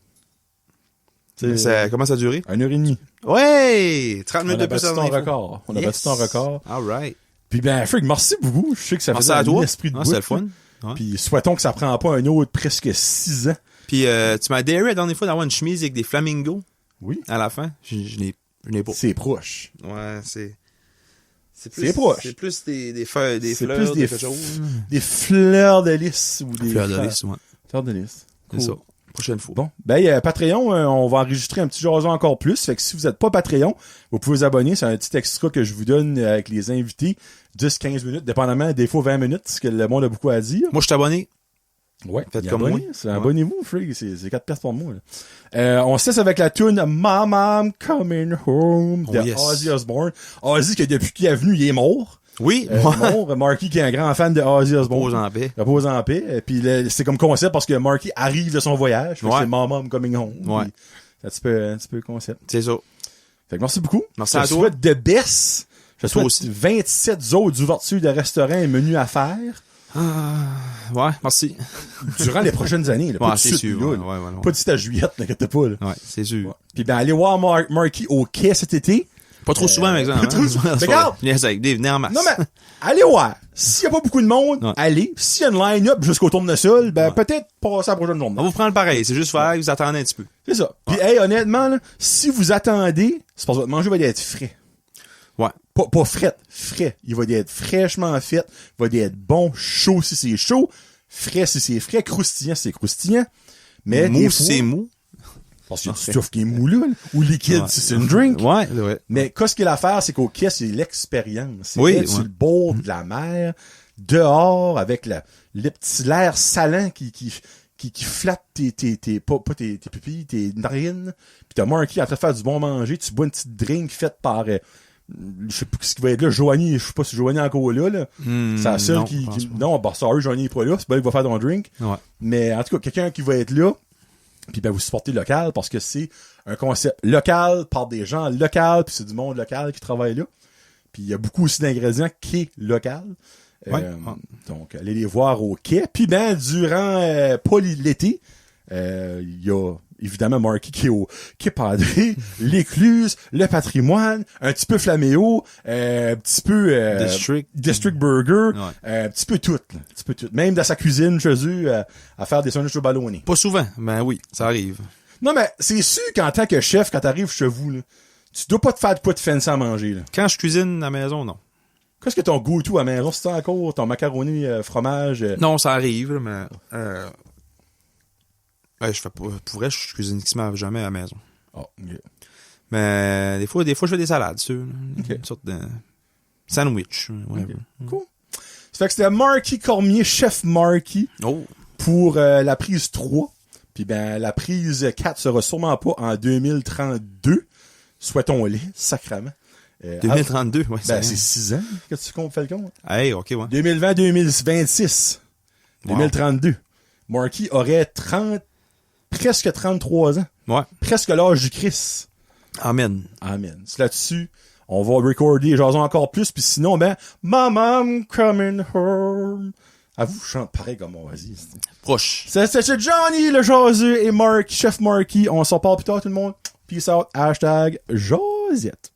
Comment ça a duré? 1h30. Ouais! 30 On minutes a de plus battu ton record. On a battu ton record. All right. Puis ben, Freak, merci beaucoup. Je sais que ça Merci faisait à toi. un esprit de bout. C'est le fun. Ouais. Puis souhaitons que ça prend pas un autre presque 6 ans. Puis tu m'as dairé la dernière fois d'avoir une chemise avec des flamingos Oui. à la fin. Je n'ai pas. C'est proche. Ouais, c'est C'est proche. C'est plus des fleurs, C'est fleurs, plus de des quelque chose. Des fleurs de lys ou des Fleurs de lys, ouais. Fleurs de lys. C'est Cool. ça. Prochaine fois. Bon, ben Patreon, on va enregistrer un petit jason encore plus. Fait que si vous êtes pas Patreon, vous pouvez vous abonner. C'est un petit extra que je vous donne avec les invités. 10-15 minutes, dépendamment, des fois 20 minutes, parce que le monde a beaucoup à dire. Moi, je suis abonné. Ouais, Faites y comme abonnez, moi. c'est abonnez-vous, Freak, c'est 4 piastres pour moi. Là. On se laisse avec la tune Mama I'm Coming Home de yes. Ozzy Osbourne. Ozzy, que depuis qu'il est venu, il est mort. Oui. Mort. Marky, qui est un grand fan de Ozzy Osbourne. Repose en paix. Repose en paix. Et puis c'est comme concept parce que Marky arrive de son voyage. Fait que Ouais. c'est Mama I'm Coming Home. Ouais. Puis c'est un petit peu concept. C'est ça. Fait que merci beaucoup. Merci Je à te toi. souhaite de best. Je te Toi souhaite aussi. 27 autres ouvertures de restaurants et menus à faire Ouais, merci. durant les prochaines années. Là, pas Ouais, tout de c'est suite, sûr. là, Ouais, là. ouais, ouais. Pas d'ici à juillet, n'inquiète pas. Là. Ouais, c'est sûr. Ouais. Puis ben, allez voir Marky au quai cet été. Pas trop souvent, par exemple. pas trop souvent. Regarde. Venez en masse. Non, mais allez voir. S'il n'y a pas beaucoup de monde, Ouais. allez. S'il y a une line-up jusqu'au tournesol, ben peut-être passer à la prochaine journée. On va vous prendre pareil. C'est juste faire que vous attendez un petit peu. C'est ça. Puis hey, honnêtement, là, si vous attendez, c'est parce que votre manger va être frais. Ouais. Pas frais. Il va être fraîchement fait. Il va être bon, chaud si c'est chaud, frais si c'est frais, croustillant si c'est croustillant. Mais Mou, des si fois- c'est mou. Parce qu'il y a du stuff qui est mou là, ou liquide Ouais. si c'est une drink. Ouais, ouais. Mais qu'est-ce qu'il y a à faire, c'est qu'au quai, c'est l'expérience. C'est Oui, d'être sur ouais. le bord de la mer, dehors, avec le petit l'air salant qui flatte tes pupilles, tes narines. Puis t'as Marky en train de faire du bon manger. Tu bois une petite drink faite par, je sais pas ce qui va être là, Joanie, je sais pas si Joanie est encore là. C'est la seule non, qui, je pense pas. non, bah, sorry, Joanie est pas là. C'est pas elle qui va faire ton drink. Ouais. Mais en tout cas, quelqu'un qui va être là, puis ben vous supportez local parce que c'est un concept local par des gens locaux, puis c'est du monde local qui travaille là. Puis il y a beaucoup aussi d'ingrédients qui est local. Ouais. Donc allez les voir au quai. Puis ben durant pas l'été, il y a évidemment Marky qui est padré, l'écluse, le patrimoine, un petit peu Flaméo, un petit peu District Burger, un petit peu tout, là, un petit peu tout. Même dans sa cuisine chez eux, à faire des sandwichs au ballonné. Pas souvent, mais oui, ça arrive. Non mais c'est sûr qu'en tant que chef, quand t'arrives chez vous, là, tu dois pas te faire de quoi de fancy à manger. Là. Quand je cuisine à la maison, non. Qu'est-ce que ton go-to à la maison, c'est encore ton macaroni fromage? Non, ça arrive, là, mais ouais, je fais pas. Pour vrai, je cuisine quasiment jamais à la maison. Oh, ok. Mais des fois, je fais des salades, sûr. Là. Ok. Une sorte de sandwich. Whatever. Cool. Ça fait que c'était Marky Cormier, chef Marky, Oh. pour la prise 3. Puis ben la prise 4 sera sûrement pas en 2032. Souhaitons-les, sacrément. 2032, ouais. Ben, c'est 6 ans que tu fais le compte. Hey, ok, ouais. 2020-2026. Wow. 2032. Marky aurait presque 33 ans. Ouais. Presque l'âge du Christ. Amen. Amen. C'est là-dessus. On va recorder jason encore plus. Puis sinon, ben, Mama, I'm coming home. À vous, je chante pareil comme on va dire. Proche. C'était Johnny, le jaseux, et Mark, chef Marky. On s'en parle plus tard, tout le monde. Peace out. #Josette.